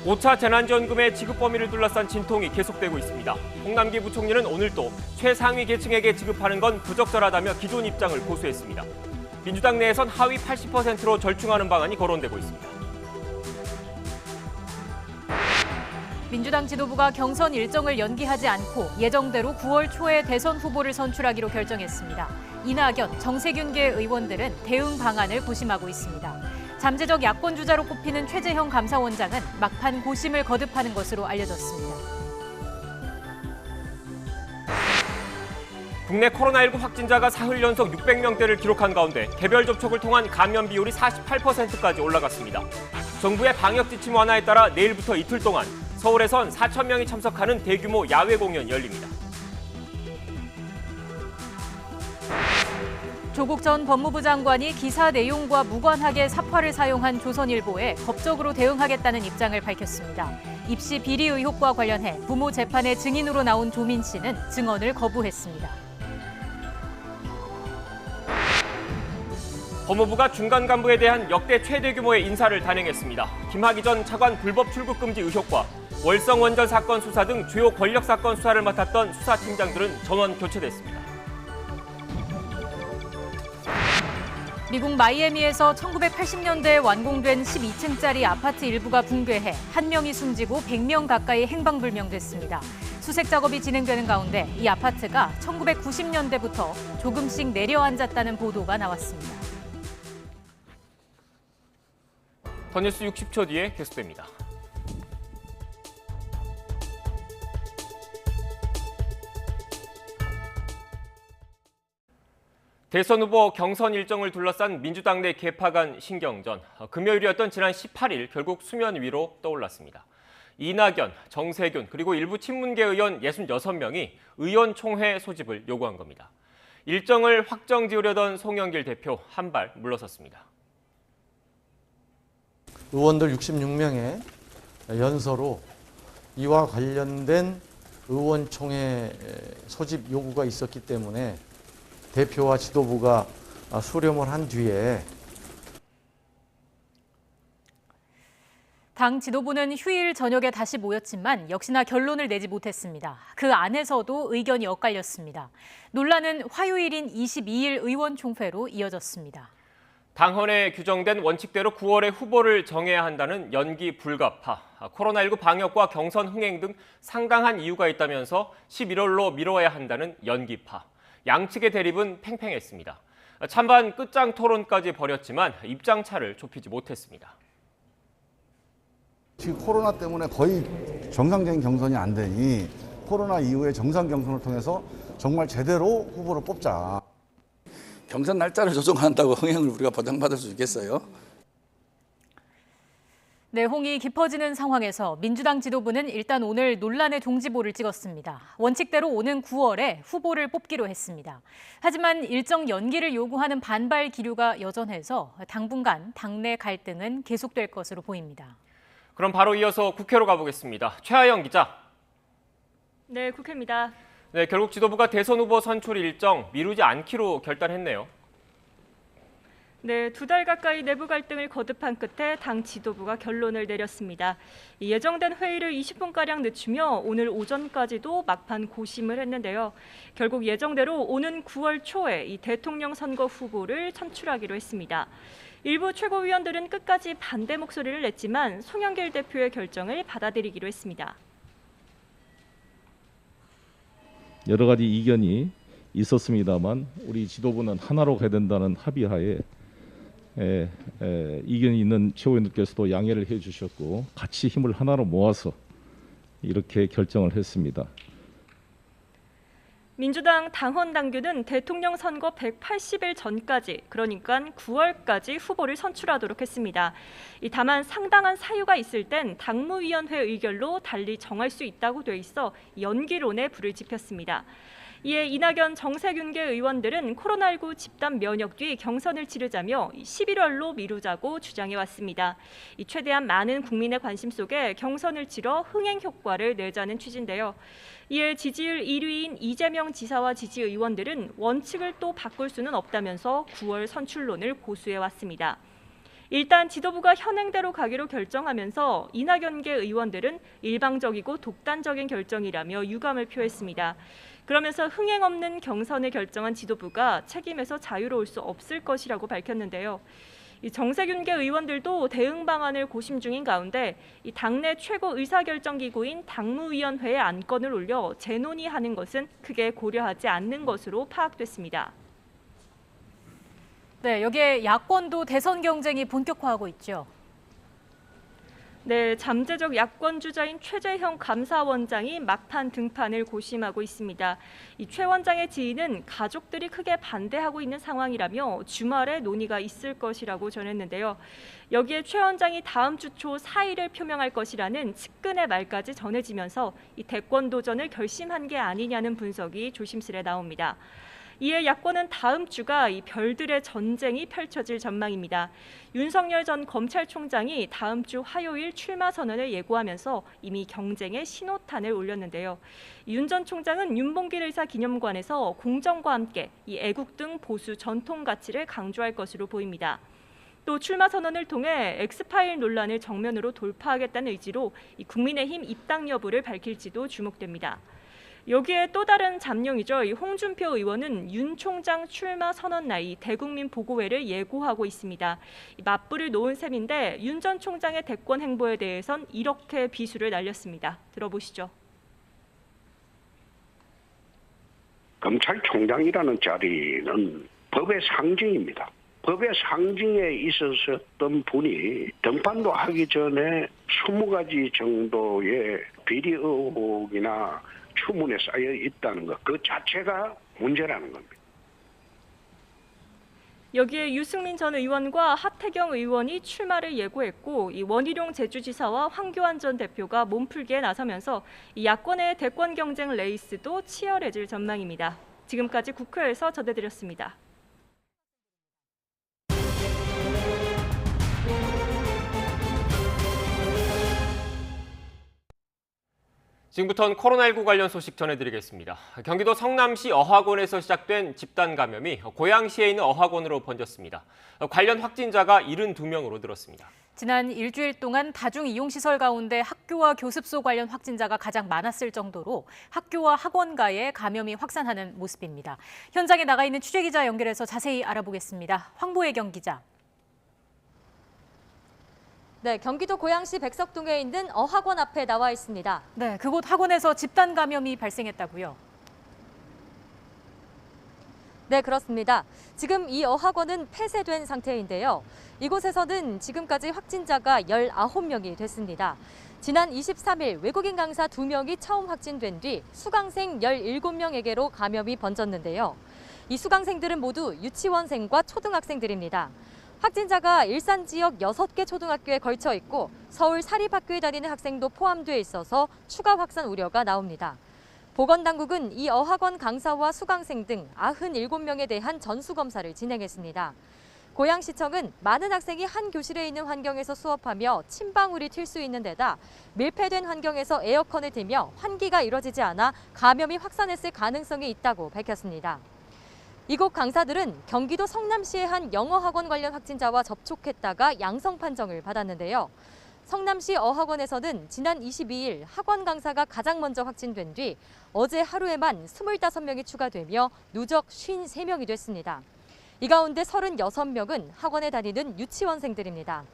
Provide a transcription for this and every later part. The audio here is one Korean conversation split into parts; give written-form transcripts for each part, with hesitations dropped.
5차 재난지원금의 지급 범위를 둘러싼 진통이 계속되고 있습니다. 홍남기 부총리는 오늘 또 최상위 계층에게 지급하는 건 부적절하다며 기존 입장을 고수했습니다. 민주당 내에선 하위 80%로 절충하는 방안이 거론되고 있습니다. 민주당 지도부가 경선 일정을 연기하지 않고 예정대로 9월 초에 대선 후보를 선출하기로 결정했습니다. 이낙연, 정세균계 의원들은 대응 방안을 고심하고 있습니다. 잠재적 야권 주자로 꼽히는 최재형 감사원장은 막판 고심을 거듭하는 것으로 알려졌습니다. 국내 코로나19 확진자가 사흘 연속 600명대를 기록한 가운데 개별 접촉을 통한 감염 비율이 48%까지 올라갔습니다. 정부의 방역 지침 완화에 따라 내일부터 이틀 동안 서울에선 4,000명이 참석하는 대규모 야외 공연이 열립니다. 조국 전 법무부 장관이 기사 내용과 무관하게 사파를 사용한 조선일보에 법적으로 대응하겠다는 입장을 밝혔습니다. 입시 비리 의혹과 관련해 부모 재판에 증인으로 나온 조민 씨는 증언을 거부했습니다. 법무부가 중간 간부에 대한 역대 최대 규모의 인사를 단행했습니다. 김학의 전 차관 불법 출국 금지 의혹과 월성 원전 사건 수사 등 주요 권력 사건 수사를 맡았던 수사팀장들은 전원 교체됐습니다. 미국 마이애미에서 1980년대에 완공된 12층짜리 아파트 일부가 붕괴해 1명이 숨지고 100명 가까이 행방불명됐습니다. 수색 작업이 진행되는 가운데 이 아파트가 1990년대부터 조금씩 내려앉았다는 보도가 나왔습니다. 더 뉴스 60초 뒤에 계속됩니다. 대선 후보 경선 일정을 둘러싼 민주당 내 계파 간 신경전. 금요일이었던 지난 18일 결국 수면 위로 떠올랐습니다. 이낙연, 정세균 그리고 일부 친문계 의원 66명이 의원총회 소집을 요구한 겁니다. 일정을 확정 지으려던 송영길 대표 한 발 물러섰습니다. 의원들 66명의 연서로 이와 관련된 의원총회 소집 요구가 있었기 때문에 대표와 지도부가 수렴을 한 뒤에 당 지도부는 휴일 저녁에 다시 모였지만 역시나 결론을 내지 못했습니다. 그 안에서도 의견이 엇갈렸습니다. 논란은 화요일인 22일 의원총회로 이어졌습니다. 당헌에 규정된 원칙대로 9월에 후보를 정해야 한다는 연기 불가파, 코로나19 방역과 경선 흥행 등 상당한 이유가 있다면서 11월로 미뤄야 한다는 연기파. 양측의 대립은 팽팽했습니다. 찬반 끝장 토론까지 벌였지만 입장차를 좁히지 못했습니다. 지금 코로나 때문에 거의 정상적인 경선이 안 되니 코로나 이후에 정상 경선을 통해서 정말 제대로 후보를 뽑자. 경선 날짜를 조정한다고 흥행을 우리가 보장받을 수 있겠어요? 내홍이 깊어지는 상황에서 민주당 지도부는 일단 오늘 논란의 종지부를 찍었습니다. 원칙대로 오는 9월에 후보를 뽑기로 했습니다. 하지만 일정 연기를 요구하는 반발 기류가 여전해서 당분간 당내 갈등은 계속될 것으로 보입니다. 그럼 바로 이어서 국회로 가보겠습니다. 최하영 기자. 네, 국회입니다. 네, 결국 지도부가 대선 후보 선출 일정 미루지 않기로 결단했네요. 네, 2달 가까이 내부 갈등을 거듭한 끝에 당 지도부가 결론을 내렸습니다. 예정된 회의를 20분가량 늦추며 오늘 오전까지도 막판 고심을 했는데요. 결국 예정대로 오는 9월 초에 이 대통령 선거 후보를 선출하기로 했습니다. 일부 최고위원들은 끝까지 반대 목소리를 냈지만 송영길 대표의 결정을 받아들이기로 했습니다. 여러 가지 이견이 있었습니다만 우리 지도부는 하나로 가야 된다는 합의하에 이견이 있는 최고위원들께서도 양해를 해주셨고 같이 힘을 하나로 모아서 이렇게 결정을 했습니다. 민주당 당헌 당규는 대통령 선거 180일 전까지, 그러니까 9월까지 후보를 선출하도록 했습니다. 다만 상당한 사유가 있을 땐 당무위원회 의결로 달리 정할 수 있다고 돼 있어 연기론에 불을 지폈습니다. 이에 이낙연, 정세균계 의원들은 코로나19 집단 면역 뒤 경선을 치르자며 11월로 미루자고 주장해왔습니다. 최대한 많은 국민의 관심 속에 경선을 치러 흥행 효과를 내자는 취지인데요. 이에 지지율 1위인 이재명 지사와 지지의원들은 원칙을 또 바꿀 수는 없다면서 9월 선출론을 고수해왔습니다. 일단 지도부가 현행대로 가기로 결정하면서 이낙연계 의원들은 일방적이고 독단적인 결정이라며 유감을 표했습니다. 그러면서 흥행 없는 경선을 결정한 지도부가 책임에서 자유로울 수 없을 것이라고 밝혔는데요. 이 정세균계 의원들도 대응 방안을 고심 중인 가운데 이 당내 최고 의사결정기구인 당무위원회에 안건을 올려 재논의하는 것은 크게 고려하지 않는 것으로 파악됐습니다. 네, 여기에 야권도 대선 경쟁이 본격화하고 있죠. 네, 잠재적 야권 주자인 최재형 감사원장이 막판 등판을 고심하고 있습니다. 이 최 원장의 지인은 가족들이 크게 반대하고 있는 상황이라며 주말에 논의가 있을 것이라고 전했는데요. 여기에 최 원장이 다음 주 초 사의를 표명할 것이라는 측근의 말까지 전해지면서 이 대권 도전을 결심한 게 아니냐는 분석이 조심스레 나옵니다. 이에 야권은 다음 주가 이 별들의 전쟁이 펼쳐질 전망입니다. 윤석열 전 검찰총장이 다음 주 화요일 출마 선언을 예고하면서 이미 경쟁에 신호탄을 올렸는데요. 윤 전 총장은 윤봉길 의사 기념관에서 공정과 함께 이 애국 등 보수 전통 가치를 강조할 것으로 보입니다. 또 출마 선언을 통해 엑스파일 논란을 정면으로 돌파하겠다는 의지로 이 국민의힘 입당 여부를 밝힐지도 주목됩니다. 여기에 또 다른 잠룡이죠. 이 홍준표 의원은 윤 총장 출마 선언 날 대국민 보고회를 예고하고 있습니다. 맞불을 놓은 셈인데 윤 전 총장의 대권 행보에 대해선 이렇게 비수를 날렸습니다. 들어보시죠. 검찰총장이라는 자리는 법의 상징입니다. 법의 상징에 있었던 분이 등판도 하기 전에 20가지 정도의 비리 의혹이나 추문에 쌓여 있다는 것, 그 자체가 문제라는 겁니다. 여기에 유승민 전 의원과 하태경 의원이 출마를 예고했고 이 원희룡 제주지사와 황교안 전 대표가 몸풀기에 나서면서 이 야권의 대권 경쟁 레이스도 치열해질 전망입니다. 지금까지 국회에서 전해드렸습니다. 지금부터는 코로나19 관련 소식 전해드리겠습니다. 경기도 성남시 어학원에서 시작된 집단 감염이 고양시에 있는 어학원으로 번졌습니다. 관련 확진자가 72명으로 늘었습니다. 지난 일주일 동안 다중이용시설 가운데 학교와 교습소 관련 확진자가 가장 많았을 정도로 학교와 학원가에 감염이 확산하는 모습입니다. 현장에 나가 있는 취재기자 연결해서 자세히 알아보겠습니다. 황보혜경 기자. 네, 경기도 고양시 백석동에 있는 어학원 앞에 나와 있습니다. 네, 그곳 학원에서 집단 감염이 발생했다고요? 네, 그렇습니다. 지금 이 어학원은 폐쇄된 상태인데요. 이곳에서는 지금까지 확진자가 19명이 됐습니다. 지난 23일 외국인 강사 2명이 처음 확진된 뒤 수강생 17명에게로 감염이 번졌는데요. 이 수강생들은 모두 유치원생과 초등학생들입니다. 확진자가 일산 지역 6개 초등학교에 걸쳐 있고 서울 사립학교에 다니는 학생도 포함돼 있어서 추가 확산 우려가 나옵니다. 보건당국은 이 어학원 강사와 수강생 등 97명에 대한 전수검사를 진행했습니다. 고양시청은 많은 학생이 한 교실에 있는 환경에서 수업하며 침방울이 튈 수 있는 데다 밀폐된 환경에서 에어컨을 틀며 환기가 이뤄지지 않아 감염이 확산했을 가능성이 있다고 밝혔습니다. 이곳 강사들은 경기도 성남시의 한 영어학원 관련 확진자와 접촉했다가 양성 판정을 받았는데요. 성남시 어학원에서는 지난 22일 학원 강사가 가장 먼저 확진된 뒤 어제 하루에만 25명이 추가되며 누적 53명이 됐습니다. 이 가운데 36명은 학원에 다니는 유치원생들입니다.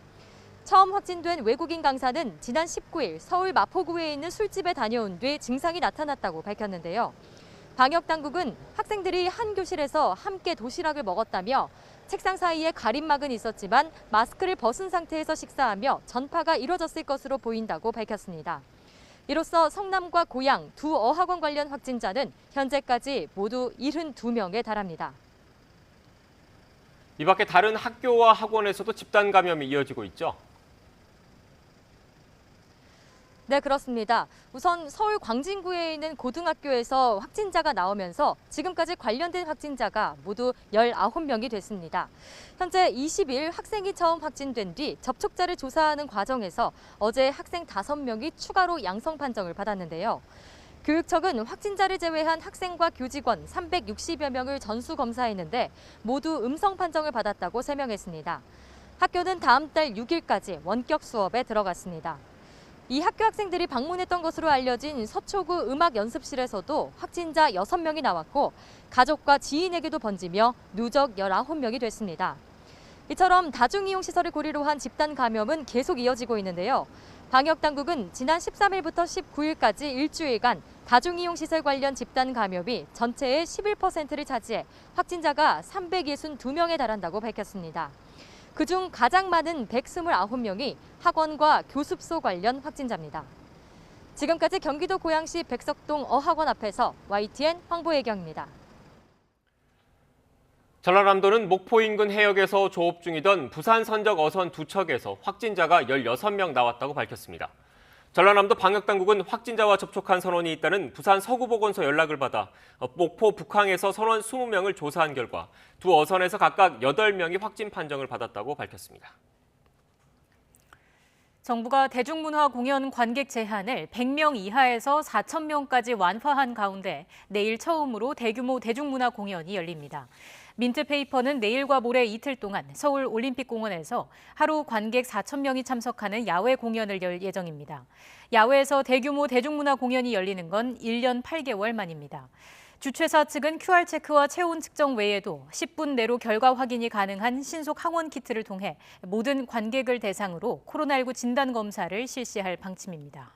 처음 확진된 외국인 강사는 지난 19일 서울 마포구에 있는 술집에 다녀온 뒤 증상이 나타났다고 밝혔는데요. 방역당국은 학생들이 한 교실에서 함께 도시락을 먹었다며 책상 사이에 가림막은 있었지만 마스크를 벗은 상태에서 식사하며 전파가 이뤄졌을 것으로 보인다고 밝혔습니다. 이로써 성남과 고양 두 어학원 관련 확진자는 현재까지 모두 72명에 달합니다. 이 밖에 다른 학교와 학원에서도 집단 감염이 이어지고 있죠. 네, 그렇습니다. 우선 서울 광진구에 있는 고등학교에서 확진자가 나오면서 지금까지 관련된 확진자가 모두 19명이 됐습니다. 현재 20일 학생이 처음 확진된 뒤 접촉자를 조사하는 과정에서 어제 학생 5명이 추가로 양성 판정을 받았는데요. 교육청은 확진자를 제외한 학생과 교직원 360여 명을 전수 검사했는데 모두 음성 판정을 받았다고 설명했습니다. 학교는 다음 달 6일까지 원격 수업에 들어갔습니다. 이 학교 학생들이 방문했던 것으로 알려진 서초구 음악 연습실에서도 확진자 6명이 나왔고 가족과 지인에게도 번지며 누적 19명이 됐습니다. 이처럼 다중이용시설을 고리로 한 집단 감염은 계속 이어지고 있는데요. 방역당국은 지난 13일부터 19일까지 일주일간 다중이용시설 관련 집단 감염이 전체의 11%를 차지해 확진자가 362명에 달한다고 밝혔습니다. 그중 가장 많은 129명이 학원과 교습소 관련 확진자입니다. 지금까지 경기도 고양시 백석동 어학원 앞에서 YTN 황보혜경입니다. 전라남도는 목포 인근 해역에서 조업 중이던 부산 선적 어선 두 척에서 확진자가 16명 나왔다고 밝혔습니다. 전라남도 방역당국은 확진자와 접촉한 선원이 있다는 부산 서구보건소 연락을 받아 목포 북항에서 선원 20명을 조사한 결과 두 어선에서 각각 8명이 확진 판정을 받았다고 밝혔습니다. 정부가 대중문화 공연 관객 제한을 100명 이하에서 4,000명까지 완화한 가운데 내일 처음으로 대규모 대중문화 공연이 열립니다. 민트페이퍼는 내일과 모레 이틀 동안 서울 올림픽공원에서 하루 관객 4,000명이 참석하는 야외 공연을 열 예정입니다. 야외에서 대규모 대중문화 공연이 열리는 건 1년 8개월 만입니다. 주최사 측은 QR체크와 체온 측정 외에도 10분 내로 결과 확인이 가능한 신속 항원 키트를 통해 모든 관객을 대상으로 코로나19 진단 검사를 실시할 방침입니다.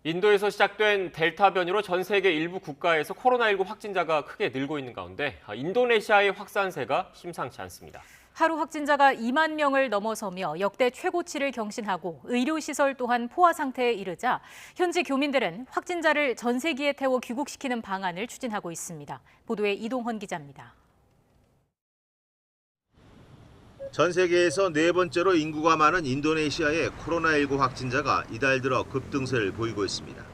인도에서 시작된 델타 변이로 전 세계 일부 국가에서 코로나19 확진자가 크게 늘고 있는 가운데 인도네시아의 확산세가 심상치 않습니다. 하루 확진자가 2만 명을 넘어서며 역대 최고치를 경신하고 의료시설 또한 포화 상태에 이르자 현지 교민들은 확진자를 전세기에 태워 귀국시키는 방안을 추진하고 있습니다. 보도에 이동헌 기자입니다. 전 세계에서 네 번째로 인구가 많은 인도네시아의 코로나19 확진자가 이달 들어 급등세를 보이고 있습니다.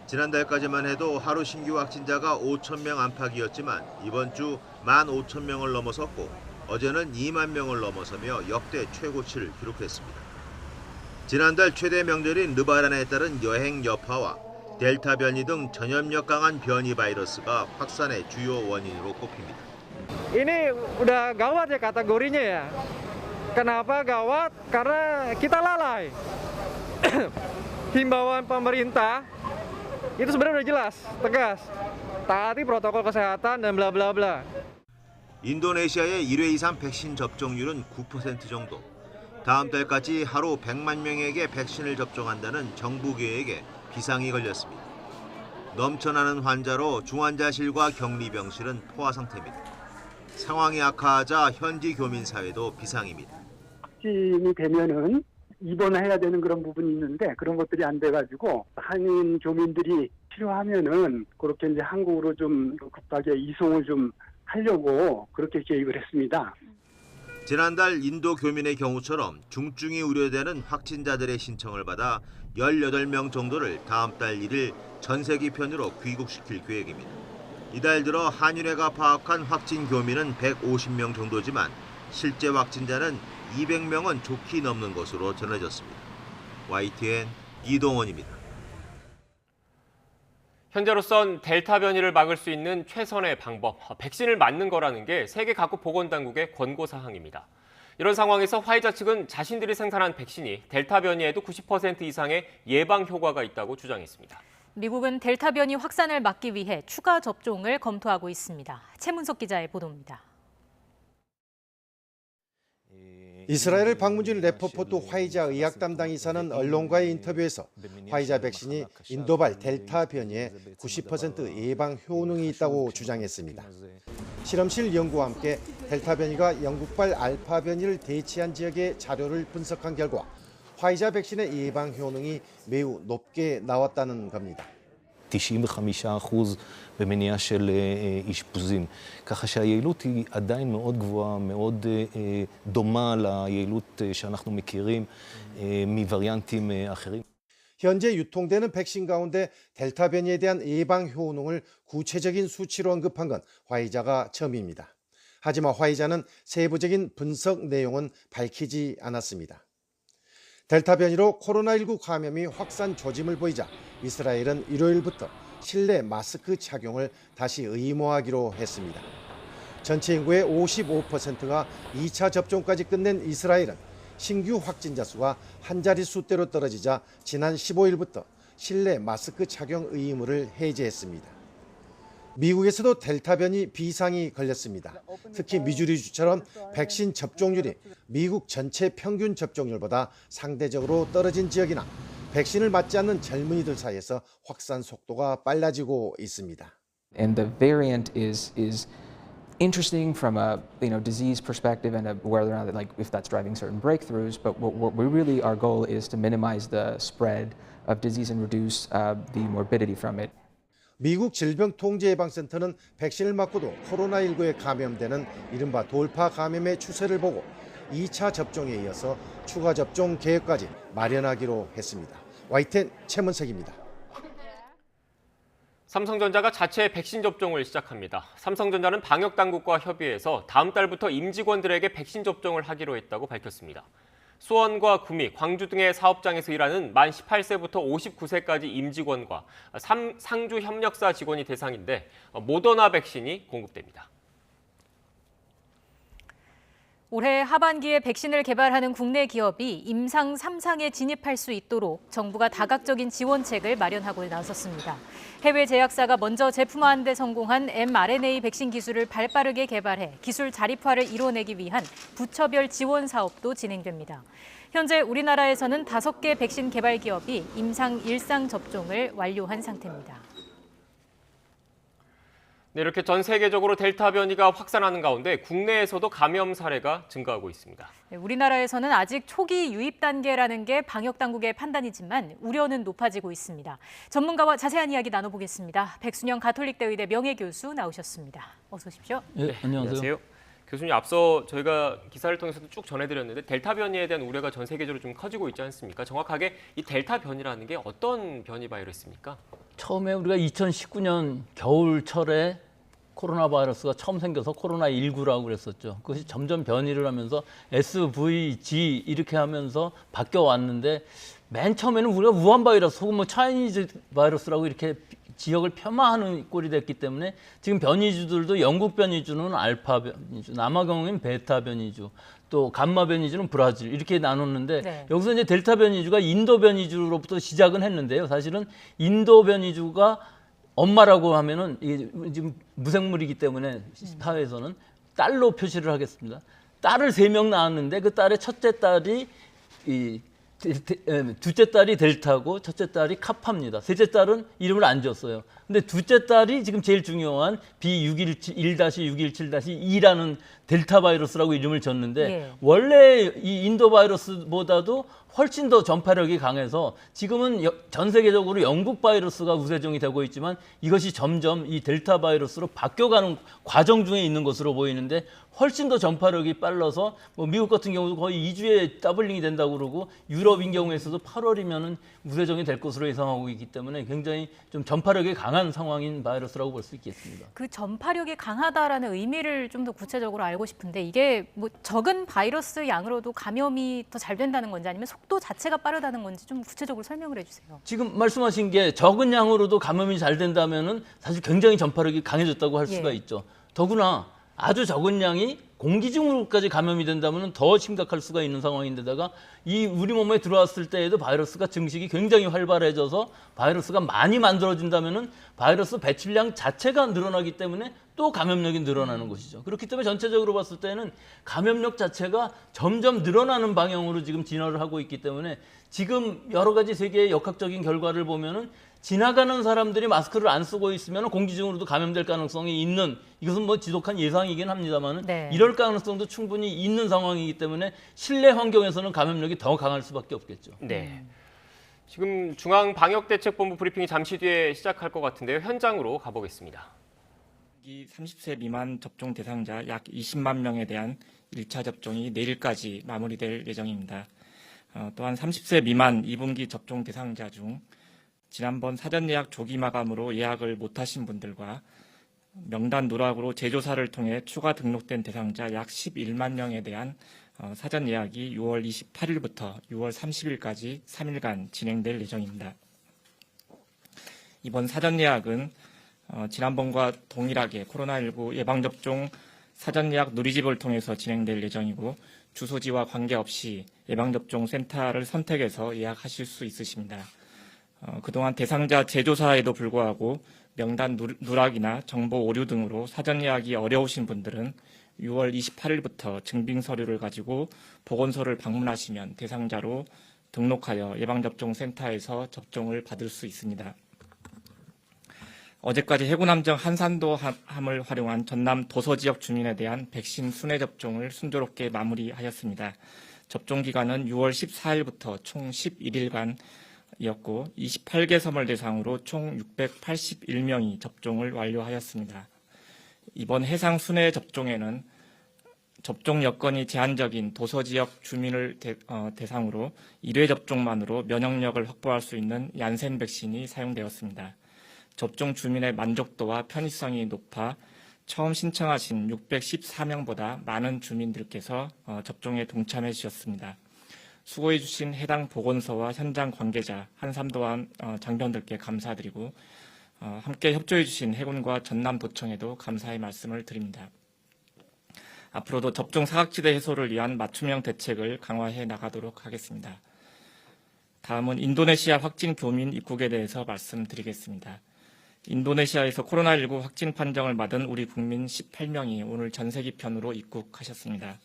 지난달까지만 해도 하루 신규 확진자가 5,000명 안팎이었지만 이번 주 15,000명을 넘어섰고 어제는 2만 명을 넘어서며 역대 최고치를 기록했습니다. 지난달 최대 명절인 르바란에 따른 여행 여파와 델타 변이 등 전염력 강한 변이 바이러스가 확산의 주요 원인으로 꼽힙니다. Ini udah gawat ya kategorinya ya. Kenapa gawat? Karena kita lalai. Himbauan pemerintah itu sebenarnya udah jelas, tegas. Taati protokol kesehatan dan bla bla bla. 인도네시아의 1회 이상 백신 접종률은 9% 정도. 다음 달까지 하루 100만 명에게 백신을 접종한다는 정부 계획에 비상이 걸렸습니다. 넘쳐나는 환자로 중환자실과 격리병실은 포화 상태입니다. 상황이 악화하자 현지 교민 사회도 비상입니다. 확진이 되면은 입원해야 되는 그런 부분이 있는데 그런 것들이 안 돼가지고 한인 교민들이 필요하면은 그렇게 이제 한국으로 좀 급하게 이송을 좀 하려고 그렇게 계획을 했습니다. 지난달 인도 교민의 경우처럼 중증이 우려되는 확진자들의 신청을 받아 18명 정도를 다음 달 1일 전세기 편으로 귀국시킬 계획입니다. 이달 들어 한인회가 파악한 확진 교민은 150명 정도지만 실제 확진자는 200명은 좋게 넘는 것으로 전해졌습니다. YTN 이동원입니다. 현재로선 델타 변이를 막을 수 있는 최선의 방법, 백신을 맞는 거라는 게 세계 각국 보건당국의 권고사항입니다. 이런 상황에서 화이자 측은 자신들이 생산한 백신이 델타 변이에도 90% 이상의 예방 효과가 있다고 주장했습니다. 미국은 델타 변이 확산을 막기 위해 추가 접종을 검토하고 있습니다. 최문석 기자의 보도입니다. 이스라엘 방문 중 레퍼포트 화이자 의학 담당 이사는 언론과의 인터뷰에서 화이자 백신이 인도발 델타 변이에 90% 예방 효능이 있다고 주장했습니다. 실험실 연구와 함께 델타 변이가 영국발 알파 변이를 대체한 지역의 자료를 분석한 결과 화이자 백신의 예방 효능이 매우 높게 나왔다는 겁니다. 95% במניעה של אשפוזים, ככה שהיעילות היא עדיין מאוד גבוהה, מאוד דומה ליעילות שאנחנו מכירים מווריאנטים אחרים. 현재 유통되는 백신 가운데 델타 변이에 대한 예방 효능을 구체적인 수치로 언급한 건 화이자가 처음입니다. 하지만 화이자는 세부적인 분석 내용은 밝히지 않았습니다. 델타 변이로 코로나19 감염이 확산 조짐을 보이자 이스라엘은 일요일부터 실내 마스크 착용을 다시 의무화하기로 했습니다. 전체 인구의 55%가 2차 접종까지 끝낸 이스라엘은 신규 확진자 수가 한 자릿수대로 떨어지자 지난 15일부터 실내 마스크 착용 의무를 해제했습니다. 미국에서도 델타 변이 비상이 걸렸습니다. 특히 미주리주처럼 백신 접종률이 미국 전체 평균 접종률보다 상대적으로 떨어진 지역이나 백신을 맞지 않는 젊은이들 사이에서 확산 속도가 빨라지고 있습니다. And the variant is interesting from a disease perspective and whether or not if that's driving certain breakthroughs. But what we really our goal is to minimize the spread of disease and reduce the morbidity from it. 미국 질병통제예방센터는 백신을 맞고도 코로나19에 감염되는 이른바 돌파 감염의 추세를 보고 2차 접종에 이어서 추가 접종 계획까지 마련하기로 했습니다. YTN 최문석입니다. 삼성전자가 자체 백신 접종을 시작합니다. 삼성전자는 방역당국과 협의해서 다음 달부터 임직원들에게 백신 접종을 하기로 했다고 밝혔습니다. 수원과 구미, 광주 등의 사업장에서 일하는 만 18세부터 59세까지 임직원과 상주 협력사 직원이 대상인데 모더나 백신이 공급됩니다. 올해 하반기에 백신을 개발하는 국내 기업이 임상 3상에 진입할 수 있도록 정부가 다각적인 지원책을 마련하고 나섰습니다. 해외 제약사가 먼저 제품화하는 데 성공한 mRNA 백신 기술을 발빠르게 개발해 기술 자립화를 이뤄내기 위한 부처별 지원 사업도 진행됩니다. 현재 우리나라에서는 5개 백신 개발 기업이 임상 1상 접종을 완료한 상태입니다. 네, 이렇게 전 세계적으로 델타 변이가 확산하는 가운데 국내에서도 감염 사례가 증가하고 있습니다. 네, 우리나라에서는 아직 초기 유입 단계라는 게 방역 당국의 판단이지만 우려는 높아지고 있습니다. 전문가와 자세한 이야기 나눠보겠습니다. 백순영 가톨릭대 의대 명예교수 나오셨습니다. 어서 오십시오. 네, 안녕하세요. 교수님, 앞서 저희가 기사를 통해서도 쭉 전해드렸는데 델타 변이에 대한 우려가 전 세계적으로 좀 커지고 있지 않습니까? 정확하게 이 델타 변이라는 게 어떤 변이 바이러스입니까? 처음에 우리가 2019년 겨울철에 코로나 바이러스가 처음 생겨서 코로나19라고 그랬었죠. 그것이 점점 변이를 하면서 SVG 이렇게 하면서 바뀌어 왔는데 맨 처음에는 우리가 우한 바이러스 혹은 뭐 차이니즈 바이러스라고 이렇게 지역을 폄하하는 꼴이 됐기 때문에 지금 변이주들도 영국 변이주는 알파 변이주, 남아공은 베타 변이주, 또 감마 변이주는 브라질 이렇게 나눴는데 네. 여기서 이제 델타 변이주가 인도 변이주로부터 시작은 했는데요. 사실은 인도 변이주가 엄마라고 하면은 이게 지금 무생물이기 때문에 사회에서는 딸로 표시를 하겠습니다. 딸을 3명 낳았는데 그 딸의 첫째 딸이 둘째 딸이 델타고 첫째 딸이 카파입니다. 셋째 딸은 이름을 안 지었어요. 근데 둘째 딸이 지금 제일 중요한 B1.617-2라는 델타 바이러스라고 이름을 졌는데 예. 원래 이 인도 바이러스보다도 훨씬 더 전파력이 강해서 지금은 전 세계적으로 영국 바이러스가 우세종이 되고 있지만 이것이 점점 이 델타 바이러스로 바뀌어가는 과정 중에 있는 것으로 보이는데 훨씬 더 전파력이 빨라서 뭐 미국 같은 경우도 거의 2주에 더블링이 된다고 그러고 유럽인 경우에서도 8월이면은 우세종이 될 것으로 예상하고 있기 때문에 굉장히 좀 전파력이 강한 상황인 바이러스라고 볼 수 있겠습니다. 그 전파력이 강하다라는 의미를 좀 더 구체적으로 알고 싶은데 이게 뭐 적은 바이러스 양으로도 감염이 더 잘 된다는 건지 아니면 속도 자체가 빠르다는 건지 좀 구체적으로 설명을 해주세요. 지금 말씀하신 게 적은 양으로도 감염이 잘 된다면은 사실 굉장히 전파력이 강해졌다고 할 수가 있죠. 더구나 아주 적은 양이 공기중으로까지 감염이 된다면 더 심각할 수가 있는 상황인데다가 이 우리 몸에 들어왔을 때에도 바이러스가 증식이 굉장히 활발해져서 바이러스가 많이 만들어진다면 바이러스 배출량 자체가 늘어나기 때문에 또 감염력이 늘어나는 것이죠. 그렇기 때문에 전체적으로 봤을 때는 감염력 자체가 점점 늘어나는 방향으로 지금 진화를 하고 있기 때문에 지금 여러 가지 세계의 역학적인 결과를 보면은 지나가는 사람들이 마스크를 안 쓰고 있으면 공기중으로도 감염될 가능성이 있는 이것은 뭐 지독한 예상이긴 합니다만 네. 이럴 가능성도 충분히 있는 상황이기 때문에 실내 환경에서는 감염력이 더 강할 수밖에 없겠죠. 네. 지금 중앙방역대책본부 브리핑이 잠시 뒤에 시작할 것 같은데요. 현장으로 가보겠습니다. 30세 미만 접종 대상자 약 20만 명에 대한 1차 접종이 내일까지 마무리될 예정입니다. 또한 30세 미만 2분기 접종 대상자 중 지난번 사전 예약 조기 마감으로 예약을 못하신 분들과 명단 누락으로 재조사를 통해 추가 등록된 대상자 약 11만 명에 대한 사전 예약이 6월 28일부터 6월 30일까지 3일간 진행될 예정입니다. 이번 사전 예약은 지난번과 동일하게 코로나19 예방접종 사전 예약 누리집을 통해서 진행될 예정이고 주소지와 관계없이 예방접종 센터를 선택해서 예약하실 수 있으십니다. 그동안 대상자 재조사에도 불구하고 명단 누락이나 정보 오류 등으로 사전 예약이 어려우신 분들은 6월 28일부터 증빙 서류를 가지고 보건소를 방문하시면 대상자로 등록하여 예방접종 센터에서 접종을 받을 수 있습니다. 어제까지 해군함정 한산도함을 활용한 전남 도서 지역 주민에 대한 백신 순회 접종을 순조롭게 마무리하였습니다. 접종 기간은 6월 14일부터 총 11일간이었고 28개 섬을 대상으로 총 681명이 접종을 완료하였습니다. 이번 해상 순회 접종에는 접종 여건이 제한적인 도서 지역 주민을 대상으로 1회 접종만으로 면역력을 확보할 수 있는 얀센 백신이 사용되었습니다. 접종 주민의 만족도와 편의성이 높아 처음 신청하신 614명보다 많은 주민들께서 접종에 동참해 주셨습니다. 수고해 주신 해당 보건소와 현장 관계자, 한삼도함 장병들께 감사드리고 함께 협조해 주신 해군과 전남도청에도 감사의 말씀을 드립니다. 앞으로도 접종 사각지대 해소를 위한 맞춤형 대책을 강화해 나가도록 하겠습니다. 다음은 인도네시아 확진 교민 입국에 대해서 말씀드리겠습니다. 인도네시아에서 코로나19 확진 판정을 받은 우리 국민 18명이 오늘 전세기편으로 입국하셨습니다.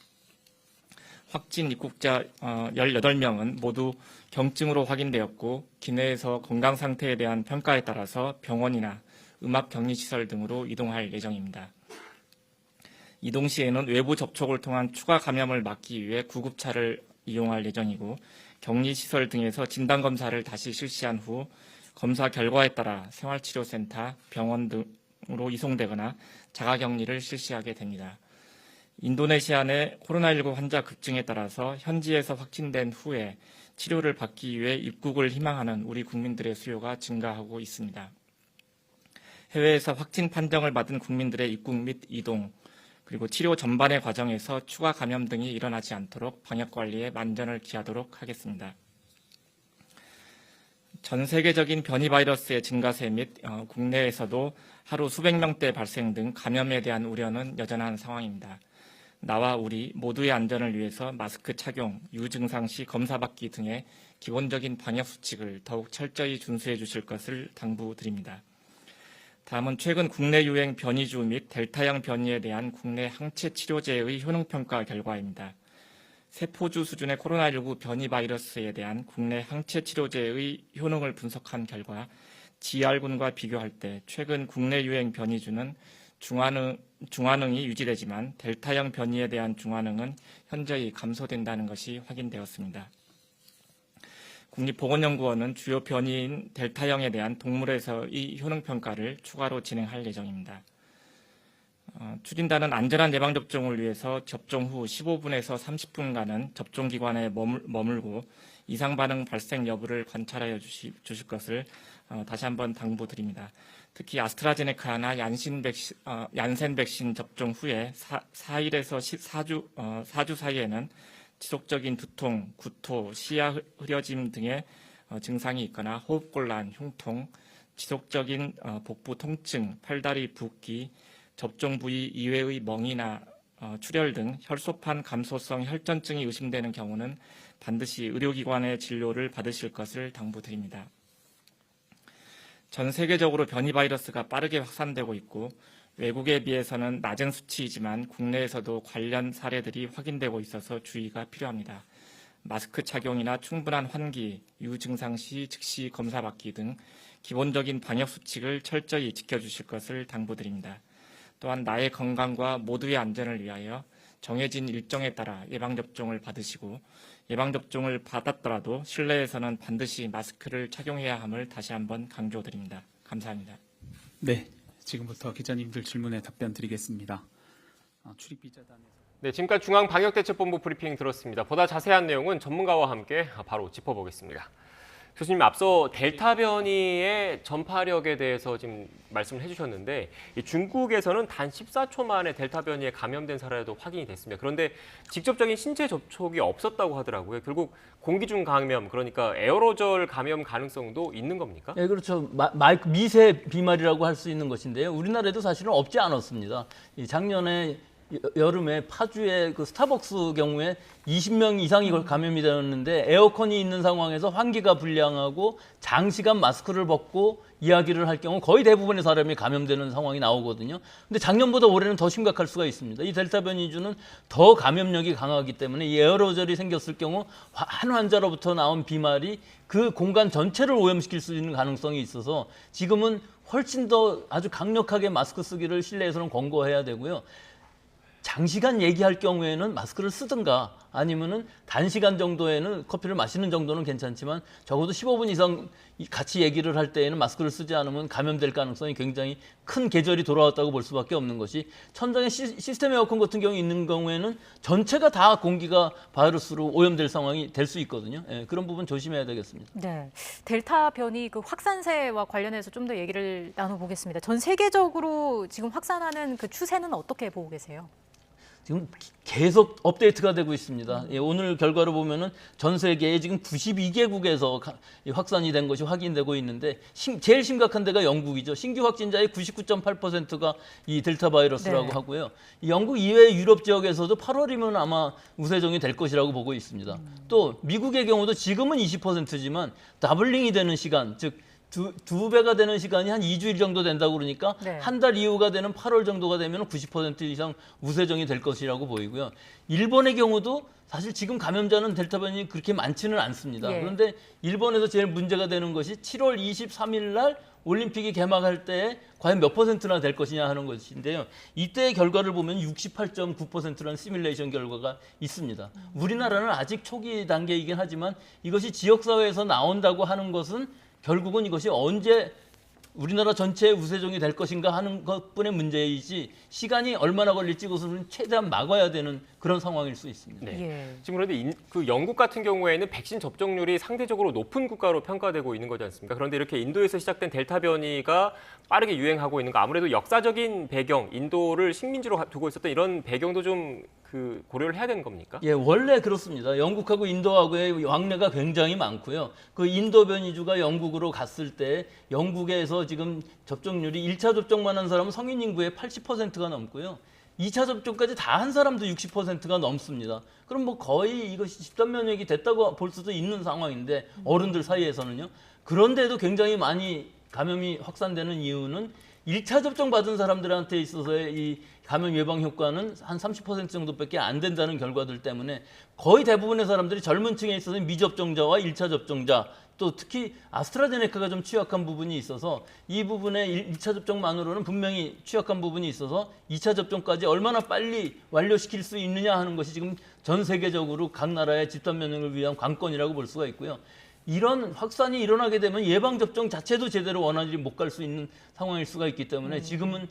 확진 입국자 18명은 모두 경증으로 확인되었고 기내에서 건강 상태에 대한 평가에 따라서 병원이나 음압격리시설 등으로 이동할 예정입니다. 이동 시에는 외부 접촉을 통한 추가 감염을 막기 위해 구급차를 이용할 예정이고 격리시설 등에서 진단검사를 다시 실시한 후 검사 결과에 따라 생활치료센터, 병원 등으로 이송되거나 자가격리를 실시하게 됩니다. 인도네시아 내 코로나19 환자 급증에 따라서 현지에서 확진된 후에 치료를 받기 위해 입국을 희망하는 우리 국민들의 수요가 증가하고 있습니다. 해외에서 확진 판정을 받은 국민들의 입국 및 이동, 그리고 치료 전반의 과정에서 추가 감염 등이 일어나지 않도록 방역관리에 만전을 기하도록 하겠습니다. 전 세계적인 변이 바이러스의 증가세 및 국내에서도 하루 수백 명대 발생 등 감염에 대한 우려는 여전한 상황입니다. 나와 우리 모두의 안전을 위해서 마스크 착용, 유증상 시 검사받기 등의 기본적인 방역 수칙을 더욱 철저히 준수해 주실 것을 당부드립니다. 다음은 최근 국내 유행 변이주 및 델타형 변이에 대한 국내 항체 치료제의 효능평가 결과입니다. 세포주 수준의 코로나19 변이 바이러스에 대한 국내 항체 치료제의 효능을 분석한 결과 GR군과 비교할 때 최근 국내 유행 변이주는 중환응이 유지되지만 델타형 변이에 대한 중환응은 현저히 감소된다는 것이 확인되었습니다. 국립보건연구원은 주요 변이인 델타형에 대한 동물에서의 효능평가를 추가로 진행할 예정입니다. 추진단은 안전한 예방접종을 위해서 접종 후 15분에서 30분간은 접종기관에 머물고 이상 반응 발생 여부를 관찰하여 주실 것을 다시 한번 당부드립니다. 특히 아스트라제네카나 얀센 백신 접종 후에 4일에서 4주 사이에는 지속적인 두통, 구토, 시야 흐려짐 등의 증상이 있거나 호흡곤란, 흉통, 지속적인 복부 통증, 팔다리 붓기, 접종 부위 이외의 멍이나 출혈 등 혈소판 감소성 혈전증이 의심되는 경우는 반드시 의료기관의 진료를 받으실 것을 당부드립니다. 전 세계적으로 변이 바이러스가 빠르게 확산되고 있고 외국에 비해서는 낮은 수치이지만 국내에서도 관련 사례들이 확인되고 있어서 주의가 필요합니다. 마스크 착용이나 충분한 환기, 유증상 시 즉시 검사받기 등 기본적인 방역 수칙을 철저히 지켜주실 것을 당부드립니다. 또한 나의 건강과 모두의 안전을 위하여 정해진 일정에 따라 예방접종을 받으시고 예방접종을 받았더라도 실내에서는 반드시 마스크를 착용해야 함을 다시 한번 강조드립니다. 감사합니다. 네, 지금부터 기자님들 질문에 답변 드리겠습니다. 출입기자단에서. 네, 지금까지 중앙방역대책본부 브리핑 들었습니다. 보다 자세한 내용은 전문가와 함께 바로 짚어보겠습니다. 교수님, 앞서 델타 변이의 전파력에 대해서 지금 말씀을 해주셨는데 중국에서는 단 14초 만에 델타 변이에 감염된 사례도 확인이 됐습니다. 그런데 직접적인 신체 접촉이 없었다고 하더라고요. 결국 공기 중 감염, 그러니까 에어로졸 감염 가능성도 있는 겁니까? 네, 그렇죠. 미세 비말이라고 할 수 있는 것인데요. 우리나라에도 사실은 없지 않았습니다. 작년에 여름에 파주의 그 스타벅스 경우에 20명 이상이 감염이 되었는데 에어컨이 있는 상황에서 환기가 불량하고 장시간 마스크를 벗고 이야기를 할 경우 거의 대부분의 사람이 감염되는 상황이 나오거든요. 근데 작년보다 올해는 더 심각할 수가 있습니다. 이 델타 변이주는 더 감염력이 강하기 때문에 이 에어로졸이 생겼을 경우 한 환자로부터 나온 비말이 그 공간 전체를 오염시킬 수 있는 가능성이 있어서 지금은 훨씬 더 아주 강력하게 마스크 쓰기를 실내에서는 권고해야 되고요. 장시간 얘기할 경우에는 마스크를 쓰든가 아니면은 단시간 정도에는 커피를 마시는 정도는 괜찮지만 적어도 15분 이상 같이 얘기를 할 때에는 마스크를 쓰지 않으면 감염될 가능성이 굉장히 큰 계절이 돌아왔다고 볼 수밖에 없는 것이 천장에 시스템 에어컨 같은 경우 있는 경우에는 전체가 다 공기가 바이러스로 오염될 상황이 될 수 있거든요. 예, 그런 부분 조심해야 되겠습니다. 네, 델타 변이 그 확산세와 관련해서 좀 더 얘기를 나눠보겠습니다. 전 세계적으로 지금 확산하는 그 추세는 어떻게 보고 계세요? 지금 계속 업데이트가 되고 있습니다. 예, 오늘 결과를 보면은 전 세계에 지금 92개국에서 확산이 된 것이 확인되고 있는데 제일 심각한 데가 영국이죠. 신규 확진자의 99.8%가 이 델타 바이러스라고 네. 하고요. 이 영국 이외의 유럽 지역에서도 8월이면 아마 우세종이 될 것이라고 보고 있습니다. 또 미국의 경우도 지금은 20%지만 더블링이 되는 시간, 즉 두 배가 되는 시간이 한 2주일 정도 된다고 그러니까 네. 한 달 이후가 되는 8월 정도가 되면 90% 이상 우세종이 될 것이라고 보이고요. 일본의 경우도 사실 지금 감염자는 델타 변이 그렇게 많지는 않습니다. 예. 그런데 일본에서 제일 문제가 되는 것이 7월 23일 날 올림픽이 개막할 때 과연 몇 %나 될 것이냐 하는 것인데요. 이때의 결과를 보면 68.9%라는 시뮬레이션 결과가 있습니다. 우리나라는 아직 초기 단계이긴 하지만 이것이 지역사회에서 나온다고 하는 것은 결국은 이것이 언제 우리나라 전체의 우세종이 될 것인가 하는 것뿐의 문제이지 시간이 얼마나 걸릴지 그것은 최대한 막아야 되는 그런 상황일 수 있습니다. 네. 예. 지금 그런데 그 영국 같은 경우에는 백신 접종률이 상대적으로 높은 국가로 평가되고 있는 거지 않습니까? 그런데 이렇게 인도에서 시작된 델타 변이가 빠르게 유행하고 있는 거 아무래도 역사적인 배경, 인도를 식민지로 두고 있었던 이런 배경도 좀 그 고려를 해야 되는 겁니까? 예, 원래 그렇습니다. 영국하고 인도하고의 왕래가 굉장히 많고요. 그 인도 변이주가 영국으로 갔을 때 영국에서 지금 접종률이 1차 접종만 한 사람은 성인 인구의 80%가 넘고요. 2차 접종까지 다 한 사람도 60%가 넘습니다. 그럼 뭐 거의 이것이 집단 면역이 됐다고 볼 수도 있는 상황인데 어른들 사이에서는요. 그런데도 굉장히 많이 감염이 확산되는 이유는 1차 접종 받은 사람들한테 있어서의 이 감염 예방 효과는 한 30% 정도밖에 안 된다는 결과들 때문에 거의 대부분의 사람들이 젊은 층에 있어서 미접종자와 1차 접종자 또 특히 아스트라제네카가 좀 취약한 부분이 있어서 이 부분에 1차 접종만으로는 분명히 취약한 부분이 있어서 2차 접종까지 얼마나 빨리 완료시킬 수 있느냐 하는 것이 지금 전 세계적으로 각 나라의 집단 면역을 위한 관건이라고 볼 수가 있고요. 이런 확산이 일어나게 되면 예방접종 자체도 제대로 원활히 못 갈 수 있는 상황일 수가 있기 때문에 지금은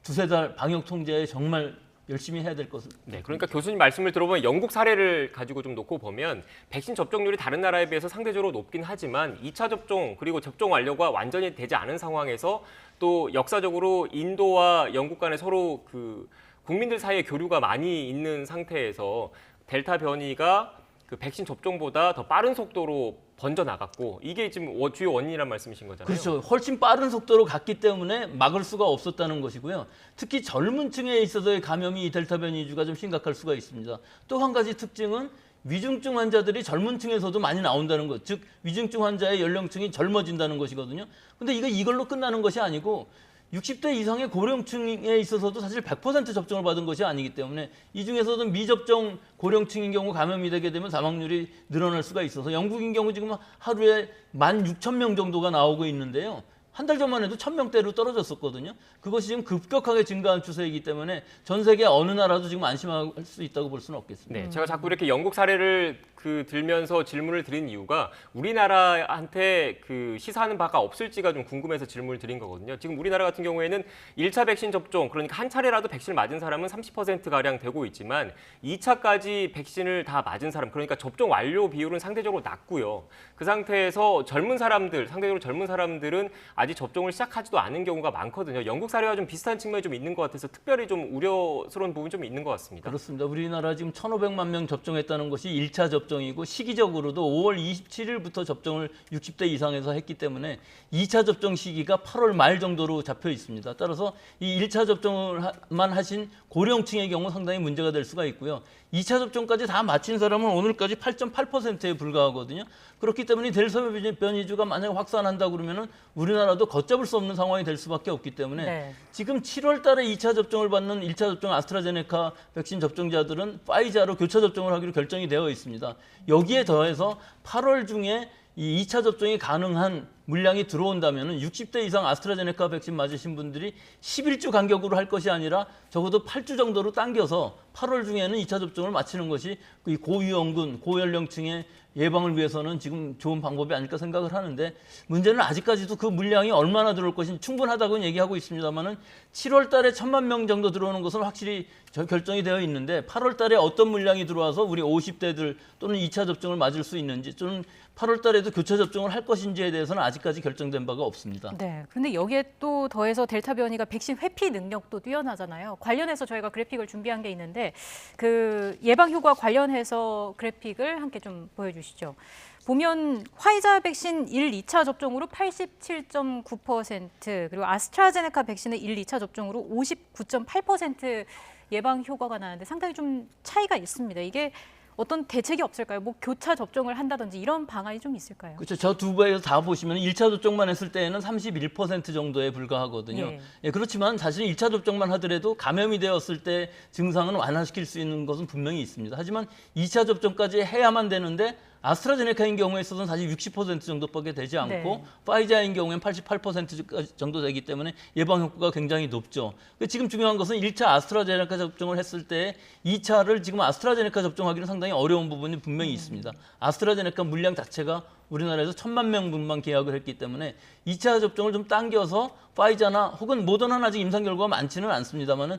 두세 달 방역 통제에 정말 열심히 해야 될 것을. 네, 그러니까 교수님 말씀을 들어보면 영국 사례를 가지고 좀 놓고 보면 백신 접종률이 다른 나라에 비해서 상대적으로 높긴 하지만 2차 접종 그리고 접종 완료가 완전히 되지 않은 상황에서 또 역사적으로 인도와 영국 간에 서로 그 국민들 사이에 교류가 많이 있는 상태에서 델타 변이가 그 백신 접종보다 더 빠른 속도로 번져 나갔고 이게 지금 주요 원인이란 말씀이신 거잖아요. 그렇죠. 훨씬 빠른 속도로 갔기 때문에 막을 수가 없었다는 것이고요. 특히 젊은 층에 있어서의 감염이 이 델타 변이주가 좀 심각할 수가 있습니다. 또 한 가지 특징은 위중증 환자들이 젊은 층에서도 많이 나온다는 것. 즉 위중증 환자의 연령층이 젊어진다는 것이거든요. 근데 이걸로 끝나는 것이 아니고 60대 이상의 고령층에 있어서도 사실 100% 접종을 받은 것이 아니기 때문에 이 중에서도 미접종 고령층인 경우 감염이 되게 되면 사망률이 늘어날 수가 있어서 영국인 경우 지금 하루에 16,000명 정도가 나오고 있는데요. 한 달 전만 해도 1,000명대로 떨어졌었거든요. 그것이 지금 급격하게 증가한 추세이기 때문에 전 세계 어느 나라도 지금 안심할 수 있다고 볼 수는 없겠습니다. 네, 제가 자꾸 이렇게 영국 사례를 들면서 질문을 드린 이유가 우리나라한테 시사하는 바가 없을지가 좀 궁금해서 질문을 드린 거거든요. 지금 우리나라 같은 경우에는 1차 백신 접종, 그러니까 한 차례라도 백신을 맞은 사람은 30%가량 되고 있지만 2차까지 백신을 다 맞은 사람, 그러니까 접종 완료 비율은 상대적으로 낮고요. 그 상태에서 상대적으로 젊은 사람들은 아직 접종을 시작하지도 않은 경우가 많거든요. 영국 사례와 좀 비슷한 측면이 좀 있는 것 같아서 특별히 좀 우려스러운 부분이 좀 있는 것 같습니다. 그렇습니다. 우리나라 지금 1,500만 명 접종했다는 것이 1차 접종이고 시기적으로도 5월 27일부터 접종을 60대 이상에서 했기 때문에 2차 접종 시기가 8월 말 정도로 잡혀 있습니다. 따라서 이 1차 접종을만 하신 고령층의 경우 상당히 문제가 될 수가 있고요. 2차 접종까지 다 마친 사람은 오늘까지 8.8%에 불과하거든요. 그렇기 때문에 델타 변이주가 만약에 확산한다 그러면은 우리나라도 걷잡을 수 없는 상황이 될 수밖에 없기 때문에 네. 지금 7월 달에 2차 접종을 받는 1차 접종 아스트라제네카 백신 접종자들은 파이자로 교차 접종을 하기로 결정이 되어 있습니다. 여기에 더해서 8월 중에 이 2차 접종이 가능한 물량이 들어온다면 60대 이상 아스트라제네카 백신 맞으신 분들이 11주 간격으로 할 것이 아니라 적어도 8주 정도로 당겨서 8월 중에는 2차 접종을 마치는 것이 고위험군, 고연령층의 예방을 위해서는 지금 좋은 방법이 아닐까 생각을 하는데 문제는 아직까지도 그 물량이 얼마나 들어올 것인지 충분하다고는 얘기하고 있습니다만은 7월 달에 1,000만 명 정도 들어오는 것은 확실히 결정이 되어 있는데 8월 달에 어떤 물량이 들어와서 우리 50대들 또는 2차 접종을 맞을 수 있는지 또는 8월 달에도 교차 접종을 할 것인지에 대해서는 아직까지 결정된 바가 없습니다. 네. 근데 여기에 또 더해서 델타 변이가 백신 회피 능력도 뛰어나잖아요. 관련해서 저희가 그래픽을 준비한 게 있는데 그 예방 효과 관련해서 그래픽을 함께 좀 보여주시죠. 보면 화이자 백신 1, 2차 접종으로 87.9% 그리고 아스트라제네카 백신의 1, 2차 접종으로 59.8% 예방 효과가 나는데 상당히 좀 차이가 있습니다. 이게 어떤 대책이 없을까요? 뭐 교차 접종을 한다든지 이런 방안이 좀 있을까요? 그렇죠. 저 두 배에서 다 보시면 1차 접종만 했을 때에는 31% 정도에 불과하거든요. 예. 예, 그렇지만 사실 1차 접종만 하더라도 감염이 되었을 때 증상은 완화시킬 수 있는 것은 분명히 있습니다. 하지만 2차 접종까지 해야만 되는데 아스트라제네카인 경우에 있어서는 사실 60% 정도밖에 되지 않고 네. 파이자인 경우에는 88% 정도 되기 때문에 예방 효과가 굉장히 높죠. 지금 중요한 것은 1차 아스트라제네카 접종을 했을 때 2차를 지금 아스트라제네카 접종하기는 상당히 어려운 부분이 분명히 있습니다. 아스트라제네카 물량 자체가 우리나라에서 1,000만 명분만 계약을 했기 때문에 2차 접종을 좀 당겨서 파이자나 혹은 모더나는 아직 임상 결과가 많지는 않습니다만은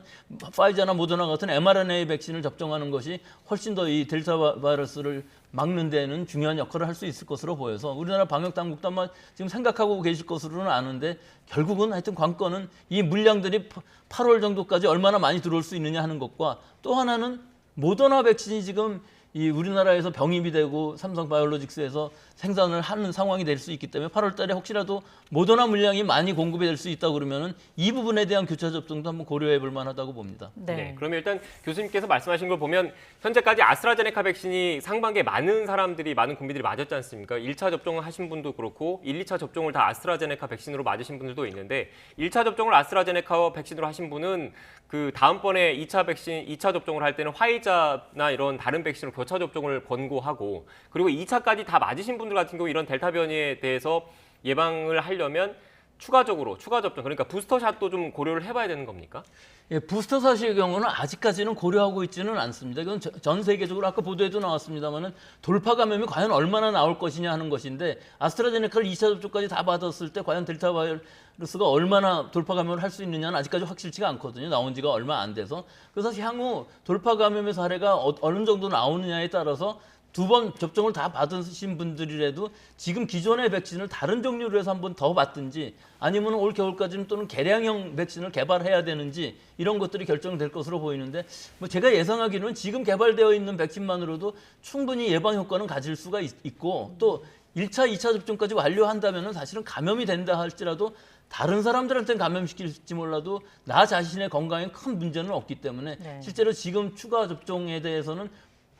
파이자나 모더나 같은 mRNA 백신을 접종하는 것이 훨씬 더 이 델타 바이러스를 막는 데는 중요한 역할을 할 수 있을 것으로 보여서 우리나라 방역 당국도 아마 지금 생각하고 계실 것으로는 아는데 결국은 하여튼 관건은 이 물량들이 8월 정도까지 얼마나 많이 들어올 수 있느냐 하는 것과 또 하나는 모더나 백신이 지금 이 우리나라에서 병입이 되고 삼성바이오로직스에서 생산을 하는 상황이 될 수 있기 때문에 8월 달에 혹시라도 모더나 물량이 많이 공급이 될 수 있다 그러면은 이 부분에 대한 교차 접종도 한번 고려해 볼 만하다고 봅니다. 네. 그러면 일단 교수님께서 말씀하신 걸 보면 현재까지 아스트라제네카 백신이 상반기에 많은 사람들이 많은 국민들이 맞았지 않습니까? 1차 접종을 하신 분도 그렇고 1, 2차 접종을 다 아스트라제네카 백신으로 맞으신 분들도 있는데 1차 접종을 아스트라제네카 백신으로 하신 분은 그 다음번에 2차 접종을 할 때는 화이자나 이런 다른 백신으로 교차 접종을 권고하고 그리고 2차까지 다 맞으신 분들 같은 경우 이런 델타 변이에 대해서 예방을 하려면 추가 접종 그러니까 부스터샷도 좀 고려를 해봐야 되는 겁니까? 예, 부스터샷의 경우는 아직까지는 고려하고 있지는 않습니다. 이건 전 세계적으로 아까 보도에도 나왔습니다만은 돌파 감염이 과연 얼마나 나올 것이냐 하는 것인데 아스트라제네카를 2차 접종까지 다 받았을 때 과연 델타 바이러스가 얼마나 돌파 감염을 할 수 있느냐는 아직까지 확실치가 않거든요. 나온 지가 얼마 안 돼서. 그래서 향후 돌파 감염의 사례가 어느 정도 나오느냐에 따라서 2번 접종을 다 받으신 분들이라도 지금 기존의 백신을 다른 종류로 해서 한 번 더 받든지 아니면 올 겨울까지는 또는 개량형 백신을 개발해야 되는지 이런 것들이 결정될 것으로 보이는데 뭐 제가 예상하기로는 지금 개발되어 있는 백신만으로도 충분히 예방 효과는 가질 수가 있고 또 1차, 2차 접종까지 완료한다면 사실은 감염이 된다 할지라도 다른 사람들한테는 감염시킬지 몰라도 나 자신의 건강에 큰 문제는 없기 때문에 실제로 지금 추가 접종에 대해서는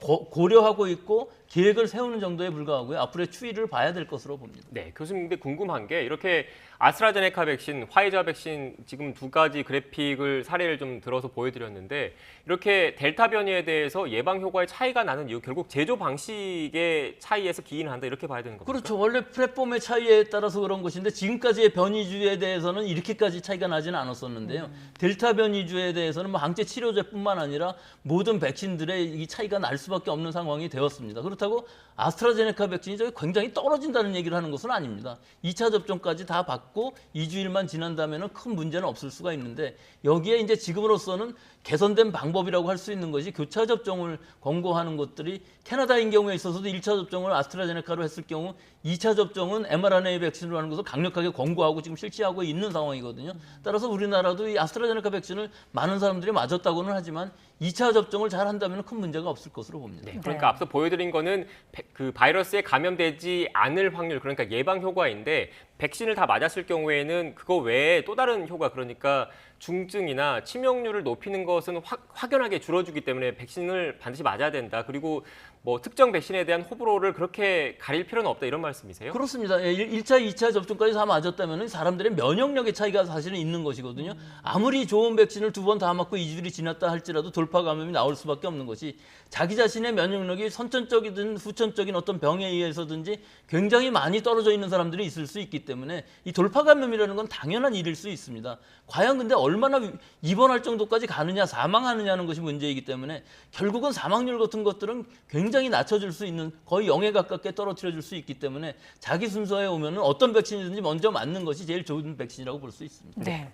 고려하고 있고 계획을 세우는 정도에 불과하고요. 앞으로의 추이를 봐야 될 것으로 봅니다. 네, 교수님 근데 궁금한 게 이렇게 아스트라제네카 백신, 화이자 백신 지금 두 가지 그래픽을 사례를 좀 들어서 보여드렸는데 이렇게 델타 변이에 대해서 예방 효과의 차이가 나는 이유 결국 제조 방식의 차이에서 기인한다 이렇게 봐야 되는 겁니까? 그렇죠. 원래 플랫폼의 차이에 따라서 그런 것인데 지금까지의 변이주에 대해서는 이렇게까지 차이가 나지는 않았었는데요. 델타 변이주에 대해서는 뭐 항체 치료제뿐만 아니라 모든 백신들의 이 차이가 날 수밖에 없는 상황이 되었습니다. 그렇다 그렇다고 아스트라제네카 백신이 굉장히 떨어진다는 얘기를 하는 것은 아닙니다. 2차 접종까지 다 받고 2주일만 지난다면 큰 문제는 없을 수가 있는데 여기에 이제 지금으로서는 개선된 방법이라고 할 수 있는 것이 교차 접종을 권고하는 것들이 캐나다인 경우에 있어서도 1차 접종을 아스트라제네카로 했을 경우 2차 접종은 mRNA 백신으로 하는 것을 강력하게 권고하고 지금 실시하고 있는 상황이거든요. 따라서 우리나라도 이 아스트라제네카 백신을 많은 사람들이 맞았다고는 하지만 2차 접종을 잘 한다면 큰 문제가 없을 것으로 봅니다. 네, 그러니까 앞서 보여드린 거는 그 바이러스에 감염되지 않을 확률, 그러니까 예방 효과인데 백신을 다 맞았을 경우에는 그거 외에 또 다른 효과, 그러니까 중증이나 치명률을 높이는 것은 확연하게 줄어주기 때문에 백신을 반드시 맞아야 된다. 그리고 뭐 특정 백신에 대한 호불호를 그렇게 가릴 필요는 없다, 이런 말씀이세요? 그렇습니다. 1차, 2차 접종까지 다 맞았다면 사람들의 면역력의 차이가 사실은 있는 것이거든요. 아무리 좋은 백신을 2번 다 맞고 2주일이 지났다 할지라도 돌파 감염이 나올 수밖에 없는 것이 자기 자신의 면역력이 선천적이든 후천적인 어떤 병에 의해서든지 굉장히 많이 떨어져 있는 사람들이 있을 수 있기 때문에 이 돌파 감염이라는 건 당연한 일일 수 있습니다. 과연 근데 얼마나 입원할 정도까지 가느냐, 사망하느냐는 것이 문제이기 때문에 결국은 사망률 같은 것들은 굉장히 낮춰줄 수 있는, 거의 0에 가깝게 떨어뜨려줄 수 있기 때문에 자기 순서에 오면은 어떤 백신이든지 먼저 맞는 것이 제일 좋은 백신이라고 볼 수 있습니다. 네.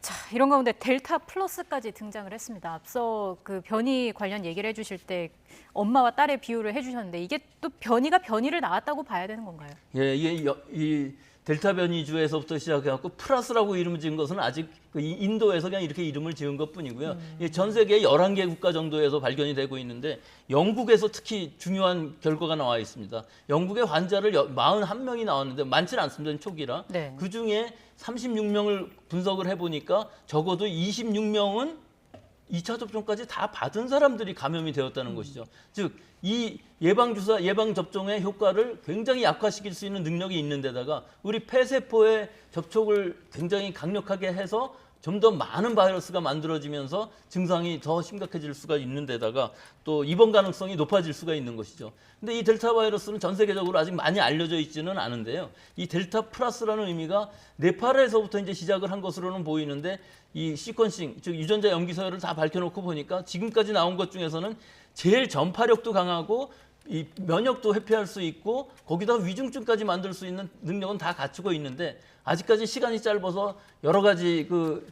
자, 이런 가운데 델타 플러스까지 등장을 했습니다. 앞서 그 변이 관련 얘기를 해주실 때 엄마와 딸의 비유를 해주셨는데 이게 또 변이를 낳았다고 봐야 되는 건가요? 예, 이게 이 델타 변이주에서부터 시작해갖고 플러스라고 이름을 지은 것은 아직 인도에서 그냥 이렇게 이름을 지은 것뿐이고요. 전 세계 11개 국가 정도에서 발견이 되고 있는데 영국에서 특히 중요한 결과가 나와 있습니다. 영국의 환자를 41명이 나왔는데 많지는 않습니다. 초기라. 네. 그중에 36명을 분석을 해보니까 적어도 26명은 2차 접종까지 다 받은 사람들이 감염이 되었다는 것이죠. 즉, 이 예방접종의 효과를 굉장히 약화시킬 수 있는 능력이 있는 데다가 우리 폐세포의 접촉을 굉장히 강력하게 해서 좀 더 많은 바이러스가 만들어지면서 증상이 더 심각해질 수가 있는 데다가 또 입원 가능성이 높아질 수가 있는 것이죠. 근데 이 델타 바이러스는 전 세계적으로 아직 많이 알려져 있지는 않은데요. 이 델타 플러스라는 의미가 네팔에서부터 이제 시작을 한 것으로는 보이는데 이 시퀀싱, 즉 유전자 염기 서열을 다 밝혀놓고 보니까 지금까지 나온 것 중에서는 제일 전파력도 강하고 이 면역도 회피할 수 있고 거기다 위중증까지 만들 수 있는 능력은 다 갖추고 있는데 아직까지 시간이 짧아서 여러 가지 그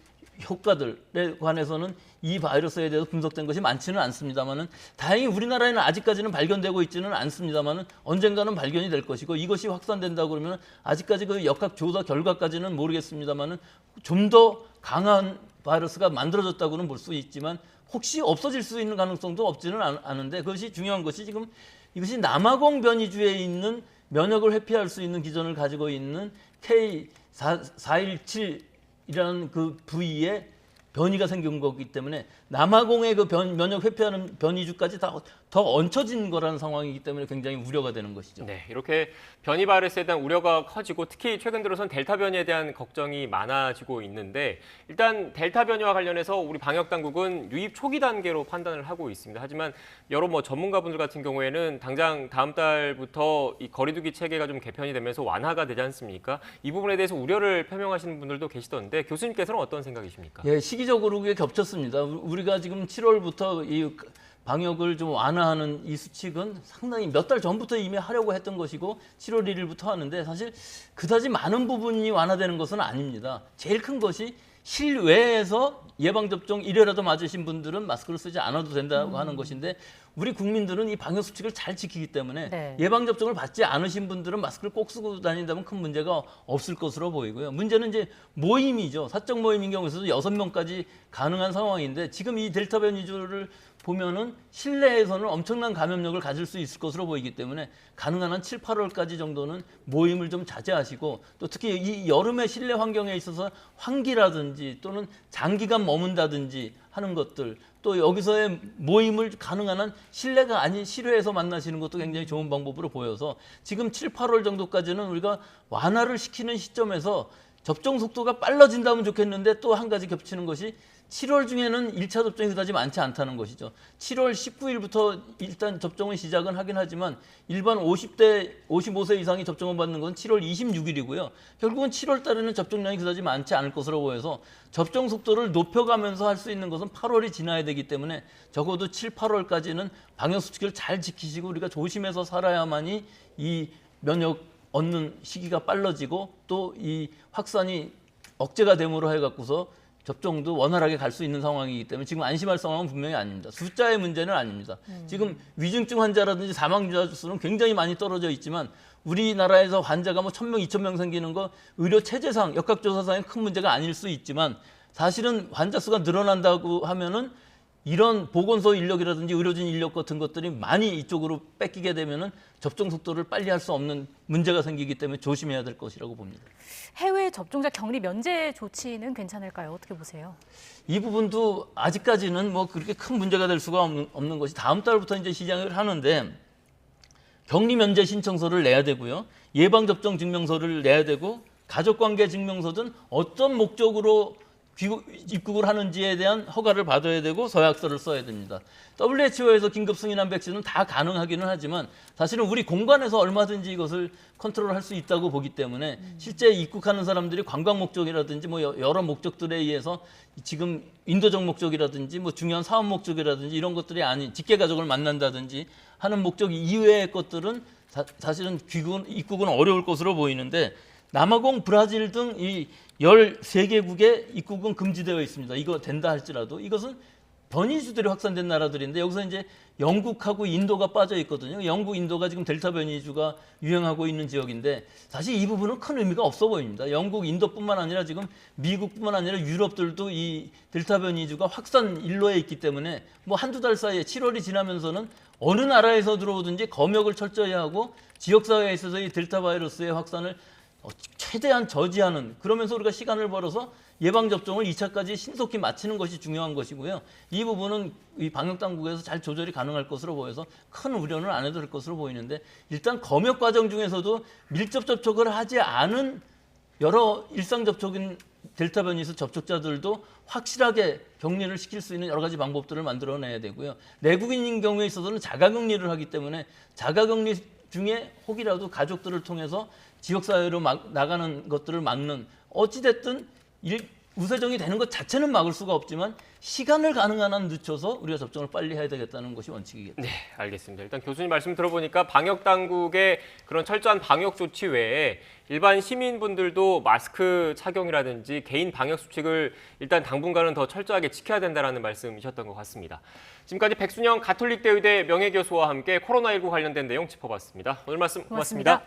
효과들에 관해서는 이 바이러스에 대해서 분석된 것이 많지는 않습니다만은 다행히 우리나라에는 아직까지는 발견되고 있지는 않습니다만은 언젠가는 발견이 될 것이고 이것이 확산된다 그러면 아직까지 그 역학 조사 결과까지는 모르겠습니다만은 좀 더 강한 바이러스가 만들어졌다고는 볼 수 있지만 혹시 없어질 수 있는 가능성도 없지는 않은데 그것이 중요한 것이 지금 이것이 남아공 변이주에 있는 면역을 회피할 수 있는 기전을 가지고 있는 K417이라는 그 부위에 변이가 생긴 거기 때문에 남아공의 그 면역 회피하는 변이주까지 다 더 얹혀진 거라는 상황이기 때문에 굉장히 우려가 되는 것이죠. 네, 이렇게 변이 바이러스에 대한 우려가 커지고 특히 최근 들어선 델타 변이에 대한 걱정이 많아지고 있는데 일단 델타 변이와 관련해서 우리 방역 당국은 유입 초기 단계로 판단을 하고 있습니다. 하지만 여러 전문가분들 같은 경우에는 당장 다음 달부터 이 거리두기 체계가 좀 개편이 되면서 완화가 되지 않습니까? 이 부분에 대해서 우려를 표명하시는 분들도 계시던데 교수님께서는 어떤 생각이십니까? 예, 시기적으로 그게 겹쳤습니다. 우리가 지금 7월부터 이 방역을 좀 완화하는 이 수칙은 상당히 몇 달 전부터 이미 하려고 했던 것이고 7월 1일부터 하는데 사실 그다지 많은 부분이 완화되는 것은 아닙니다. 제일 큰 것이 실외에서 예방접종 1회라도 맞으신 분들은 마스크를 쓰지 않아도 된다고 하는 것인데 우리 국민들은 이 방역 수칙을 잘 지키기 때문에 네. 예방접종을 받지 않으신 분들은 마스크를 꼭 쓰고 다닌다면 큰 문제가 없을 것으로 보이고요. 문제는 이제 모임이죠. 사적 모임인 경우에서도 6명까지 가능한 상황인데 지금 이 델타 변이주를 보면은 실내에서는 엄청난 감염력을 가질 수 있을 것으로 보이기 때문에 가능한 한 7, 8월까지 정도는 모임을 좀 자제하시고 또 특히 이 여름의 실내 환경에 있어서 환기라든지 또는 장기간 머문다든지 하는 것들 또 여기서의 모임을 가능한 한 실내가 아닌 실외에서 만나시는 것도 굉장히 좋은 방법으로 보여서 지금 7, 8월 정도까지는 우리가 완화를 시키는 시점에서 접종 속도가 빨라진다면 좋겠는데 또 한 가지 겹치는 것이 7월 중에는 1차 접종이 그다지 많지 않다는 것이죠. 7월 19일부터 일단 접종은 시작은 하긴 하지만 일반 50대, 55세 이상이 접종을 받는 건 7월 26일이고요. 결국은 7월 달에는 접종량이 그다지 많지 않을 것으로 보여서 접종 속도를 높여가면서 할 수 있는 것은 8월이 지나야 되기 때문에 적어도 7, 8월까지는 방역수칙을 잘 지키시고 우리가 조심해서 살아야만이 이 면역 얻는 시기가 빨라지고 또 이 확산이 억제가 됨으로 해갖고서 접종도 원활하게 갈 수 있는 상황이기 때문에 지금 안심할 상황은 분명히 아닙니다. 숫자의 문제는 아닙니다. 지금 위중증 환자라든지 사망자 수는 굉장히 많이 떨어져 있지만 우리나라에서 환자가 뭐 1,000명, 2,000명 생기는 거 의료 체제상, 역학조사상의 큰 문제가 아닐 수 있지만 사실은 환자 수가 늘어난다고 하면은 이런 보건소 인력이라든지 의료진 인력 같은 것들이 많이 이쪽으로 뺏기게 되면은 접종 속도를 빨리 할 수 없는 문제가 생기기 때문에 조심해야 될 것이라고 봅니다. 해외 접종자 격리 면제 조치는 괜찮을까요? 어떻게 보세요? 이 부분도 아직까지는 뭐 그렇게 큰 문제가 될 수가 없는 것이 다음 달부터 이제 시작을 하는데 격리 면제 신청서를 내야 되고요. 예방 접종 증명서를 내야 되고 가족관계 증명서든 어떤 목적으로 입국을 하는지에 대한 허가를 받아야 되고 서약서를 써야 됩니다. WHO에서 긴급 승인한 백신은 다 가능하기는 하지만 사실은 우리 공간에서 얼마든지 이것을 컨트롤할 수 있다고 보기 때문에 실제 입국하는 사람들이 관광 목적이라든지 뭐 여러 목적들에 의해서 지금 인도적 목적이라든지 뭐 중요한 사업 목적이라든지 이런 것들이 아닌 직계 가족을 만난다든지 하는 목적 이외의 것들은 사실은 입국은 어려울 것으로 보이는데 남아공, 브라질 등 이 13개국에 입국은 금지되어 있습니다. 이거 된다 할지라도 이것은 변이주들이 확산된 나라들인데 여기서 이제 영국하고 인도가 빠져 있거든요. 영국, 인도가 지금 델타 변이주가 유행하고 있는 지역인데 사실 이 부분은 큰 의미가 없어 보입니다. 영국, 인도뿐만 아니라 지금 미국뿐만 아니라 유럽들도 이 델타 변이주가 확산 일로에 있기 때문에 뭐 한두 달 사이에 7월이 지나면서는 어느 나라에서 들어오든지 검역을 철저히 하고 지역사회에 있어서 이 델타 바이러스의 확산을 최대한 저지하는 그러면서 우리가 시간을 벌어서 예방접종을 2차까지 신속히 마치는 것이 중요한 것이고요. 이 부분은 이 방역당국에서 잘 조절이 가능할 것으로 보여서 큰 우려는 안 해도 될 것으로 보이는데 일단 검역 과정 중에서도 밀접 접촉을 하지 않은 여러 일상접촉인 델타 변이수 접촉자들도 확실하게 격리를 시킬 수 있는 여러 가지 방법들을 만들어내야 되고요. 내국인인 경우에 있어서는 자가격리를 하기 때문에 자가격리 중에 혹이라도 가족들을 통해서 지역사회로 나가는 것들을 막는 어찌됐든 우세정이 되는 것 자체는 막을 수가 없지만 시간을 가능한 한 늦춰서 우리가 접종을 빨리 해야 되겠다는 것이 원칙이겠죠. 네, 알겠습니다. 일단 교수님 말씀 들어보니까 방역당국의 그런 철저한 방역 조치 외에 일반 시민분들도 마스크 착용이라든지 개인 방역 수칙을 일단 당분간은 더 철저하게 지켜야 된다는 말씀이셨던 것 같습니다. 지금까지 백순영 가톨릭대 의대 명예교수와 함께 코로나19 관련된 내용 짚어봤습니다. 오늘 말씀 고맙습니다.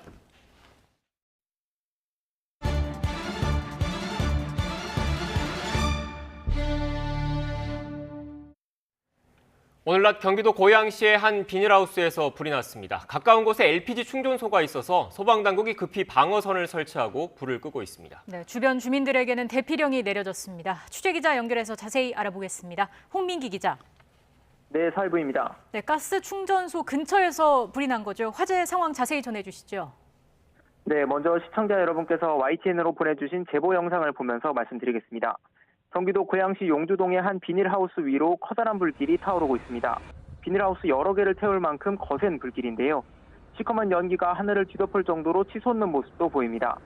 오늘 낮 경기도 고양시의 한 비닐하우스에서 불이 났습니다. 가까운 곳에 LPG 충전소가 있어서 소방당국이 급히 방어선을 설치하고 불을 끄고 있습니다. 네, 주변 주민들에게는 대피령이 내려졌습니다. 취재기자 연결해서 자세히 알아보겠습니다. 홍민기 기자. 네, 사회부입니다. 네, 가스 충전소 근처에서 불이 난 거죠. 화재 상황 자세히 전해주시죠. 네, 먼저 시청자 여러분께서 YTN으로 보내주신 제보 영상을 보면서 말씀드리겠습니다. 경기도 고양시 용두동의 한 비닐하우스 위로 커다란 불길이 타오르고 있습니다. 비닐하우스 여러 개를 태울 만큼 거센 불길인데요. 시커먼 연기가 하늘을 뒤덮을 정도로 치솟는 모습도 보입니다.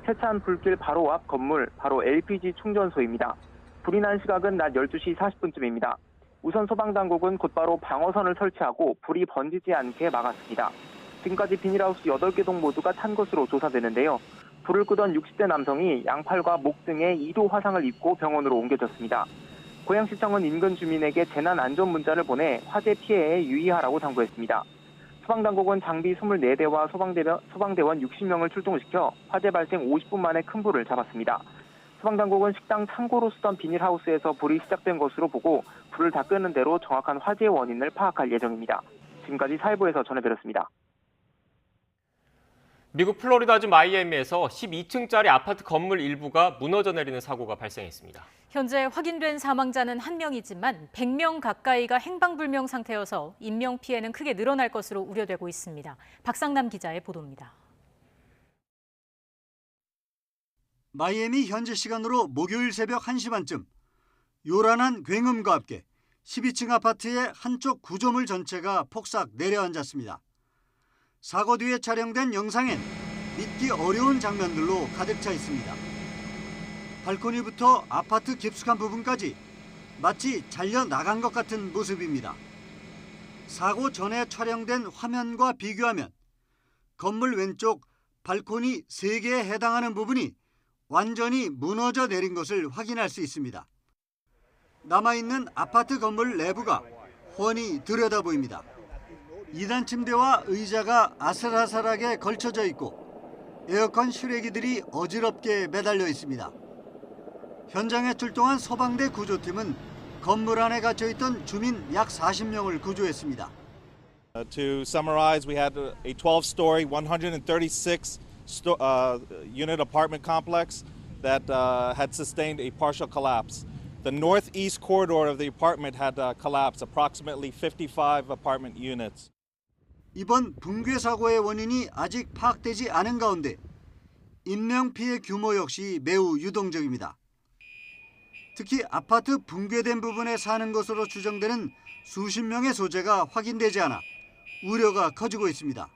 세찬 불길 바로 앞 건물, 바로 LPG 충전소입니다. 불이 난 시각은 낮 12시 40분쯤입니다. 우선 소방당국은 곧바로 방어선을 설치하고 불이 번지지 않게 막았습니다. 지금까지 비닐하우스 8개 동 모두가 탄 것으로 조사되는데요. 불을 끄던 60대 남성이 양팔과 목 등에 2도 화상을 입고 병원으로 옮겨졌습니다. 고양시청은 인근 주민에게 재난 안전 문자를 보내 화재 피해에 유의하라고 당부했습니다. 소방당국은 장비 24대와 소방대원 60명을 출동시켜 화재 발생 50분 만에 큰 불을 잡았습니다. 소방당국은 식당 창고로 쓰던 비닐하우스에서 불이 시작된 것으로 보고 불을 다 끄는 대로 정확한 화재의 원인을 파악할 예정입니다. 지금까지 사회부에서 전해드렸습니다. 미국 플로리다주 마이애미에서 12층짜리 아파트 건물 일부가 무너져 내리는 사고가 발생했습니다. 현재 확인된 사망자는 1명이지만 100명 가까이가 행방불명 상태여서 인명 피해는 크게 늘어날 것으로 우려되고 있습니다. 박상남 기자의 보도입니다. 마이애미 현지 시간으로 목요일 새벽 1시 반쯤 요란한 굉음과 함께 12층 아파트의 한쪽 구조물 전체가 폭삭 내려앉았습니다. 사고 뒤에 촬영된 영상엔 믿기 어려운 장면들로 가득 차 있습니다. 발코니부터 아파트 깊숙한 부분까지 마치 잘려나간 것 같은 모습입니다. 사고 전에 촬영된 화면과 비교하면 건물 왼쪽 발코니 3개에 해당하는 부분이 완전히 무너져 내린 것을 확인할 수 있습니다. 남아있는 아파트 건물 내부가 훤히 들여다 보입니다. 2단 침대와 의자가 아슬아슬하게 걸쳐져 있고 에어컨 실외기들이 어지럽게 매달려 있습니다. 현장에 출동한 소방대 구조팀은 건물 안에 갇혀있던 주민 약 40명을 구조했습니다. To summarize, we had a 12-story, 136 unit apartment complex that had sustained a partial collapse. The northeast corridor of the apartment had collapsed, approximately 55 apartment units. 이번 붕괴 사고의 원인이 아직 파악되지 않은 가운데 인명 피해 규모 역시 매우 유동적입니다. 특히 아파트 붕괴된 부분에 사는 것으로 추정되는 수십 명의 소재가 확인되지 않아 우려가 커지고 있습니다.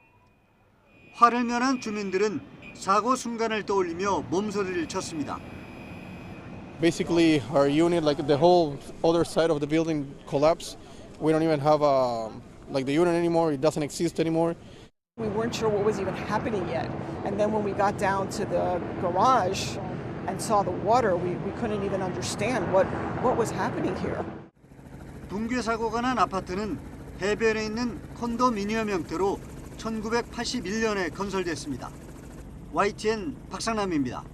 화를 면한 주민들은 사고 순간을 떠올리며 몸소리를 쳤습니다. Basically, our unit, like the whole other side of the building, collapsed. We don't even have like the unit anymore. It doesn't exist anymore. We weren't sure what was even happening yet, and then when we got down to the garage and saw the water, we couldn't even understand what was happening here. 붕괴 사고가 난 아파트는 해변에 있는 콘도미니엄 형태로 1981년에 건설됐습니다. YTN 박상남입니다.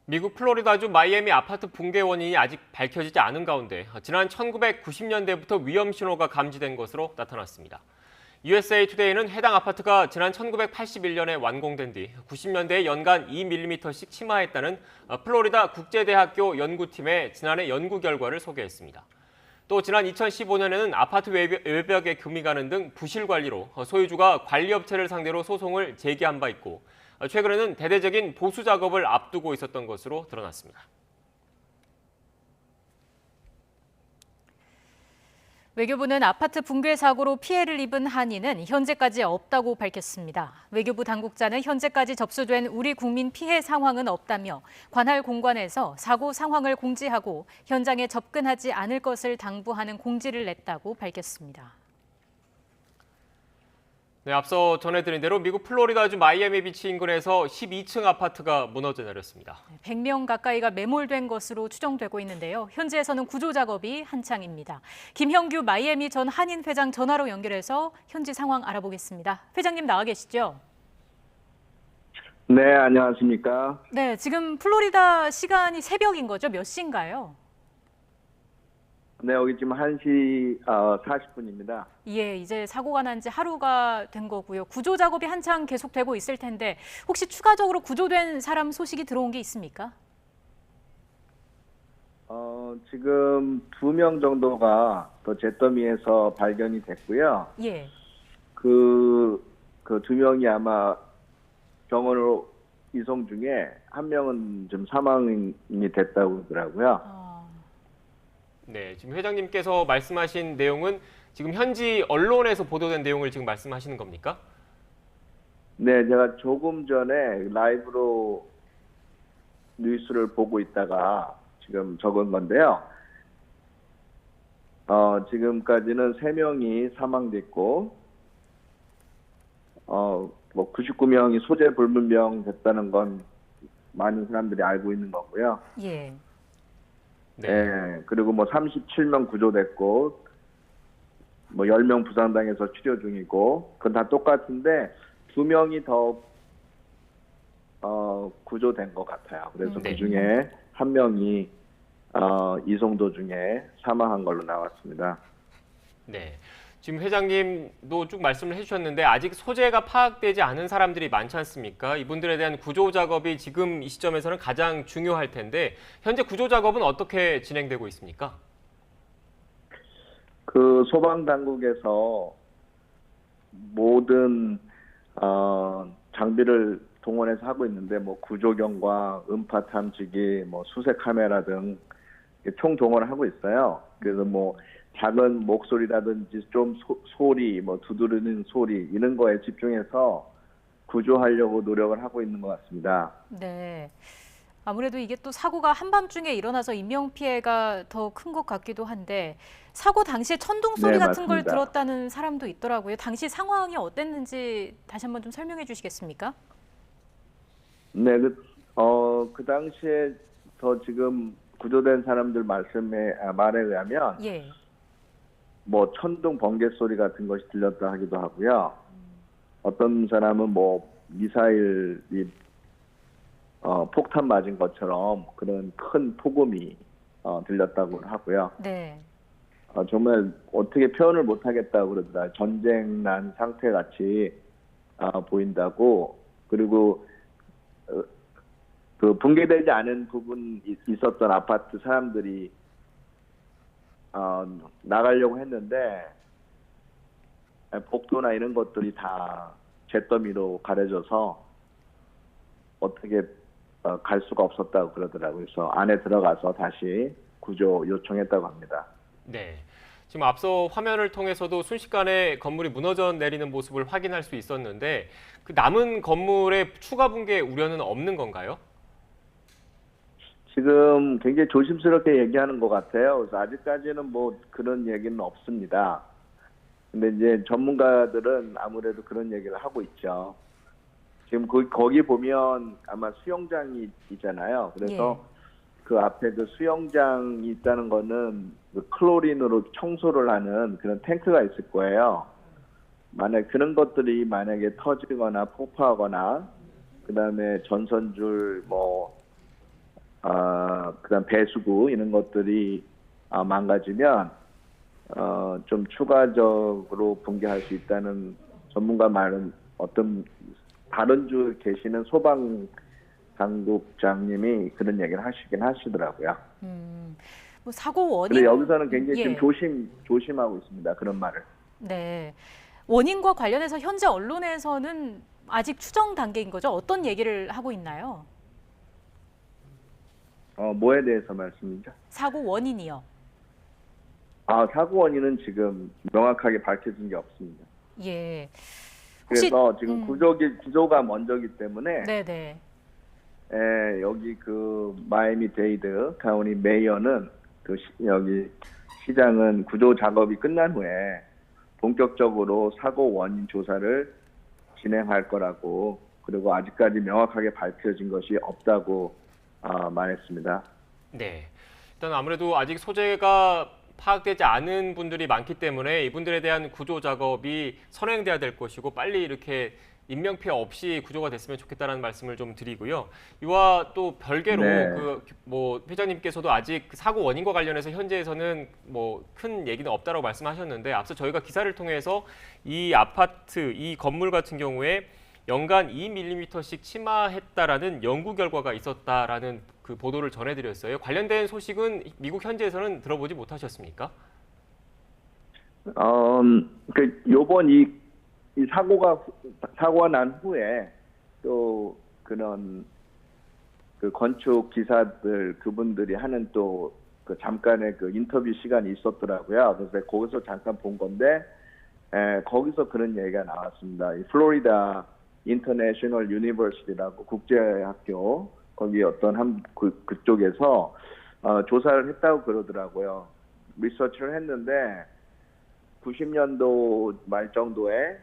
미국 플로리다주 마이애미 아파트 붕괴 원인이 아직 밝혀지지 않은 가운데 지난 1990년대부터 위험 신호가 감지된 것으로 나타났습니다. USA 투데이는 해당 아파트가 지난 1981년에 완공된 뒤 90년대에 연간 2mm씩 침하했다는 플로리다 국제대학교 연구팀의 지난해 연구 결과를 소개했습니다. 또 지난 2015년에는 아파트 외벽에 금이 가는 등 부실 관리로 소유주가 관리업체를 상대로 소송을 제기한 바 있고 최근에는 대대적인 보수 작업을 앞두고 있었던 것으로 드러났습니다. 외교부는 아파트 붕괴 사고로 피해를 입은 한인은 현재까지 없다고 밝혔습니다. 외교부 당국자는 현재까지 접수된 우리 국민 피해 상황은 없다며 관할 공관에서 사고 상황을 공지하고 현장에 접근하지 않을 것을 당부하는 공지를 냈다고 밝혔습니다. 네, 앞서 전해드린 대로 미국 플로리다주 마이애미 비치 인근에서 12층 아파트가 무너져 내렸습니다. 100명 가까이가 매몰된 것으로 추정되고 있는데요. 현지에서는 구조 작업이 한창입니다. 김형규 마이애미 전 한인 회장 전화로 연결해서 현지 상황 알아보겠습니다. 회장님 나와 계시죠? 네, 안녕하십니까? 네, 지금 플로리다 시간이 새벽인 거죠? 몇 시인가요? 네, 여기 지금 1시 40분입니다. 예, 이제 사고가 난 지 하루가 된 거고요. 구조 작업이 한창 계속되고 있을 텐데 혹시 추가적으로 구조된 사람 소식이 들어온 게 있습니까? 지금 2명 정도가 또 잿더미에서 발견이 됐고요. 예. 그 2명이 아마 병원으로 이송 중에 1명은 좀 사망이 됐다고 그러더라고요. 네, 지금 회장님께서 말씀하신 내용은 지금 현지 언론에서 보도된 내용을 지금 말씀하시는 겁니까? 네, 제가 조금 전에 라이브로 뉴스를 보고 있다가 지금 적은 건데요. 지금까지는 3명이 사망됐고, 99명이 소재 불문명 됐다는 건 많은 사람들이 알고 있는 거고요. 예. 네. 그리고 37명 구조됐고, 10명 부상당해서 치료 중이고, 그건 다 똑같은데, 2명이 더, 구조된 것 같아요. 그래서 그 중에 1명이, 이송 도중에 사망한 걸로 나왔습니다. 네. 지금 회장님도 쭉 말씀을 해주셨는데 아직 소재가 파악되지 않은 사람들이 많지 않습니까? 이분들에 대한 구조 작업이 지금 이 시점에서는 가장 중요할 텐데 현재 구조 작업은 어떻게 진행되고 있습니까? 그 소방 당국에서 모든 장비를 동원해서 하고 있는데 구조경과 음파 탐지기, 수색 카메라 등 총동원을 하고 있어요. 그래서 뭐 작은 목소리라든지 좀 소리, 뭐 두드리는 소리 이런 거에 집중해서 구조하려고 노력을 하고 있는 것 같습니다. 네. 아무래도 이게 또 사고가 한밤중에 일어나서 인명피해가 더 큰 것 같기도 한데 사고 당시에 천둥 소리 네, 같은 걸 맞습니다. 들었다는 사람도 있더라고요. 당시 상황이 어땠는지 다시 한번 좀 설명해 주시겠습니까? 네, 그 당시에 지금 구조된 사람들 말에 의하면 예. 뭐 천둥 번개 소리 같은 것이 들렸다 하기도 하고요. 어떤 사람은 뭐 미사일이 폭탄 맞은 것처럼 그런 큰 폭음이 들렸다고 하고요. 네. 정말 어떻게 표현을 못하겠다고 그러더라. 전쟁 난 상태 같이 보인다고. 그리고 그 붕괴되지 않은 부분 있었던 아파트 사람들이 나가려고 했는데 복도나 이런 것들이 다 잿더미로 가려져서 어떻게 갈 수가 없었다고 그러더라고요. 그래서 안에 들어가서 다시 구조 요청했다고 합니다. 네. 지금 앞서 화면을 통해서도 순식간에 건물이 무너져 내리는 모습을 확인할 수 있었는데 그 남은 건물의 추가 붕괴 우려는 없는 건가요? 지금 굉장히 조심스럽게 얘기하는 것 같아요. 그래서 아직까지는 뭐 그런 얘기는 없습니다. 근데 이제 전문가들은 아무래도 그런 얘기를 하고 있죠. 지금 거기 보면 아마 수영장이 있잖아요. 그래서 그 앞에 그 수영장이 있다는 거는 그 클로린으로 청소를 하는 그런 탱크가 있을 거예요. 만약 그런 것들이 만약에 터지거나 폭파하거나 그다음에 전선줄 그다음 배수구 이런 것들이 망가지면 좀 추가적으로 붕괴할 수 있다는 전문가 말은 어떤 다른 주 계시는 소방 당국장님이 그런 얘기를 하시긴 하시더라고요. 뭐 사고 원인. 근데 여기서는 굉장히 좀 조심하고 있습니다. 그런 말을. 네. 원인과 관련해서 현재 언론에서는 아직 추정 단계인 거죠? 어떤 얘기를 하고 있나요? 뭐에 대해서 말씀이죠? 사고 원인이요. 사고 원인은 지금 명확하게 밝혀진 게 없습니다. 예. 그래서 지금 구조가 먼저기 때문에 네네. 여기 그 마이애미데이드 카운티 메이어는 여기 시장은 구조 작업이 끝난 후에 본격적으로 사고 원인 조사를 진행할 거라고 그리고 아직까지 명확하게 밝혀진 것이 없다고 말했습니다. 네. 일단 아무래도 아직 소재가 파악되지 않은 분들이 많기 때문에 이분들에 대한 구조 작업이 선행돼야 될 것이고 빨리 이렇게 인명피해 없이 구조가 됐으면 좋겠다는 말씀을 좀 드리고요. 이와 또 별개로 회장님께서도 아직 사고 원인과 관련해서 현재에서는 큰 얘기는 없다라고 말씀하셨는데 앞서 저희가 기사를 통해서 이 아파트, 이 건물 같은 경우에 연간 2mm씩 침하했다라는 연구 결과가 있었다라는 그 보도를 전해드렸어요. 관련된 소식은 미국 현지에서는 들어보지 못하셨습니까? 요번 이 사고가 난 후에 또 그런 그 건축 기사들 그분들이 하는 또 그 잠깐의 그 인터뷰 시간이 있었더라고요. 그래서 거기서 잠깐 본 건데 거기서 그런 얘기가 나왔습니다. 이 플로리다 인터내셔널 유니버시티라고 국제학교 거기 어떤 그쪽에서 조사를 했다고 그러더라고요. 리서치를 했는데 90년도 말 정도에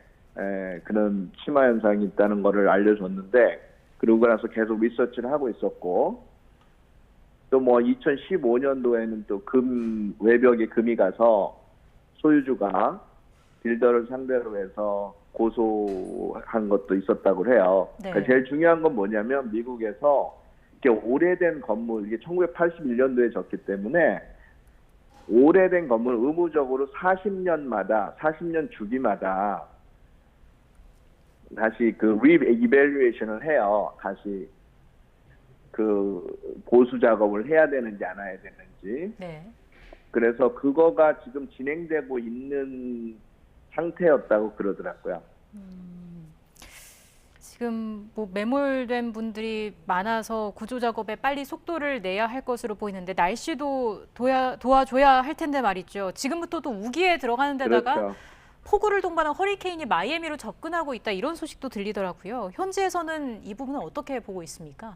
그런 침하 현상이 있다는 거를 알려줬는데 그러고 나서 계속 리서치를 하고 있었고 또 2015년도에는 또 외벽에 금이 가서 소유주가 빌더를 상대로 해서 고소한 것도 있었다고 해요. 네. 그러니까 제일 중요한 건 뭐냐면 미국에서 이렇게 오래된 건물, 이게 1981년도에 졌기 때문에 오래된 건물 의무적으로 40년 주기마다 다시 그 리이밸류에이션을 해요. 다시 그 보수 작업을 해야 되는지 안 해야 되는지. 네. 그래서 그거가 지금 진행되고 있는 상태였다고 그러더라고요. 지금 뭐 매몰된 분들이 많아서 구조 작업에 빨리 속도를 내야 할 것으로 보이는데 날씨도 도와줘야 할 텐데 말이죠. 지금부터 또 우기에 들어가는 데다가 그렇죠. 폭우를 동반한 허리케인이 마이애미로 접근하고 있다 이런 소식도 들리더라고요. 현지에서는 이 부분은 어떻게 보고 있습니까?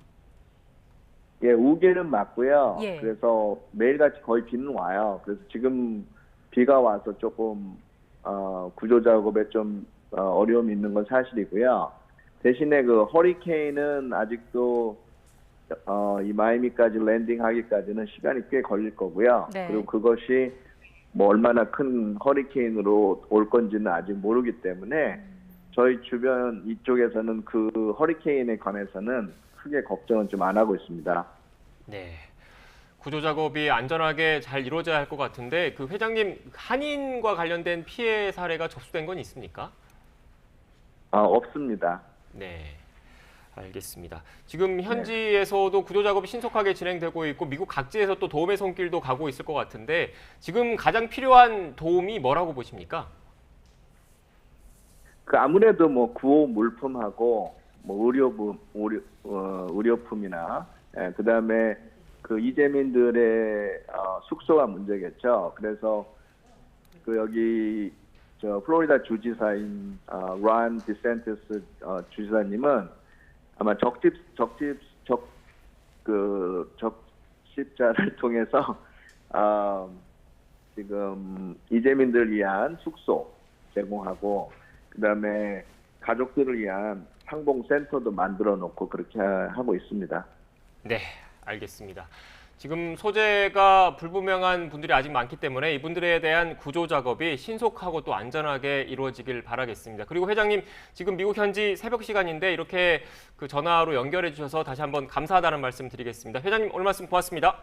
예, 우기는 맞고요. 예. 그래서 매일같이 거의 비는 와요. 그래서 지금 비가 와서 조금 구조 작업에 좀 어려움이 있는 건 사실이고요. 대신에 그 허리케인은 아직도 이 마이애미까지 랜딩하기까지는 시간이 꽤 걸릴 거고요. 네. 그리고 그것이 뭐 얼마나 큰 허리케인으로 올 건지는 아직 모르기 때문에 저희 주변 이쪽에서는 그 허리케인에 관해서는 크게 걱정은 좀 안 하고 있습니다. 네. 구조 작업이 안전하게 잘 이루어져야 할 것 같은데 그 회장님 한인과 관련된 피해 사례가 접수된 건 있습니까? 없습니다. 네. 알겠습니다. 지금 현지에서도 구조 작업이 신속하게 진행되고 있고 미국 각지에서 또 도움의 손길도 가고 있을 것 같은데 지금 가장 필요한 도움이 뭐라고 보십니까? 그 아무래도 뭐 구호 물품하고 뭐 의료품이나 그다음에 그 이재민들의 숙소가 문제겠죠. 그래서 그 여기 저 플로리다 주지사인 란 디센티스 주지사님은 아마 적십자를 통해서 지금 이재민들을 위한 숙소 제공하고 그다음에 가족들을 위한 상봉센터도 만들어 놓고 그렇게 하고 있습니다. 네, 알겠습니다. 지금 소재가 불분명한 분들이 아직 많기 때문에 이분들에 대한 구조 작업이 신속하고 또 안전하게 이루어지길 바라겠습니다. 그리고 회장님, 지금 미국 현지 새벽 시간인데 이렇게 그 전화로 연결해 주셔서 다시 한번 감사하다는 말씀 드리겠습니다. 회장님, 오늘 말씀 고맙습니다.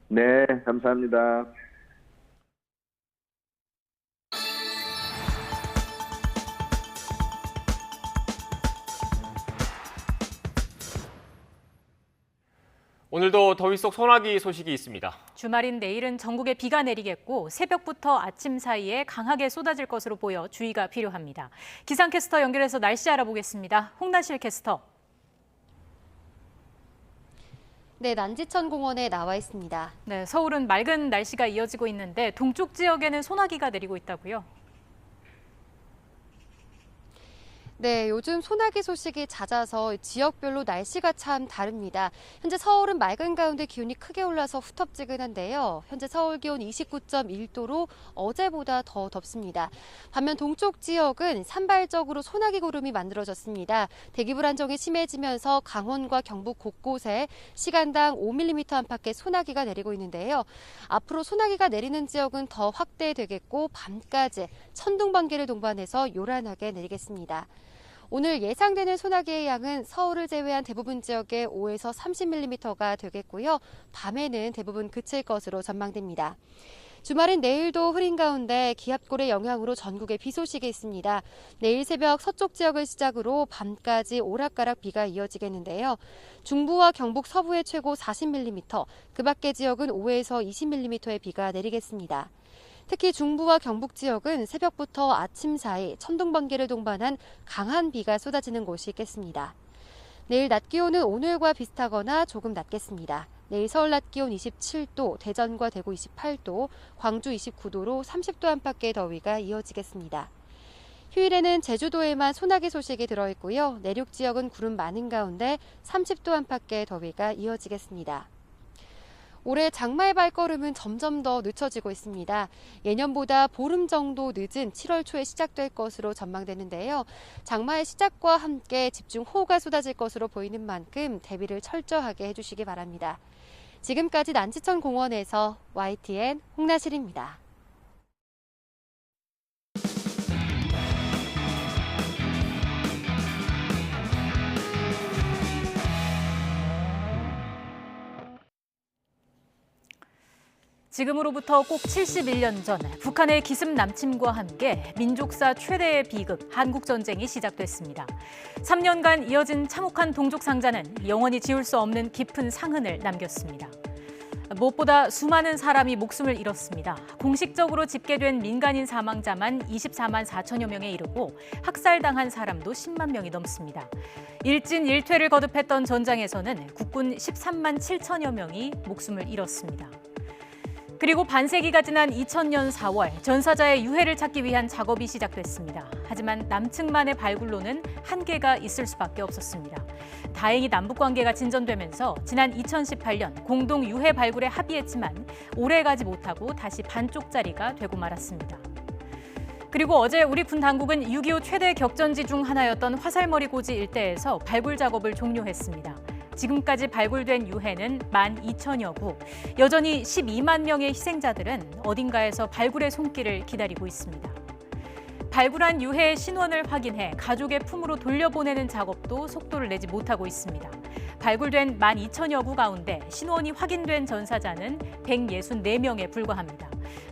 네, 감사합니다. 오늘도 더위 속 소나기 소식이 있습니다. 주말인 내일은 전국에 비가 내리겠고 새벽부터 아침 사이에 강하게 쏟아질 것으로 보여 주의가 필요합니다. 기상캐스터 연결해서 날씨 알아보겠습니다. 홍나실 캐스터. 네, 난지천 공원에 나와 있습니다. 네, 서울은 맑은 날씨가 이어지고 있는데 동쪽 지역에는 소나기가 내리고 있다고요? 네, 요즘 소나기 소식이 잦아서 지역별로 날씨가 참 다릅니다. 현재 서울은 맑은 가운데 기온이 크게 올라서 후텁지근한데요. 현재 서울 기온 29.1도로 어제보다 더 덥습니다. 반면 동쪽 지역은 산발적으로 소나기 구름이 만들어졌습니다. 대기 불안정이 심해지면서 강원과 경북 곳곳에 시간당 5mm 안팎의 소나기가 내리고 있는데요. 앞으로 소나기가 내리는 지역은 더 확대되겠고 밤까지 천둥, 번개를 동반해서 요란하게 내리겠습니다. 오늘 예상되는 소나기의 양은 서울을 제외한 대부분 지역에 5에서 30mm가 되겠고요. 밤에는 대부분 그칠 것으로 전망됩니다. 주말인 내일도 흐린 가운데 기압골의 영향으로 전국에 비 소식이 있습니다. 내일 새벽 서쪽 지역을 시작으로 밤까지 오락가락 비가 이어지겠는데요. 중부와 경북 서부의 최고 40mm, 그 밖의 지역은 5에서 20mm의 비가 내리겠습니다. 특히 중부와 경북 지역은 새벽부터 아침 사이 천둥, 번개를 동반한 강한 비가 쏟아지는 곳이 있겠습니다. 내일 낮 기온은 오늘과 비슷하거나 조금 낮겠습니다. 내일 서울 낮 기온 27도, 대전과 대구 28도, 광주 29도로 30도 안팎의 더위가 이어지겠습니다. 휴일에는 제주도에만 소나기 소식이 들어있고요. 내륙 지역은 구름 많은 가운데 30도 안팎의 더위가 이어지겠습니다. 올해 장마의 발걸음은 점점 더 늦춰지고 있습니다. 예년보다 보름 정도 늦은 7월 초에 시작될 것으로 전망되는데요. 장마의 시작과 함께 집중호우가 쏟아질 것으로 보이는 만큼 대비를 철저하게 해주시기 바랍니다. 지금까지 난지천 공원에서 YTN 홍나실입니다. 지금으로부터 꼭 71년 전 북한의 기습 남침과 함께 민족사 최대의 비극 한국전쟁이 시작됐습니다. 3년간 이어진 참혹한 동족상자는 영원히 지울 수 없는 깊은 상흔을 남겼습니다. 무엇보다 수많은 사람이 목숨을 잃었습니다. 공식적으로 집계된 민간인 사망자만 24만 4천여 명에 이르고 학살당한 사람도 10만 명이 넘습니다. 일진일퇴를 거듭했던 전장에서는 국군 13만 7천여 명이 목숨을 잃었습니다. 그리고 반세기가 지난 2000년 4월 전사자의 유해를 찾기 위한 작업이 시작됐습니다. 하지만 남측만의 발굴로는 한계가 있을 수밖에 없었습니다. 다행히 남북관계가 진전되면서 지난 2018년 공동 유해 발굴에 합의했지만 오래가지 못하고 다시 반쪽짜리가 되고 말았습니다. 그리고 어제 우리 군 당국은 6.25 최대 격전지 중 하나였던 화살머리 고지 일대에서 발굴 작업을 종료했습니다. 지금까지 발굴된 유해는 12,000여 구, 여전히 12만 명의 희생자들은 어딘가에서 발굴의 손길을 기다리고 있습니다. 발굴한 유해의 신원을 확인해 가족의 품으로 돌려보내는 작업도 속도를 내지 못하고 있습니다. 발굴된 12,000여 구 가운데 신원이 확인된 전사자는 164명에 불과합니다.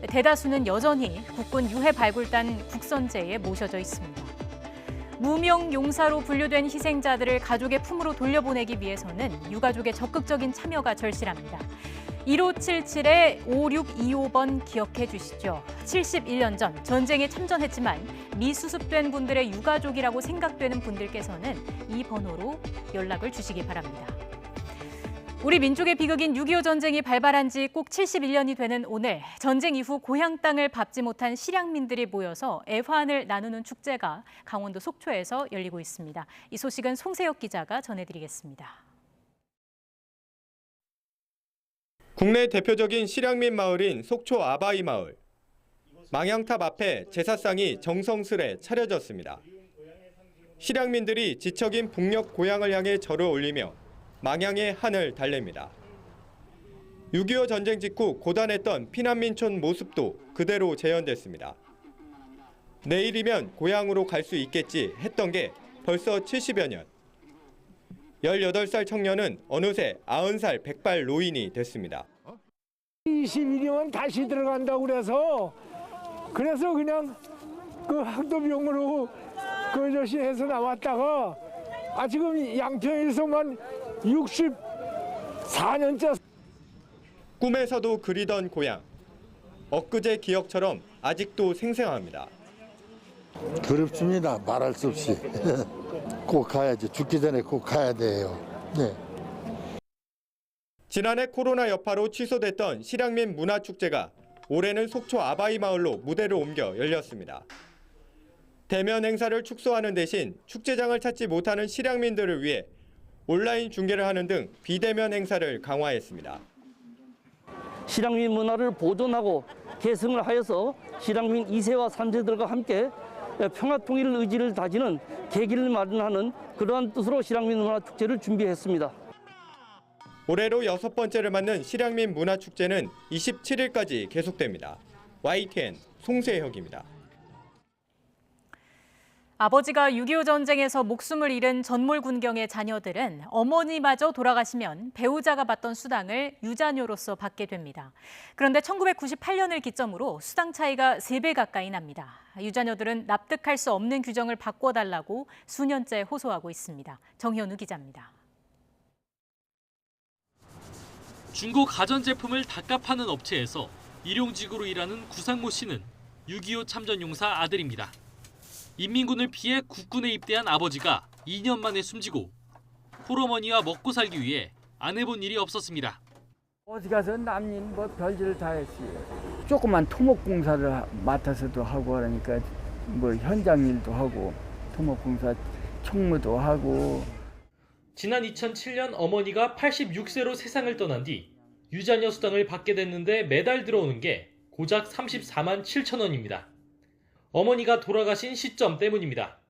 대다수는 여전히 국군 유해 발굴단 국선제에 모셔져 있습니다. 무명 용사로 분류된 희생자들을 가족의 품으로 돌려보내기 위해서는 유가족의 적극적인 참여가 절실합니다. 1577-5625번 기억해 주시죠. 71년 전 전쟁에 참전했지만 미수습된 분들의 유가족이라고 생각되는 분들께서는 이 번호로 연락을 주시기 바랍니다. 우리 민족의 비극인 6.25 전쟁이 발발한 지 꼭 71년이 되는 오늘, 전쟁 이후 고향 땅을 밟지 못한 실향민들이 모여서 애환을 나누는 축제가 강원도 속초에서 열리고 있습니다. 이 소식은 송세혁 기자가 전해드리겠습니다. 국내 대표적인 실향민 마을인 속초 아바이 마을. 망향탑 앞에 제사상이 정성스레 차려졌습니다. 실향민들이 지척인 북녘 고향을 향해 절을 올리며 망향의 한을 달랩니다. 6.25 전쟁 직후 고단했던 피난민촌 모습도 그대로 재현됐습니다. 내일이면 고향으로 갈 수 있겠지 했던 게 벌써 70여 년. 18살 청년은 어느새 90살 백발 노인이 됐습니다. 21이면 다시 들어간다고 그래서 그냥 그 학도병으로 그 저씨 해서 나왔다가 지금 양평에서만 64년째. 꿈에서도 그리던 고향. 엊그제 기억처럼 아직도 생생합니다. 그립습니다. 말할 수 없이. 꼭 가야지. 죽기 전에 꼭 가야 돼요. 네. 지난해 코로나 여파로 취소됐던 실향민 문화축제가 올해는 속초 아바이 마을로 무대를 옮겨 열렸습니다. 대면 행사를 축소하는 대신 축제장을 찾지 못하는 실향민들을 위해 온라인 중계를 하는 등 비대면 행사를 강화했습니다. 실향민 문화를 보존하고 계승을 하여서 실향민 2세와 3세들과 함께 평화통일 의지를 다지는 계기를 마련하는 그러한 뜻으로 실향민 문화축제를 준비했습니다. 올해로 6번째를 맞는 실향민 문화축제는 27일까지 계속됩니다. YTN 송세혁입니다. 아버지가 6.25 전쟁에서 목숨을 잃은 전몰군경의 자녀들은 어머니마저 돌아가시면 배우자가 받던 수당을 유자녀로서 받게 됩니다. 그런데 1998년을 기점으로 수당 차이가 3배 가까이 납니다. 유자녀들은 납득할 수 없는 규정을 바꿔달라고 수년째 호소하고 있습니다. 정현우 기자입니다. 중고 가전제품을 닭값 파는 업체에서 일용직으로 일하는 구상모 씨는 6.25 참전용사 아들입니다. 인민군을 피해 국군에 입대한 아버지가 2년 만에 숨지고 홀어머니와 먹고 살기 위해 안 해본 일이 없었습니다. 어디 가서 남일 뭐 별짓을 다 했어요. 조그만 토목공사를 맡아서도 하고 그러니까 뭐 현장 일도 하고 토목공사 총무도 하고. 지난 2007년 어머니가 86세로 세상을 떠난 뒤 유자녀 수당을 받게 됐는데 매달 들어오는 게 고작 34만 7천 원입니다. 어머니가 돌아가신 시점 때문입니다.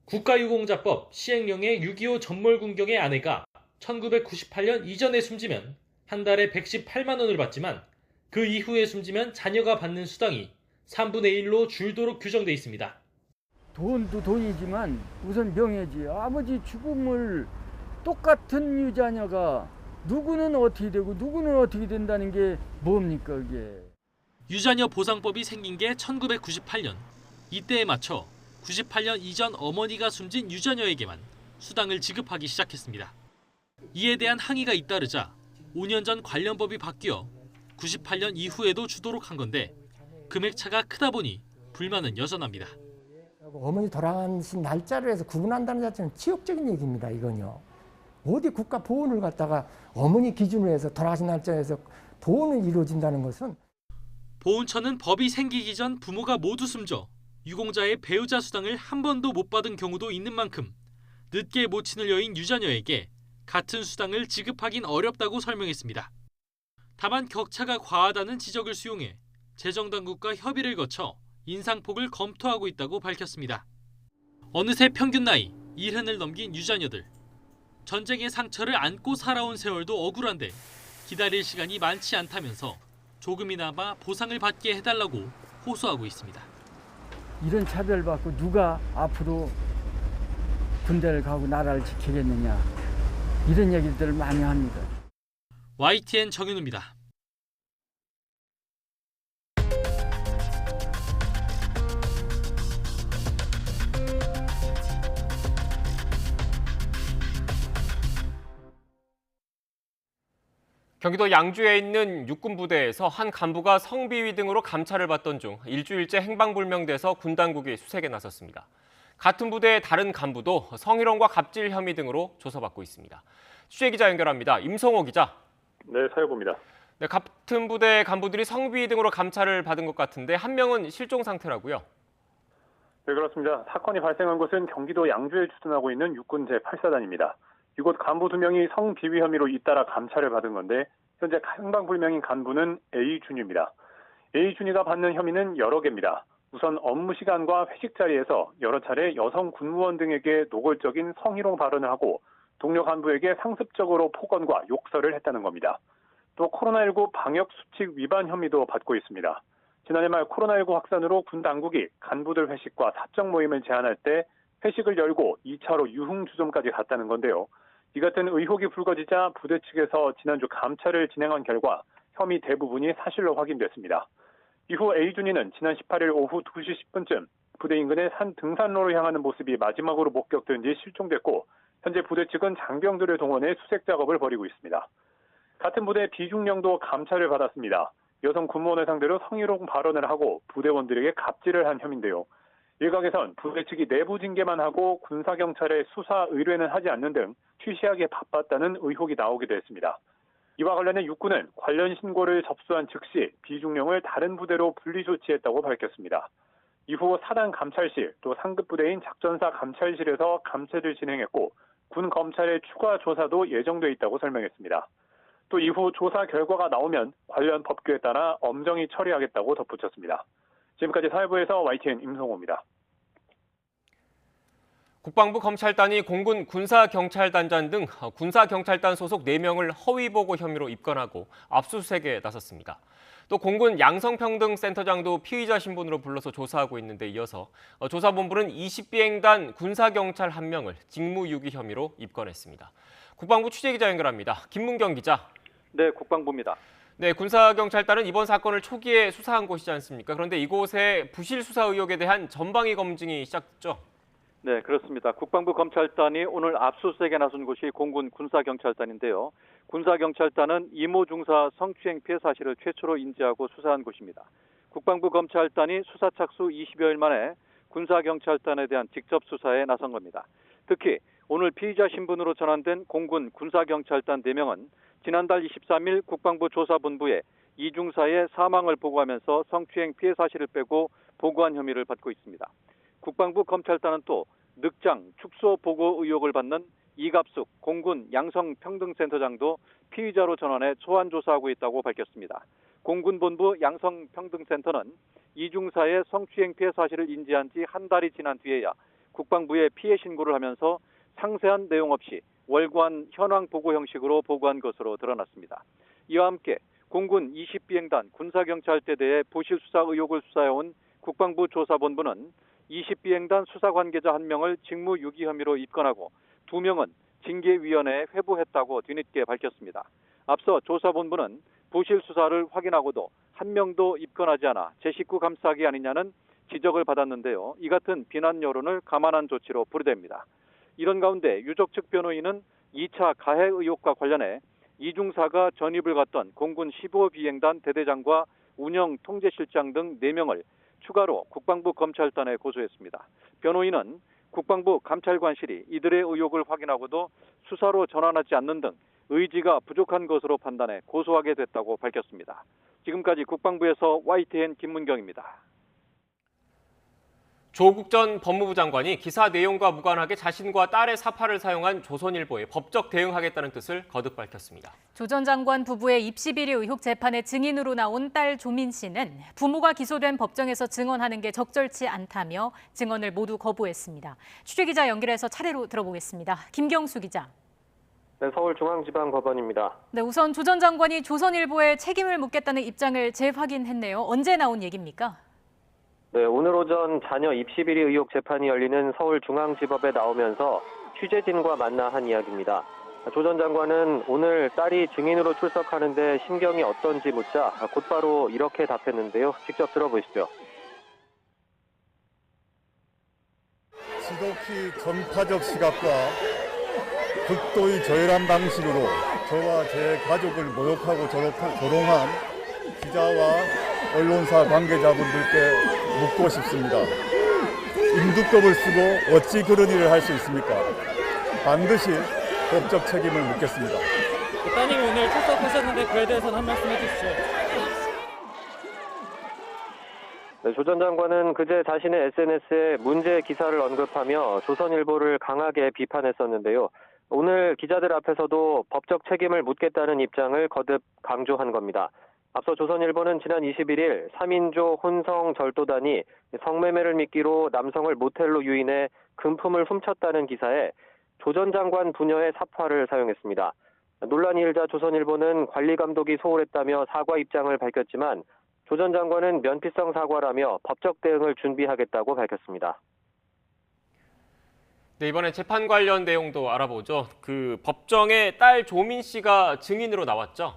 국가유공자법 시행령의 6.25 전몰군경의 아내가 1998년 이전에 숨지면 한 달에 118만 원을 받지만 그 이후에 숨지면 자녀가 받는 수당이 3분의 1로 줄도록 규정돼 있습니다. 돈도 돈이지만 우선 명예지. 아버지 죽음을 똑같은 유자녀가 누구는 어떻게 되고 누구는 어떻게 된다는 게 뭡니까 그게. 유자녀 보상법이 생긴 게 1998년. 이때에 맞춰 98년 이전 어머니가 숨진 유자녀에게만 수당을 지급하기 시작했습니다. 이에 대한 항의가 잇따르자 5년 전 관련 법이 바뀌어 98년 이후에도 주도록 한 건데 금액 차가 크다 보니 불만은 여전합니다. 어머니 돌아가신 날짜를 해서 구분한다는 자체는 치욕적인 얘기입니다. 이건요. 어디 국가 보훈을 갖다가 어머니 기준으로 해서 돌아가신 날짜에서 보훈을 이루어진다는 것은 보훈처는 법이 생기기 전 부모가 모두 숨져 유공자의 배우자 수당을 한 번도 못 받은 경우도 있는 만큼 늦게 모친을 여인 유자녀에게 같은 수당을 지급하긴 어렵다고 설명했습니다. 다만 격차가 과하다는 지적을 수용해 재정당국과 협의를 거쳐 인상폭을 검토하고 있다고 밝혔습니다. 어느새 평균 나이 70을 넘긴 유자녀들. 전쟁의 상처를 안고 살아온 세월도 억울한데 기다릴 시간이 많지 않다면서 조금이나마 보상을 받게 해달라고 호소하고 있습니다. 이런 차별받고 누가 앞으로 군대를 가고 나라를 지키겠느냐 이런 얘기들을 많이 합니다. YTN 정윤우입니다. 경기도 양주에 있는 육군부대에서 한 간부가 성비위 등으로 감찰을 받던 중 일주일째 행방불명돼서 군 당국이 수색에 나섰습니다. 같은 부대의 다른 간부도 성희롱과 갑질 혐의 등으로 조사받고 있습니다. 취재기자 연결합니다. 임성호 기자. 네, 사회부입니다. 네, 같은 부대 간부들이 성비위 등으로 감찰을 받은 것 같은데 한 명은 실종 상태라고요? 네, 그렇습니다. 사건이 발생한 곳은 경기도 양주에 주둔하고 있는 육군 제8사단입니다. 이곳 간부 2명이 성비위 혐의로 잇따라 감찰을 받은 건데 현재 행방불명인 간부는 A준입니다. A준이가 받는 혐의는 여러 개입니다. 우선 업무 시간과 회식 자리에서 여러 차례 여성 군무원 등에게 노골적인 성희롱 발언을 하고 동료 간부에게 상습적으로 폭언과 욕설을 했다는 겁니다. 또 코로나19 방역 수칙 위반 혐의도 받고 있습니다. 지난해 말 코로나19 확산으로 군 당국이 간부들 회식과 사적 모임을 제한할 때 회식을 열고 2차로 유흥주점까지 갔다는 건데요. 이 같은 의혹이 불거지자 부대 측에서 지난주 감찰을 진행한 결과 혐의 대부분이 사실로 확인됐습니다. 이후 A준이는 지난 18일 오후 2시 10분쯤 부대 인근의 산 등산로로 향하는 모습이 마지막으로 목격된 뒤 실종됐고 현재 부대 측은 장병들을 동원해 수색 작업을 벌이고 있습니다. 같은 부대 B중령도 감찰을 받았습니다. 여성 군무원을 상대로 성희롱 발언을 하고 부대원들에게 갑질을 한 혐의인데요. 일각에선 부대 측이 내부 징계만 하고 군사경찰에 수사 의뢰는 하지 않는 등 취시하게 바빴다는 의혹이 나오기도 했습니다. 이와 관련해 육군은 관련 신고를 접수한 즉시 B중령을 다른 부대로 분리 조치했다고 밝혔습니다. 이후 사단 감찰실 또 상급 부대인 작전사 감찰실에서 감찰을 진행했고 군 검찰의 추가 조사도 예정돼 있다고 설명했습니다. 또 이후 조사 결과가 나오면 관련 법규에 따라 엄정히 처리하겠다고 덧붙였습니다. 지금까지 사회부에서 YTN 임성호입니다. 국방부 검찰단이 공군 군사경찰단장 등 군사경찰단 소속 4명을 허위보고 혐의로 입건하고 압수수색에 나섰습니다. 또 공군 양성평등센터장도 피의자 신분으로 불러서 조사하고 있는데 이어서 조사본부는 20비행단 군사경찰 1명을 직무유기 혐의로 입건했습니다. 국방부 취재기자 연결합니다. 김문경 기자. 네, 국방부입니다. 네, 군사경찰단은 이번 사건을 초기에 수사한 곳이지 않습니까? 그런데 이곳의 부실 수사 의혹에 대한 전방위 검증이 시작됐죠? 네, 그렇습니다. 국방부 검찰단이 오늘 압수수색에 나선 곳이 공군 군사경찰단인데요. 군사경찰단은 이모 중사 성추행 피해 사실을 최초로 인지하고 수사한 곳입니다. 국방부 검찰단이 수사 착수 20여일 만에 군사경찰단에 대한 직접 수사에 나선 겁니다. 특히 오늘 피의자 신분으로 전환된 공군 군사경찰단 4명은 지난달 23일 국방부 조사본부에 이 중사의 사망을 보고하면서 성추행 피해 사실을 빼고 보고한 혐의를 받고 있습니다. 국방부 검찰단은 또 늑장, 축소 보고 의혹을 받는 이갑숙 공군 양성평등센터장도 피의자로 전환해 소환 조사하고 있다고 밝혔습니다. 공군본부 양성평등센터는 이 중사의 성추행 피해 사실을 인지한 지 한 달이 지난 뒤에야 국방부에 피해 신고를 하면서 상세한 내용 없이 월관 현황 보고 형식으로 보고한 것으로 드러났습니다. 이와 함께 공군 20비행단 군사경찰대대의 부실 수사 의혹을 수사해온 국방부 조사본부는 20비행단 수사 관계자 1명을 직무유기 혐의로 입건하고 2명은 징계위원회에 회부했다고 뒤늦게 밝혔습니다. 앞서 조사본부는 부실 수사를 확인하고도 1명도 입건하지 않아 제 식구 감싸기 아니냐는 지적을 받았는데요. 이 같은 비난 여론을 감안한 조치로 부르됩니다. 이런 가운데 유족 측 변호인은 2차 가해 의혹과 관련해 이중사가 전입을 갔던 공군 15비행단 대대장과 운영 통제실장 등 4명을 추가로 국방부 검찰단에 고소했습니다. 변호인은 국방부 감찰관실이 이들의 의혹을 확인하고도 수사로 전환하지 않는 등 의지가 부족한 것으로 판단해 고소하게 됐다고 밝혔습니다. 지금까지 국방부에서 YTN 김문경입니다. 조국 전 법무부 장관이 기사 내용과 무관하게 자신과 딸의 사파를 사용한 조선일보에 법적 대응하겠다는 뜻을 거듭 밝혔습니다. 조 전 장관 부부의 입시 비리 의혹 재판의 증인으로 나온 딸 조민 씨는 부모가 기소된 법정에서 증언하는 게 적절치 않다며 증언을 모두 거부했습니다. 취재기자 연결해서 차례로 들어보겠습니다. 김경수 기자. 네, 서울중앙지방법원입니다. 네, 우선 조 전 장관이 조선일보에 책임을 묻겠다는 입장을 재확인했네요. 언제 나온 얘기입니까? 네, 오늘 오전 자녀 입시 비리 의혹 재판이 열리는 서울중앙지법에 나오면서 취재진과 만나 한 이야기입니다. 조 전 장관은 오늘 딸이 증인으로 출석하는데 심경이 어떤지 묻자 곧바로 이렇게 답했는데요. 직접 들어보시죠. 지독히 전파적 시각과 극도의 저열한 방식으로 저와 제 가족을 모욕하고 조롱한 기자와 언론사 관계자분들께 묻고 싶습니다. 임두껍을 쓰고 어찌 그런 일을 할 수 있습니까? 반드시 법적 책임을 묻겠습니다. 따님이 오늘 출석하셨는데 그에 대해서는 한 말씀 해주시죠. 네, 조 전 장관은 그제 자신의 SNS에 문제 기사를 언급하며 조선일보를 강하게 비판했었는데요. 오늘 기자들 앞에서도 법적 책임을 묻겠다는 입장을 거듭 강조한 겁니다. 앞서 조선일보는 지난 21일 3인조 혼성 절도단이 성매매를 미끼로 남성을 모텔로 유인해 금품을 훔쳤다는 기사에 조 전 장관 부녀의 사파를 사용했습니다. 논란이 일자 조선일보는 관리 감독이 소홀했다며 사과 입장을 밝혔지만 조 전 장관은 면피성 사과라며 법적 대응을 준비하겠다고 밝혔습니다. 네, 이번에 재판 관련 내용도 알아보죠. 법정에 딸 조민 씨가 증인으로 나왔죠?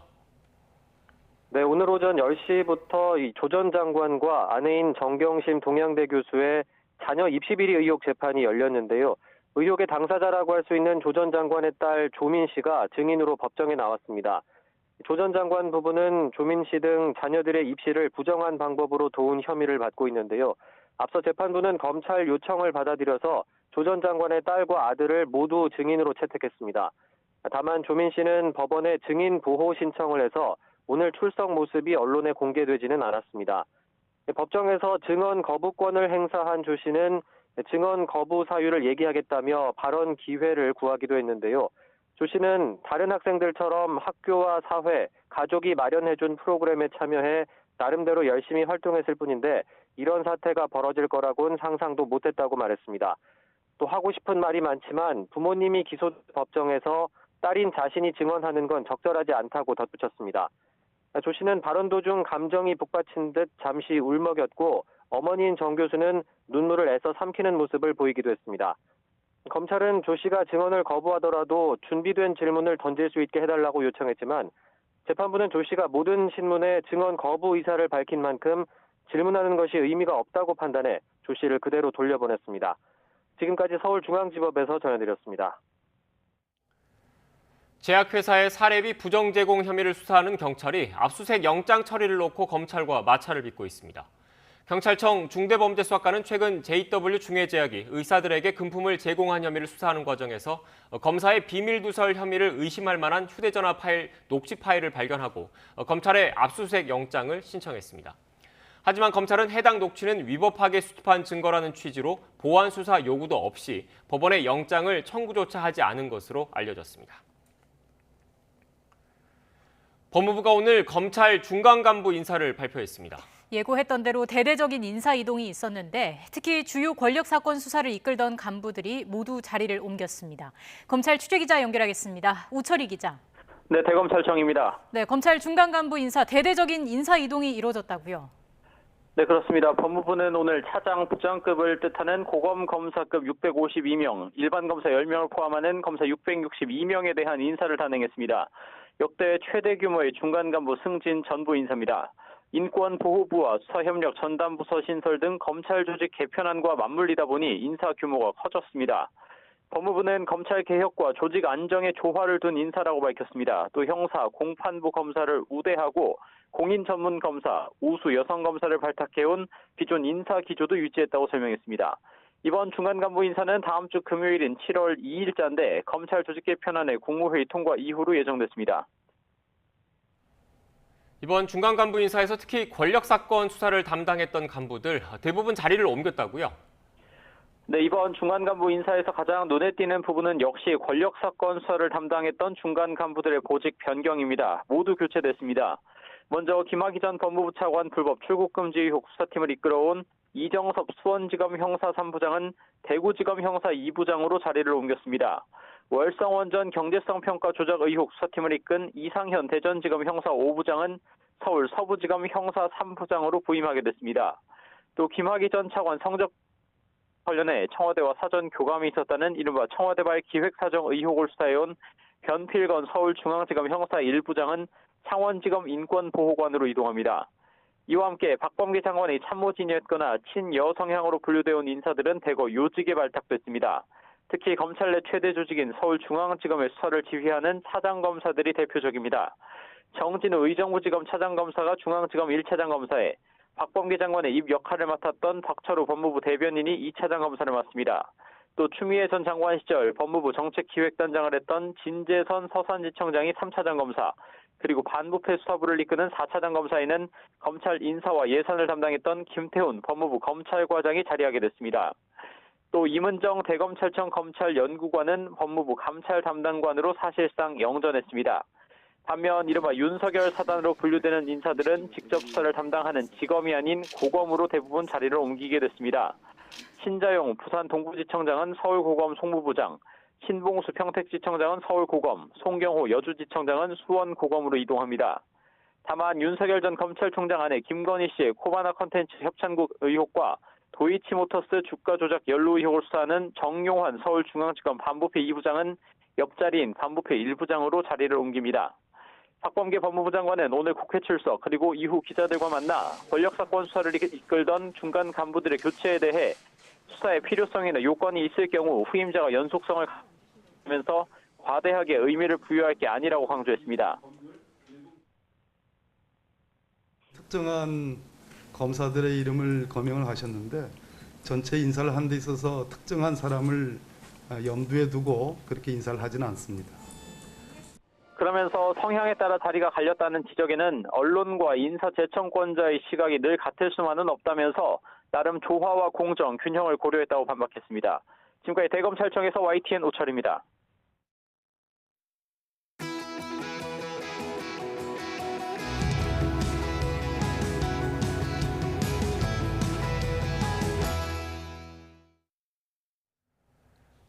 네, 오늘 오전 10시부터 조 전 장관과 아내인 정경심 동양대 교수의 자녀 입시 비리 의혹 재판이 열렸는데요. 의혹의 당사자라고 할 수 있는 조 전 장관의 딸 조민 씨가 증인으로 법정에 나왔습니다. 조 전 장관 부부는 조민 씨 등 자녀들의 입시를 부정한 방법으로 도운 혐의를 받고 있는데요. 앞서 재판부는 검찰 요청을 받아들여서 조 전 장관의 딸과 아들을 모두 증인으로 채택했습니다. 다만 조민 씨는 법원에 증인 보호 신청을 해서 오늘 출석 모습이 언론에 공개되지는 않았습니다. 법정에서 증언 거부권을 행사한 조 씨는 증언 거부 사유를 얘기하겠다며 발언 기회를 구하기도 했는데요. 조 씨는 다른 학생들처럼 학교와 사회, 가족이 마련해준 프로그램에 참여해 나름대로 열심히 활동했을 뿐인데 이런 사태가 벌어질 거라고는 상상도 못했다고 말했습니다. 또 하고 싶은 말이 많지만 부모님이 기소 법정에서 딸인 자신이 증언하는 건 적절하지 않다고 덧붙였습니다. 조 씨는 발언 도중 감정이 북받친 듯 잠시 울먹였고 어머니인 정 교수는 눈물을 애써 삼키는 모습을 보이기도 했습니다. 검찰은 조 씨가 증언을 거부하더라도 준비된 질문을 던질 수 있게 해달라고 요청했지만 재판부는 조 씨가 모든 신문에 증언 거부 의사를 밝힌 만큼 질문하는 것이 의미가 없다고 판단해 조 씨를 그대로 돌려보냈습니다. 지금까지 서울중앙지법에서 전해드렸습니다. 제약회사의 사례비 부정 제공 혐의를 수사하는 경찰이 압수수색 영장 처리를 놓고 검찰과 마찰을 빚고 있습니다. 경찰청 중대범죄수사과는 최근 JW 중해제약이 의사들에게 금품을 제공한 혐의를 수사하는 과정에서 검사의 비밀누설 혐의를 의심할 만한 휴대전화 파일, 녹취 파일을 발견하고 검찰에 압수수색 영장을 신청했습니다. 하지만 검찰은 해당 녹취는 위법하게 수집한 증거라는 취지로 보완 수사 요구도 없이 법원에 영장을 청구조차 하지 않은 것으로 알려졌습니다. 법무부가 오늘 검찰 중간 간부 인사를 발표했습니다. 예고했던 대로 대대적인 인사 이동이 있었는데 특히 주요 권력 사건 수사를 이끌던 간부들이 모두 자리를 옮겼습니다. 검찰 취재기자 연결하겠습니다. 우철희 기자. 네, 대검찰청입니다. 네, 검찰 중간 간부 인사 대대적인 인사 이동이 이루어졌다고요? 네, 그렇습니다. 법무부는 오늘 차장, 부장급을 뜻하는 고검 검사급 652명, 일반 검사 10명을 포함하는 검사 662명에 대한 인사를 단행했습니다. 역대 최대 규모의 중간 간부 승진 전부 인사입니다. 인권보호부와 수사협력 전담부서 신설 등 검찰 조직 개편안과 맞물리다 보니 인사 규모가 커졌습니다. 법무부는 검찰 개혁과 조직 안정에 조화를 둔 인사라고 밝혔습니다. 또 형사, 공판부 검사를 우대하고 공인 전문 검사, 우수 여성 검사를 발탁해온 기존 인사 기조도 유지했다고 설명했습니다. 이번 중간 간부 인사는 다음 주 금요일인 7월 2일자인데 검찰 조직 개편안의 국무회의 통과 이후로 예정됐습니다. 이번 중간 간부 인사에서 특히 권력 사건 수사를 담당했던 간부들 대부분 자리를 옮겼다고요? 네, 이번 중간 간부 인사에서 가장 눈에 띄는 부분은 역시 권력 사건 수사를 담당했던 중간 간부들의 보직 변경입니다. 모두 교체됐습니다. 먼저 김학의 전 법무부 차관 불법 출국 금지 의혹 수사팀을 이끌어온 이정섭 수원지검 형사 3부장은 대구지검 형사 2부장으로 자리를 옮겼습니다. 월성원전 경제성 평가 조작 의혹 수사팀을 이끈 이상현 대전지검 형사 5부장은 서울 서부지검 형사 3부장으로 부임하게 됐습니다. 또 김학의 전 차관 성적 관련해 청와대와 사전 교감이 있었다는 이른바 청와대발 기획사정 의혹을 수사해온 변필건 서울중앙지검 형사 1부장은 창원지검 인권보호관으로 이동합니다. 이와 함께 박범계 장관이 참모진이었거나 친여성향으로 분류되어 온 인사들은 대거 요직에 발탁됐습니다. 특히 검찰 내 최대 조직인 서울중앙지검의 수사를 지휘하는 차장검사들이 대표적입니다. 정진우 의정부지검 차장검사가 중앙지검 1차장 검사에 박범계 장관의 입 역할을 맡았던 박철우 법무부 대변인이 2차장 검사를 맡습니다. 또 추미애 전 장관 시절 법무부 정책기획단장을 했던 진재선 서산지청장이 3차장 검사, 그리고 반부패 수사부를 이끄는 4차장 검사에는 검찰 인사와 예산을 담당했던 김태훈 법무부 검찰과장이 자리하게 됐습니다. 또 임은정 대검찰청 검찰연구관은 법무부 감찰 담당관으로 사실상 영전했습니다. 반면 이른바 윤석열 사단으로 분류되는 인사들은 직접 수사를 담당하는 지검이 아닌 고검으로 대부분 자리를 옮기게 됐습니다. 신자용 부산 동부지청장은 서울고검 송무부장, 신봉수 평택지청장은 서울고검, 송경호 여주지청장은 수원고검으로 이동합니다. 다만 윤석열 전 검찰총장 아내 김건희 씨의 코바나 컨텐츠 협찬국 의혹과 도이치모터스 주가 조작 연루 의혹을 수사하는 정용환 서울중앙지검 반부패 2부장은 옆자리인 반부패 1부장으로 자리를 옮깁니다. 박범계 법무부 장관은 오늘 국회 출석 그리고 이후 기자들과 만나 권력사건 수사를 이끌던 중간 간부들의 교체에 대해 수사의 필요성이나 요건이 있을 경우 후임자가 연속성을 가면서 과대하게 의미를 부여할 게 아니라고 강조했습니다. 특정한 검사들의 이름을 거명을 하셨는데 전체 인사를 하는 데 있어서 특정한 사람을 염두에 두고 그렇게 인사를 하지는 않습니다. 그러면서 성향에 따라 자리가 갈렸다는 지적에는 언론과 인사재청권자의 시각이 늘 같을 수만은 없다면서 나름 조화와 공정, 균형을 고려했다고 반박했습니다. 지금까지 대검찰청에서 YTN 오철입니다.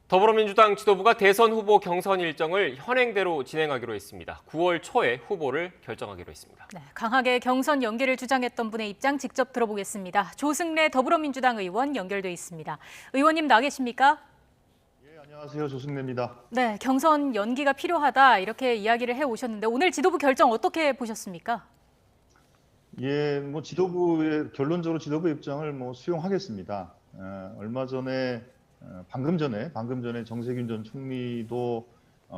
더불어민주당 지도부가 대선 후보 경선 일정을 현행대로 진행하기로 했습니다. 9월 초에 후보를 결정하기로 했습니다. 네, 강하게 경선 연계를 주장했던 분의 입장 직접 들어보겠습니다. 조승래 더불어민주당 의원 연결돼 있습니다. 의원님 나와 계십니까? 예, 안녕하세요. 조승래입니다. 네, 경선 연기가 필요하다 이렇게 이야기를 해오셨는데 오늘 지도부 결정 어떻게 보셨습니까? 예, 지도부의 결론적으로 지도부 입장을 수용하겠습니다. 얼마 전에 방금 전에 정세균 전 총리도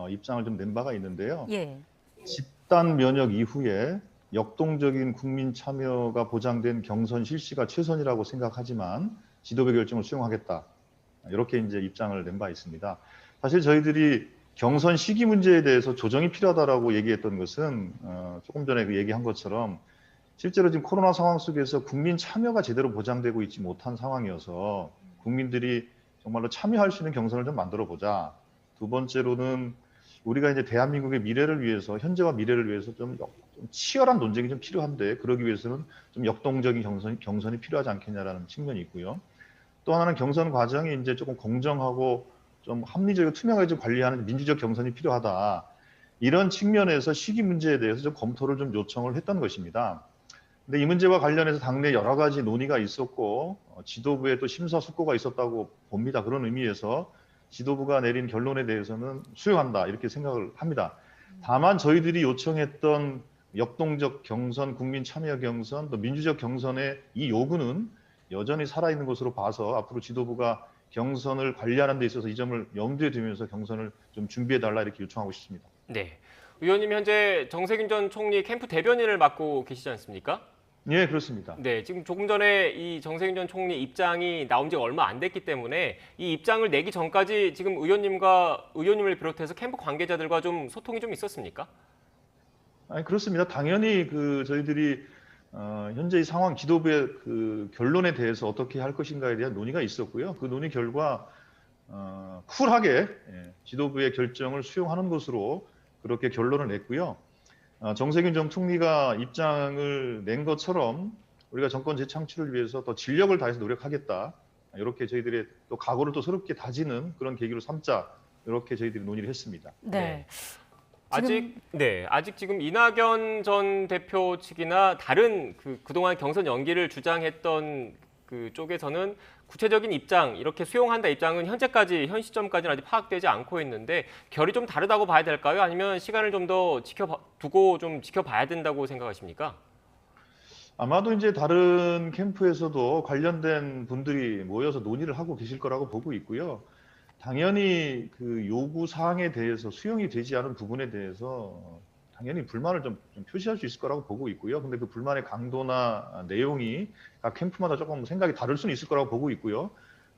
입장을 좀 낸 바가 있는데요. 예. 집단 면역 이후에 역동적인 국민 참여가 보장된 경선 실시가 최선이라고 생각하지만 지도부 결정을 수용하겠다. 이렇게 이제 입장을 낸 바 있습니다. 사실 저희들이 경선 시기 문제에 대해서 조정이 필요하다라고 얘기했던 것은 조금 전에 얘기한 것처럼 실제로 지금 코로나 상황 속에서 국민 참여가 제대로 보장되고 있지 못한 상황이어서 국민들이 정말로 참여할 수 있는 경선을 좀 만들어 보자. 두 번째로는 우리가 이제 대한민국의 미래를 위해서, 현재와 미래를 위해서 좀 치열한 논쟁이 좀 필요한데 그러기 위해서는 좀 역동적인 경선이 필요하지 않겠냐라는 측면이 있고요. 또 하나는 경선 과정이 이제 조금 공정하고 좀 합리적이고 투명하게 좀 관리하는 민주적 경선이 필요하다. 이런 측면에서 시기 문제에 대해서 좀 검토를 좀 요청을 했던 것입니다. 근데 이 문제와 관련해서 당내 여러 가지 논의가 있었고 지도부에 또 심사숙고가 있었다고 봅니다. 그런 의미에서 지도부가 내린 결론에 대해서는 수용한다 이렇게 생각을 합니다. 다만 저희들이 요청했던 역동적 경선, 국민 참여 경선, 또 민주적 경선의 이 요구는 여전히 살아있는 것으로 봐서 앞으로 지도부가 경선을 관리하는 데 있어서 이 점을 염두에 두면서 경선을 좀 준비해달라 이렇게 요청하고 싶습니다. 네. 의원님 현재 정세균 전 총리 캠프 대변인을 맡고 계시지 않습니까? 예, 그렇습니다. 네, 지금 조금 전에 이 정세균 전 총리 입장이 나온 지가 얼마 안 됐기 때문에 이 입장을 내기 전까지 지금 의원님을 비롯해서 캠프 관계자들과 좀 소통이 좀 있었습니까? 아니, 그렇습니다. 당연히 저희들이 현재 이 상황 지도부의 결론에 대해서 어떻게 할 것인가에 대한 논의가 있었고요. 그 논의 결과 쿨하게 지도부의 결정을 수용하는 것으로 그렇게 결론을 냈고요. 정세균 전 총리가 입장을 낸 것처럼 우리가 정권 재창출을 위해서 더 진력을 다해서 노력하겠다. 이렇게 저희들의 또 각오를 또 새롭게 다지는 그런 계기로 삼자. 이렇게 저희들이 논의를 했습니다. 네. 아직 지금 이낙연 전 대표 측이나 다른 그동안 경선 연기를 주장했던 그 쪽에서는 구체적인 입장, 이렇게 수용한다 입장은 현 시점까지는 아직 파악되지 않고 있는데 결이 좀 다르다고 봐야 될까요? 아니면 시간을 좀 더 두고 좀 지켜봐야 된다고 생각하십니까? 아마도 이제 다른 캠프에서도 관련된 분들이 모여서 논의를 하고 계실 거라고 보고 있고요. 당연히 그 요구 사항에 대해서 수용이 되지 않은 부분에 대해서 당연히 불만을 좀 표시할 수 있을 거라고 보고 있고요. 근데 그 불만의 강도나 내용이 각 캠프마다 조금 생각이 다를 수는 있을 거라고 보고 있고요.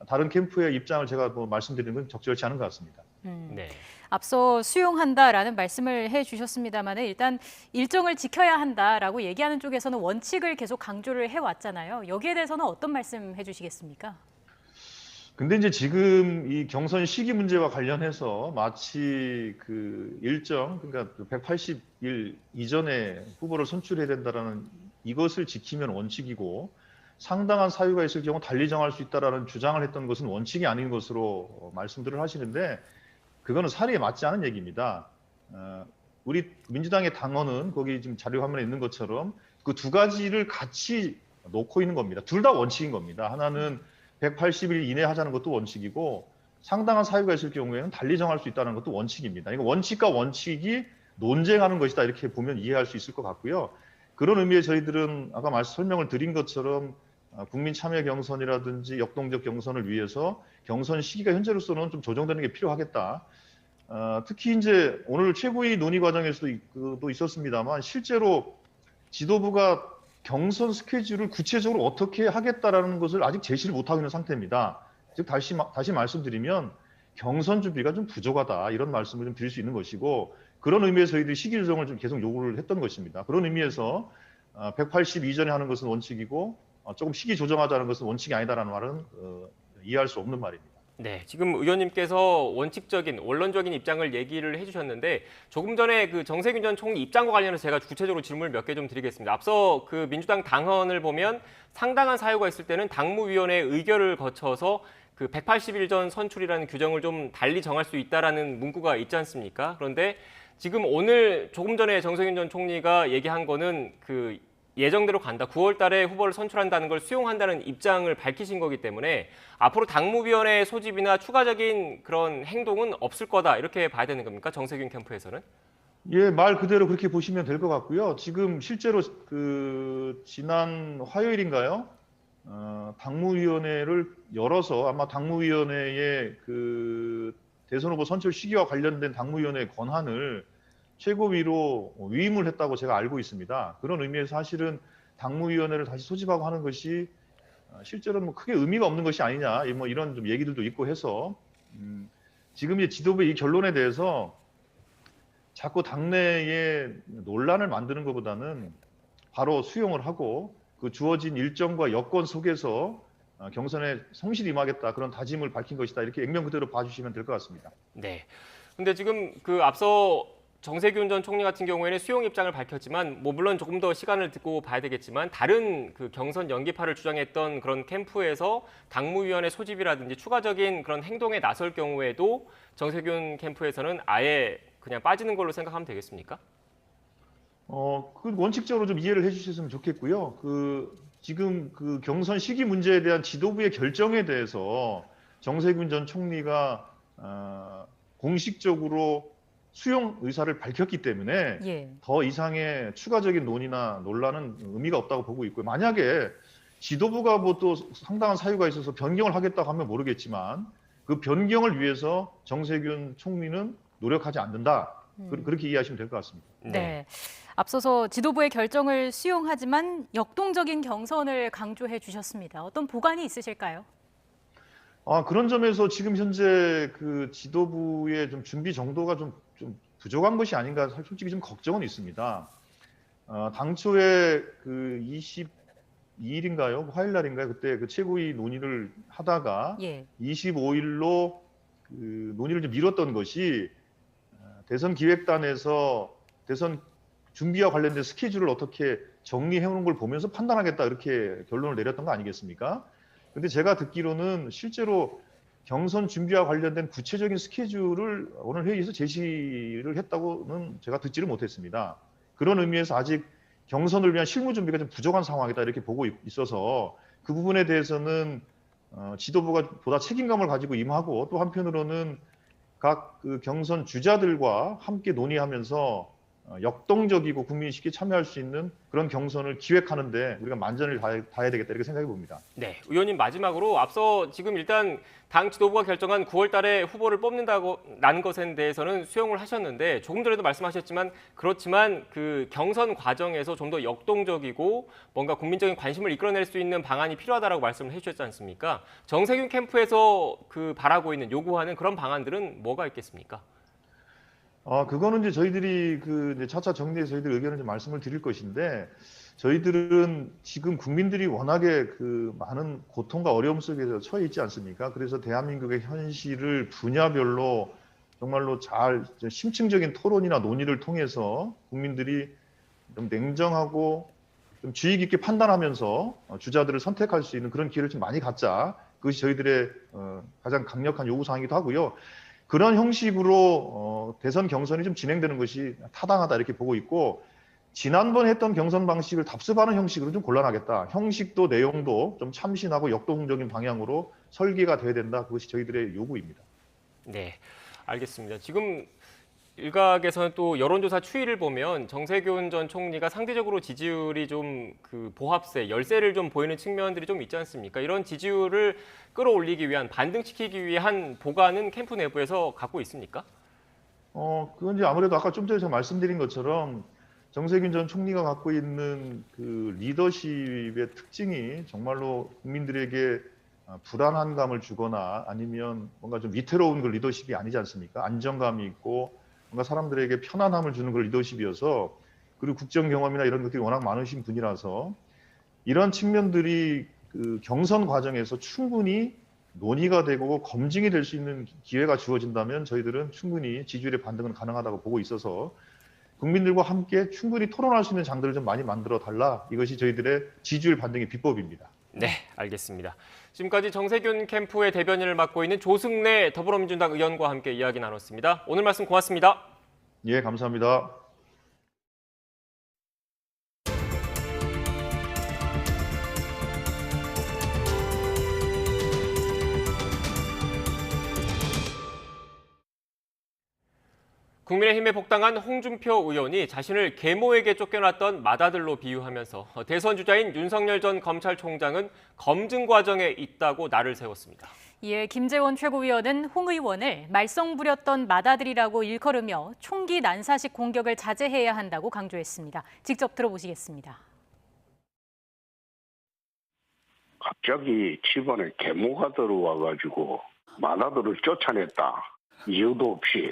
다른 캠프의 입장을 제가 말씀드리는 건 적절치 않은 것 같습니다. 네. 앞서 수용한다라는 말씀을 해주셨습니다만 일단 일정을 지켜야 한다라고 얘기하는 쪽에서는 원칙을 계속 강조를 해왔잖아요. 여기에 대해서는 어떤 말씀 해주시겠습니까? 근데 이제 지금 이 경선 시기 문제와 관련해서 마치 그 일정, 그러니까 180일 이전에 후보를 선출해야 된다라는 이것을 지키면 원칙이고 상당한 사유가 있을 경우 달리 정할 수 있다라는 주장을 했던 것은 원칙이 아닌 것으로 말씀들을 하시는데 그거는 사리에 맞지 않은 얘기입니다. 우리 민주당의 당원은 거기 지금 자료 화면에 있는 것처럼 그 두 가지를 같이 놓고 있는 겁니다. 둘 다 원칙인 겁니다. 하나는 180일 이내 하자는 것도 원칙이고 상당한 사유가 있을 경우에는 달리 정할 수 있다는 것도 원칙입니다. 이거 원칙과 원칙이 논쟁하는 것이다 이렇게 보면 이해할 수 있을 것 같고요. 그런 의미에 저희들은 아까 설명을 드린 것처럼 국민 참여 경선이라든지 역동적 경선을 위해서 경선 시기가 현재로서는 좀 조정되는 게 필요하겠다. 특히 이제 오늘 최고위 논의 과정에서도 있었습니다만 실제로 지도부가 경선 스케줄을 구체적으로 어떻게 하겠다라는 것을 아직 제시를 못하고 있는 상태입니다. 즉 다시 말씀드리면 경선 준비가 좀 부족하다 이런 말씀을 좀 드릴 수 있는 것이고 그런 의미에서 저희들이 시기 조정을 좀 계속 요구를 했던 것입니다. 그런 의미에서 180 이전에 하는 것은 원칙이고 조금 시기 조정하자는 것은 원칙이 아니다라는 말은 이해할 수 없는 말입니다. 네, 지금 의원님께서 원론적인 입장을 얘기를 해주셨는데 조금 전에 그 정세균 전 총리 입장과 관련해서 제가 구체적으로 질문을 몇 개 좀 드리겠습니다. 앞서 그 민주당 당헌을 보면 상당한 사유가 있을 때는 당무위원회의 의결을 거쳐서 그 180일 전 선출이라는 규정을 좀 달리 정할 수 있다라는 문구가 있지 않습니까? 그런데 지금 오늘 조금 전에 정세균 전 총리가 얘기한 거는 그 예정대로 간다. 9월 달에 후보를 선출한다는 걸 수용한다는 입장을 밝히신 거기 때문에 앞으로 당무위원회 소집이나 추가적인 그런 행동은 없을 거다. 이렇게 봐야 되는 겁니까? 정세균 캠프에서는? 예, 말 그대로 그렇게 보시면 될 것 같고요. 지금 실제로 지난 화요일인가요? 당무위원회를 열어서 아마 당무위원회의 대선 후보 선출 시기와 관련된 당무위원회의 권한을 최고위로 위임을 했다고 제가 알고 있습니다. 그런 의미에서 사실은 당무위원회를 다시 소집하고 하는 것이 실제로는 크게 의미가 없는 것이 아니냐 이런 좀 얘기들도 있고 해서 지금 이제 지도부의 이 결론에 대해서 자꾸 당내에 논란을 만드는 것보다는 바로 수용을 하고 그 주어진 일정과 여건 속에서 경선에 성실히 임하겠다 그런 다짐을 밝힌 것이다 이렇게 액면 그대로 봐주시면 될 것 같습니다. 네. 근데 지금 앞서 정세균 전 총리 같은 경우에는 수용 입장을 밝혔지만 물론 조금 더 시간을 두고 봐야 되겠지만 다른 그 경선 연기파를 주장했던 그런 캠프에서 당무위원회 소집이라든지 추가적인 그런 행동에 나설 경우에도 정세균 캠프에서는 아예 그냥 빠지는 걸로 생각하면 되겠습니까? 원칙적으로 좀 이해를 해주셨으면 좋겠고요. 지금 경선 시기 문제에 대한 지도부의 결정에 대해서 정세균 전 총리가 공식적으로 수용 의사를 밝혔기 때문에 더 이상의 추가적인 논의나 논란은 의미가 없다고 보고 있고요. 만약에 지도부가 뭐 또 상당한 사유가 있어서 변경을 하겠다고 하면 모르겠지만 그 변경을 위해서 정세균 총리는 노력하지 않는다. 그렇게 이해하시면 될 것 같습니다. 네. 앞서서 지도부의 결정을 수용하지만 역동적인 경선을 강조해 주셨습니다. 어떤 보관이 있으실까요? 그런 점에서 지금 현재 그 지도부의 좀 준비 정도가 좀 부족한 것이 아닌가 솔직히 좀 걱정은 있습니다. 당초에 그 22일인가요? 화요일 날인가요? 그때 그 최고위 논의를 하다가 25일로 그 논의를 좀 미뤘던 것이 대선 기획단에서 대선 준비와 관련된 스케줄을 어떻게 정리해 오는 걸 보면서 판단하겠다 이렇게 결론을 내렸던 거 아니겠습니까? 근데 제가 듣기로는 실제로 경선 준비와 관련된 구체적인 스케줄을 오늘 회의에서 제시를 했다고는 제가 듣지를 못했습니다. 그런 의미에서 아직 경선을 위한 실무 준비가 좀 부족한 상황이다 이렇게 보고 있어서 그 부분에 대해서는 지도부가 보다 책임감을 가지고 임하고 또 한편으로는 각 그 경선 주자들과 함께 논의하면서 역동적이고 국민이 쉽게 참여할 수 있는 그런 경선을 기획하는데 우리가 만전을 다해야 되겠다 이렇게 생각해 봅니다. 네, 의원님 마지막으로 앞서 지금 일단 당 지도부가 결정한 9월 달에 후보를 뽑는다고 난 것에 대해서는 수용을 하셨는데 조금 전에도 말씀하셨지만 그렇지만 그 경선 과정에서 좀 더 역동적이고 뭔가 국민적인 관심을 이끌어낼 수 있는 방안이 필요하다라고 말씀을 해주셨지 않습니까? 정세균 캠프에서 그 바라고 있는 요구하는 그런 방안들은 뭐가 있겠습니까? 그거는 이제 저희들이 이제 차차 정리해서 저희들 의견을 좀 말씀을 드릴 것인데 저희들은 지금 국민들이 워낙에 그 많은 고통과 어려움 속에서 처해 있지 않습니까? 그래서 대한민국의 현실을 분야별로 정말로 잘 심층적인 토론이나 논의를 통해서 국민들이 좀 냉정하고 좀 주의 깊게 판단하면서 주자들을 선택할 수 있는 그런 기회를 좀 많이 갖자. 그것이 저희들의 가장 강력한 요구사항이기도 하고요. 그런 형식으로 대선 경선이 좀 진행되는 것이 타당하다 이렇게 보고 있고 지난번 했던 경선 방식을 답습하는 형식으로 좀 곤란하겠다. 형식도 내용도 좀 참신하고 역동적인 방향으로 설계가 돼야 된다. 그것이 저희들의 요구입니다. 네, 알겠습니다. 지금 일각에서는 또 여론조사 추이를 보면 정세균 전 총리가 상대적으로 지지율이 좀 그 보합세, 열세를 좀 보이는 측면들이 좀 있지 않습니까? 이런 지지율을 끌어올리기 위한, 반등시키기 위한 보관은 캠프 내부에서 갖고 있습니까? 그건 이제 아무래도 아까 좀 전에 제가 말씀드린 것처럼 정세균 전 총리가 갖고 있는 그 리더십의 특징이 정말로 국민들에게 불안한 감을 주거나 아니면 뭔가 좀 위태로운 그 리더십이 아니지 않습니까? 안정감이 있고 뭔가 사람들에게 편안함을 주는 그 리더십이어서 그리고 국정 경험이나 이런 것들이 워낙 많으신 분이라서 이런 측면들이 그 경선 과정에서 충분히 논의가 되고 검증이 될 수 있는 기회가 주어진다면 저희들은 충분히 지지율의 반등은 가능하다고 보고 있어서 국민들과 함께 충분히 토론할 수 있는 장들을 좀 많이 만들어 달라. 이것이 저희들의 지지율 반등의 비법입니다. 네, 알겠습니다. 지금까지 정세균 캠프의 대변인을 맡고 있는 조승래 더불어민주당 의원과 함께 이야기 나눴습니다. 오늘 말씀 고맙습니다. 예, 감사합니다. 국민의힘에 복당한 홍준표 의원이 자신을 계모에게 쫓겨났던 맏아들로 비유하면서 대선 주자인 윤석열 전 검찰총장은 검증 과정에 있다고 날을 세웠습니다. 이에 김재원 최고위원은 홍 의원을 말썽 부렸던 맏아들이라고 일컬으며 총기 난사식 공격을 자제해야 한다고 강조했습니다. 직접 들어보시겠습니다. 갑자기 집안에 계모가 들어와가지고 맏아들을 쫓아냈다. 이유도 없이.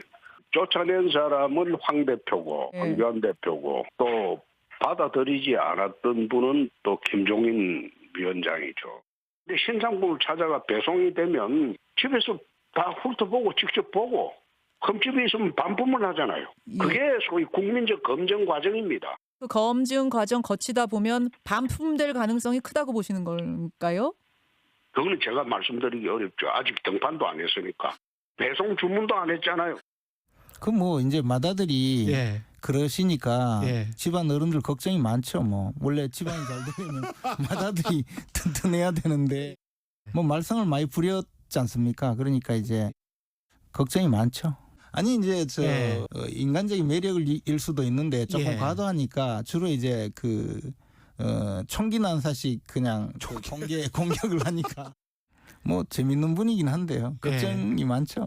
쫓아낸 사람은 황 대표고 황교안 대표고 또 받아들이지 않았던 분은 또 김종인 위원장이죠. 근데 신상품을 찾아가 배송이 되면 집에서 다 훑어보고 직접 보고 흠집이 있으면 반품을 하잖아요. 그게 소위 국민적 검증 과정입니다. 그 검증 과정 거치다 보면 반품될 가능성이 크다고 보시는 걸까요? 그거는 제가 말씀드리기 어렵죠. 아직 등판도 안 했으니까. 배송 주문도 안 했잖아요. 그 뭐 이제 맏아들이 그러시니까 집안 어른들 걱정이 많죠. 뭐 원래 집안이 잘 되려면 맏아들이 튼튼해야 되는데 뭐 말썽을 많이 부렸지 않습니까? 그러니까 이제 걱정이 많죠. 아니 이제 인간적인 매력을 일 수도 있는데 조금 과도하니까 주로 이제 그 총기 난사식 그냥 공격을 하니까 뭐 재밌는 분이긴 한데요. 걱정이 많죠.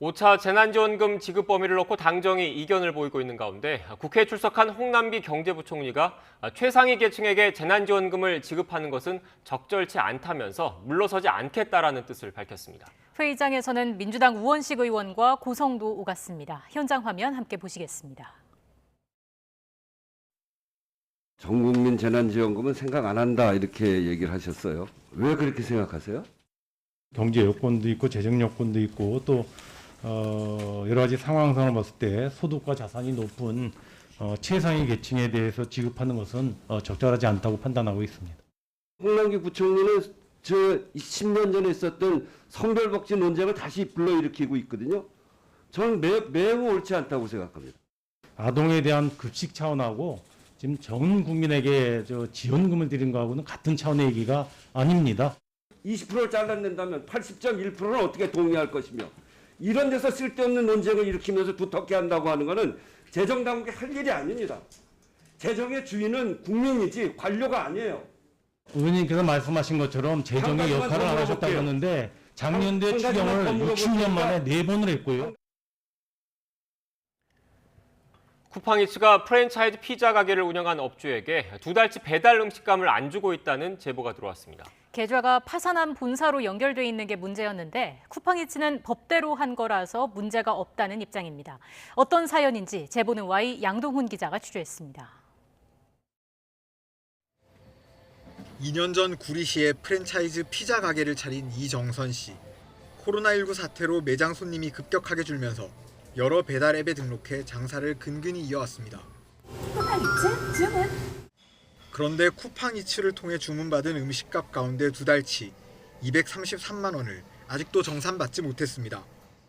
5차 재난지원금 지급 범위를 놓고 당정이 이견을 보이고 있는 가운데 국회에 출석한 홍남기 경제부총리가 최상위 계층에게 재난지원금을 지급하는 것은 적절치 않다면서 물러서지 않겠다라는 뜻을 밝혔습니다. 회의장에서는 민주당 우원식 의원과 고성도 오갔습니다. 현장 화면 함께 보시겠습니다. 전 국민 재난지원금은 생각 안 한다 이렇게 얘기를 하셨어요. 왜 그렇게 생각하세요? 경제 여건도 있고 재정 여건도 있고 또 여러 가지 상황상을 봤을 때 소득과 자산이 높은 최상위 계층에 대해서 지급하는 것은 적절하지 않다고 판단하고 있습니다. 홍남기 부총리는 저 10년 전에 있었던 성별복지 논쟁을 다시 불러일으키고 있거든요. 저는 매우 옳지 않다고 생각합니다. 아동에 대한 급식 차원하고 지금 전 국민에게 지원금을 드린 거하고는 같은 차원의 얘기가 아닙니다. 20%를 잘라낸다면 80.1%는 어떻게 동의할 것이며 이런 데서 쓸데없는 논쟁을 일으키면서 두텁게 한다고 하는 것은 재정당국이 할 일이 아닙니다. 재정의 주인은 국민이지 관료가 아니에요. 의원님께서 말씀하신 것처럼 재정의 역할을 안 하셨다고 했는데 작년도에 추경을 60년 만에 4번을 했고요. 쿠팡이츠가 프랜차이즈 피자 가게를 운영한 업주에게 2달치 배달 음식값을 안 주고 있다는 제보가 들어왔습니다. 계좌가 파산한 본사로 연결돼 있는 게 문제였는데 쿠팡이츠는 법대로 한 거라서 문제가 없다는 입장입니다. 어떤 사연인지 제보는 Y 양동훈 기자가 취재했습니다. 2년 전 구리시에 프랜차이즈 피자 가게를 차린 이정선 씨. 코로나19 사태로 매장 손님이 급격하게 줄면서 여러 배달 앱에 등록해 장사를 근근히 이어왔습니다. 쿠팡이츠 주문. 그런데 쿠팡이츠를 통해 주문받은 음식값 가운데 2달치 233만 원을 아직도 정산받지 못했습니다.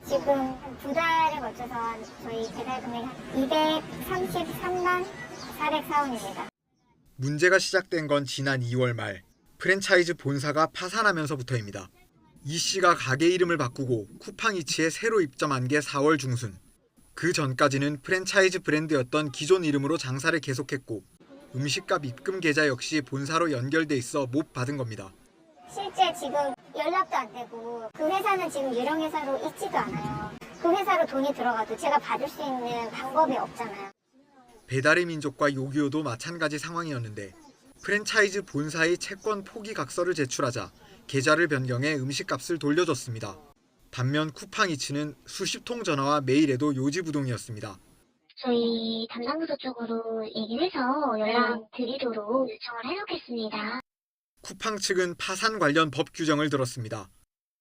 지금 2달에 걸쳐서 저희 배달 금액이 233만 404원입니다. 문제가 시작된 건 지난 2월 말 프랜차이즈 본사가 파산하면서부터입니다. 이 씨가 가게 이름을 바꾸고 쿠팡이츠에 새로 입점한 게 4월 중순. 그 전까지는 프랜차이즈 브랜드였던 기존 이름으로 장사를 계속했고 음식값 입금 계좌 역시 본사로 연결돼 있어 못 받은 겁니다. 실제 지금 연락도 안 되고 그 회사는 지금 유령 회사로 있지도 않아요. 그 회사로 돈이 들어가도 제가 받을 수 있는 방법이 없잖아요. 배달의 민족과 요기요도 마찬가지 상황이었는데 프랜차이즈 본사의 채권 포기 각서를 제출하자 계좌를 변경해 음식값을 돌려줬습니다. 반면 쿠팡이츠는 수십 통 전화와 메일에도 요지부동이었습니다. 저희 담당 부서 쪽으로 얘기를 해서 연락드리도록 요청을 해놓겠습니다. 쿠팡 측은 파산 관련 법 규정을 들었습니다.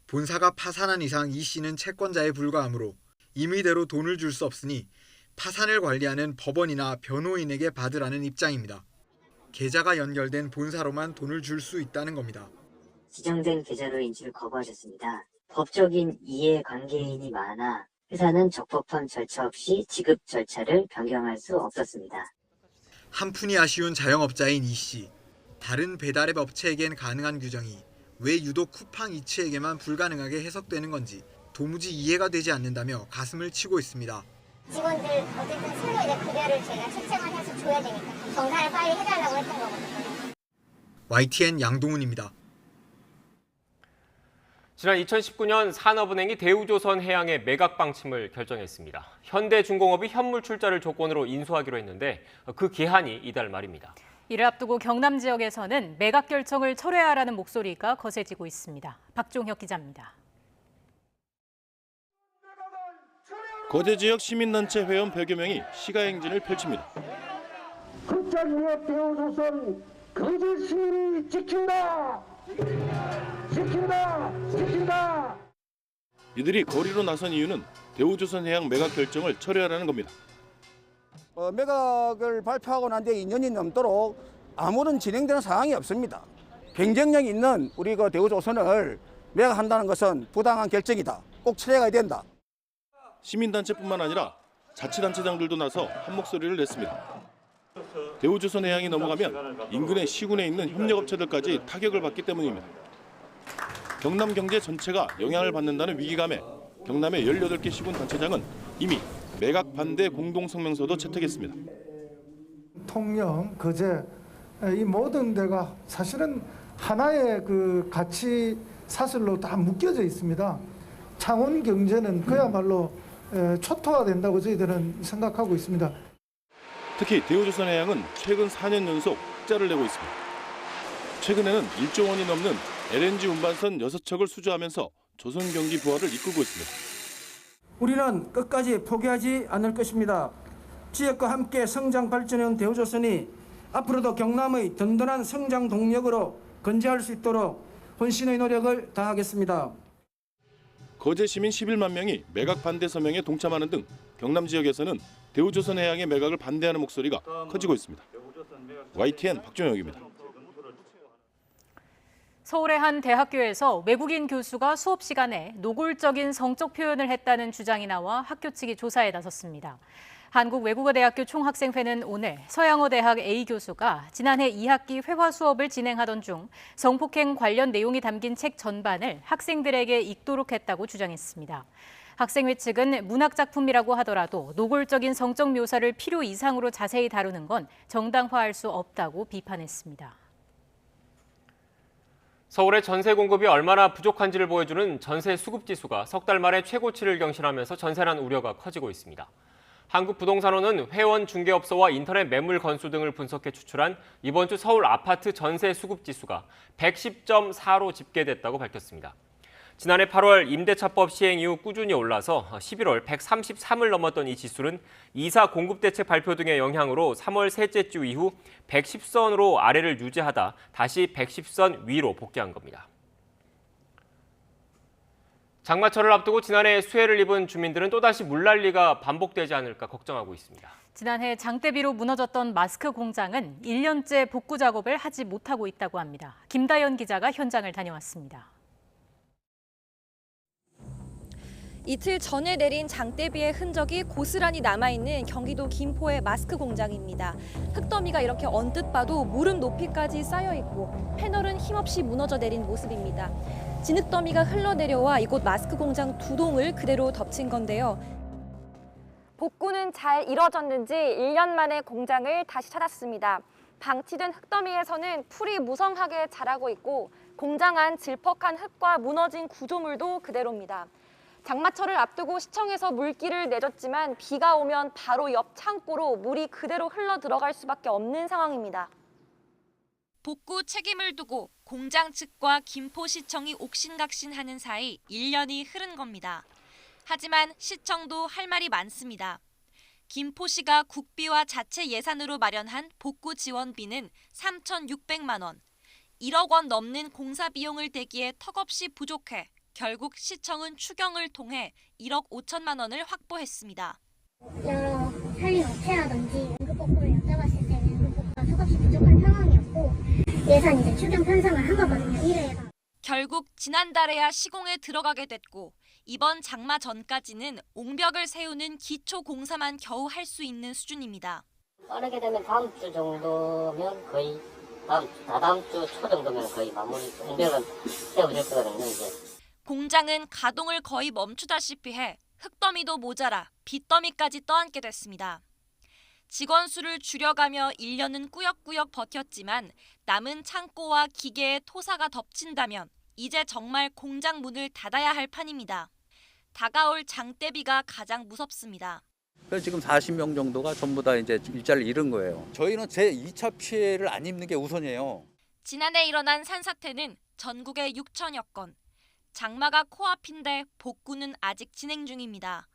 본사가 파산한 이상 이 씨는 채권자에 불과하므로 임의대로 돈을 줄 수 없으니 파산을 관리하는 법원이나 변호인에게 받으라는 입장입니다. 계좌가 연결된 본사로만 돈을 줄 수 있다는 겁니다. 지정된 계좌로 인출을 거부하셨습니다. 법적인 이해관계인이 많아 회사는 적법한 절차 없이 지급 절차를 변경할 수 없었습니다. 한푼이 아쉬운 자영업자인 이 씨. 다른 배달앱 업체에겐 가능한 규정이 왜 유독 쿠팡이츠에게만 불가능하게 해석되는 건지 도무지 이해가 되지 않는다며 가슴을 치고 있습니다. 직원들 어쨌든 새로 이제 급여를 제가 책정을 해서 줘야 되니까 정산을 빨리 해달라고 했던 거거든요. YTN 양동훈입니다. 지난 2019년 산업은행이 대우조선해양의 매각 방침을 결정했습니다. 현대중공업이 현물 출자를 조건으로 인수하기로 했는데 그 기한이 이달 말입니다. 이를 앞두고 경남 지역에서는 매각 결정을 철회하라는 목소리가 거세지고 있습니다. 박종혁 기자입니다. 거제 지역 시민단체 회원 100여 명이 시가행진을 펼칩니다. 극장유업 대우조선 거제 시민이 지킨다! 지킨다! 지킨다! 이들이 거리로 나선 이유는 대우조선해양 매각 결정을 철회하라는 겁니다. 매각을 발표하고 난 뒤에 2년이 넘도록 아무런 진행되는 상황이 없습니다. 경쟁력 있는 우리 그 대우조선을 매각한다는 것은 부당한 결정이다. 꼭 철회가 된다. 시민단체뿐만 아니라 자치단체장들도 나서 한 목소리를 냈습니다. 대우조선해양이 넘어가면 인근의 시군에 있는 협력업체들까지 타격을 받기 때문입니다. 경남 경제 전체가 영향을 받는다는 위기감에 경남의 18개 시군 단체장은 이미 매각 반대 공동성명서도 채택했습니다. 통영, 거제 이 모든 데가 사실은 하나의 그 가치 사슬로 다 묶여져 있습니다. 창원 경제는 그야말로 초토화된다고 저희들은 생각하고 있습니다. 특히 대우조선해양은 최근 4년 연속 흑자를 내고 있습니다. 최근에는 1조 원이 넘는 LNG 운반선 6척을 수주하면서 조선 경기 부활을 이끌고 있습니다. 우리는 끝까지 포기하지 않을 것입니다. 지역과 함께 성장 발전해온 대우조선이 앞으로도 경남의 든든한 성장 동력으로 건재할 수 있도록 혼신의 노력을 다하겠습니다. 거제 시민 11만 명이 매각 반대 서명에 동참하는 등 경남 지역에서는 대우조선해양의 매각을 반대하는 목소리가 커지고 있습니다. YTN 박종혁입니다. 서울의 한 대학교에서 외국인 교수가 수업 시간에 노골적인 성적 표현을 했다는 주장이 나와 학교 측이 조사에 나섰습니다. 한국외국어대학교 총학생회는 오늘 서양어대학 A 교수가 지난해 2학기 회화 수업을 진행하던 중 성폭행 관련 내용이 담긴 책 전반을 학생들에게 읽도록 했다고 주장했습니다. 학생회 측은 문학작품이라고 하더라도 노골적인 성적 묘사를 필요 이상으로 자세히 다루는 건 정당화할 수 없다고 비판했습니다. 서울의 전세 공급이 얼마나 부족한지를 보여주는 전세 수급 지수가 석 달 만에 최고치를 경신하면서 전세난 우려가 커지고 있습니다. 한국부동산원은 회원 중개업소와 인터넷 매물 건수 등을 분석해 추출한 이번 주 서울 아파트 전세 수급 지수가 110.4로 집계됐다고 밝혔습니다. 지난해 8월 임대차법 시행 이후 꾸준히 올라서 11월 133을 넘었던 이 지수는 이사 공급대책 발표 등의 영향으로 3월 셋째 주 이후 110선으로 아래를 유지하다 다시 110선 위로 복귀한 겁니다. 장마철을 앞두고 지난해 수해를 입은 주민들은 또다시 물난리가 반복되지 않을까 걱정하고 있습니다. 지난해 장대비로 무너졌던 마스크 공장은 1년째 복구 작업을 하지 못하고 있다고 합니다. 김다연 기자가 현장을 다녀왔습니다. 이틀 전에 내린 장대비의 흔적이 고스란히 남아있는 경기도 김포의 마스크 공장입니다. 흙더미가 이렇게 언뜻 봐도 무릎 높이까지 쌓여있고 패널은 힘없이 무너져 내린 모습입니다. 진흙더미가 흘러내려와 이곳 마스크 공장 두 동을 그대로 덮친 건데요. 복구는 잘 이뤄졌는지 1년 만에 공장을 다시 찾았습니다. 방치된 흙더미에서는 풀이 무성하게 자라고 있고 공장 안 질퍽한 흙과 무너진 구조물도 그대로입니다. 장마철을 앞두고 시청에서 물길을 내줬지만 비가 오면 바로 옆 창고로 물이 그대로 흘러 들어갈 수밖에 없는 상황입니다. 복구 책임을 두고 공장 측과 김포시청이 옥신각신하는 사이 1년이 흐른 겁니다. 하지만 시청도 할 말이 많습니다. 김포시가 국비와 자체 예산으로 마련한 복구 지원비는 3,600만 원. 1억 원 넘는 공사 비용을 대기에 턱없이 부족해 결국 시청은 추경을 통해 1억 5천만 원을 확보했습니다. 여러 산림 업체라든지 응급복구를 여쭤봤을 때는 응급복구가 턱없이 부족한 상황이었고 예산 이제 추경 편성을 한 거거든요. 1회가. 결국 지난달에야 시공에 들어가게 됐고 이번 장마 전까지는 옹벽을 세우는 기초 공사만 겨우 할 수 있는 수준입니다. 빠르게 되면 다음 주 정도면 거의 다다음 주 초 정도면 거의 마무리 옹벽은 세워질 거거든요. 이제. 공장은 가동을 거의 멈추다시피 해 흙더미도 모자라 빗더미까지 떠안게 됐습니다. 직원 수를 줄여가며 1년은 꾸역꾸역 버텼지만 남은 창고와 기계에 토사가 덮친다면 이제 정말 공장 문을 닫아야 할 판입니다. 다가올 장대비가 가장 무섭습니다. 그래서 지금 40명 정도가 전부 다 이제 일자를 잃은 거예요. 저희는 제 2차 피해를 안 입는 게 우선이에요. 지난해 일어난 산사태는 전국에 6천여 건. 장마가 코앞인데 복구는 아직 진행 중입니다.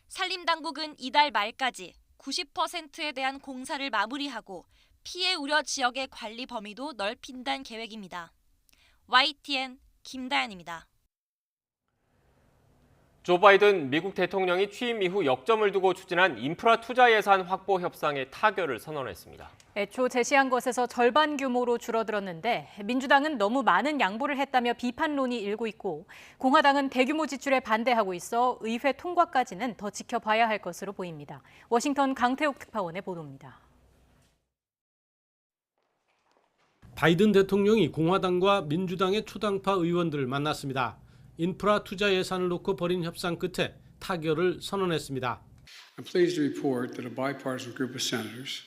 산림당국은 이달 말까지 90%에 대한 공사를 마무리하고 피해 우려 지역의 관리 범위도 넓힌다는 계획입니다. YTN 김다연입니다. 조 바이든 미국 대통령이 취임 이후 역점을 두고 추진한 인프라 투자 예산 확보 협상에 타결을 선언했습니다. 애초 제시한 것에서 절반 규모로 줄어들었는데 민주당은 너무 많은 양보를 했다며 비판론이 일고 있고 공화당은 대규모 지출에 반대하고 있어 의회 통과까지는 더 지켜봐야 할 것으로 보입니다. 워싱턴 강태욱 특파원의 보도입니다. 바이든 대통령이 공화당과 민주당의 초당파 의원들을 만났습니다. 인프라 투자 예산을 놓고 벌인 협상 끝에 타결을 선언했습니다. I'm pleased to report that a bipartisan group of senators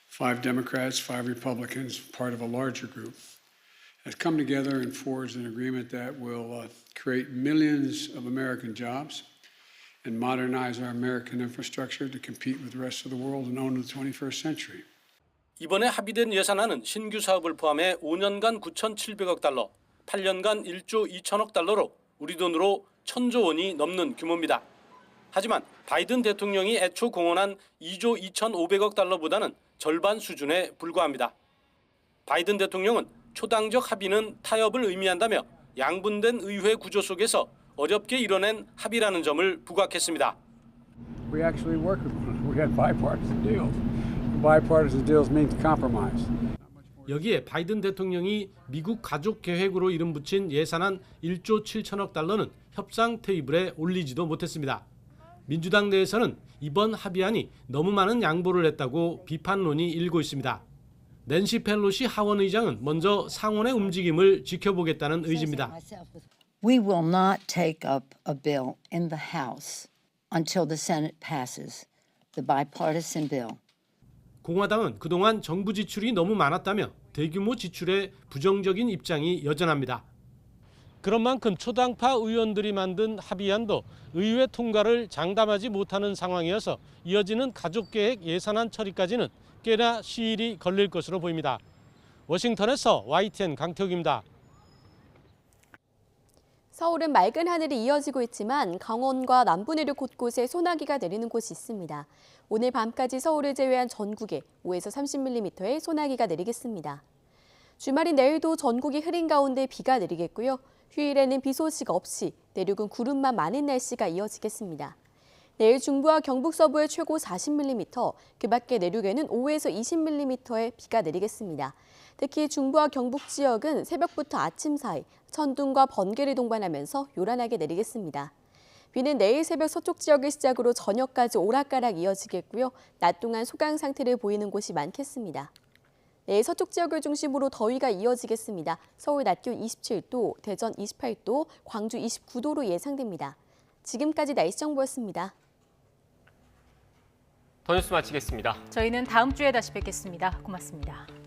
5 Democrats, 5 Republicans, part of a larger group, has come together and forged an agreement that will create millions of American jobs and modernize our American infrastructure to compete with the rest of the world and own the 21st century. 이번에 합의된 예산안은 신규 사업을 포함해 5년간 9,700억 달러, 8년간 1조 2천억 달러로 우리 돈으로 1,000조 원이 넘는 규모입니다. 하지만 바이든 대통령이 애초 공언한 2조 2,500억 달러보다는 절반 수준에 불과합니다. 바이든 대통령은 초당적 합의는 타협을 의미한다며 양분된 의회 구조 속에서 어렵게 이뤄낸 합의라는 점을 부각했습니다. We actually worked with them. We had bipartisan deals. Bipartisan deals means compromise. 여기에 바이든 대통령이 미국 가족 계획으로 이름 붙인 예산안 1조 7천억 달러는 협상 테이블에 올리지도 못했습니다. 민주당 내에서는 이번 합의안이 너무 많은 양보를 했다고 비판론이 일고 있습니다. 낸시 펠로시 하원 의장은 먼저 상원의 움직임을 지켜보겠다는 의지입니다. We will not take up a bill in the House until the Senate passes the bipartisan bill. 공화당은 그동안 정부 지출이 너무 많았다며 대규모 지출에 부정적인 입장이 여전합니다. 그런 만큼 초당파 의원들이 만든 합의안도 의회 통과를 장담하지 못하는 상황이어서 이어지는 가족계획 예산안 처리까지는 꽤나 시일이 걸릴 것으로 보입니다. 워싱턴에서 YTN 강태욱입니다. 서울은 맑은 하늘이 이어지고 있지만 강원과 남부 내륙 곳곳에 소나기가 내리는 곳이 있습니다. 오늘 밤까지 서울을 제외한 전국에 5에서 30mm의 소나기가 내리겠습니다. 주말인 내일도 전국이 흐린 가운데 비가 내리겠고요. 휴일에는 비 소식 없이 내륙은 구름만 많은 날씨가 이어지겠습니다. 내일 중부와 경북 서부에 최고 40mm, 그 밖에 내륙에는 5에서 20mm의 비가 내리겠습니다. 특히 중부와 경북 지역은 새벽부터 아침 사이 천둥과 번개를 동반하면서 요란하게 내리겠습니다. 비는 내일 새벽 서쪽 지역을 시작으로 저녁까지 오락가락 이어지겠고요. 낮 동안 소강 상태를 보이는 곳이 많겠습니다. 내일 서쪽 지역을 중심으로 더위가 이어지겠습니다. 서울 낮 기온 27도, 대전 28도, 광주 29도로 예상됩니다. 지금까지 날씨 정보였습니다. 더 뉴스 마치겠습니다. 저희는 다음 주에 다시 뵙겠습니다. 고맙습니다.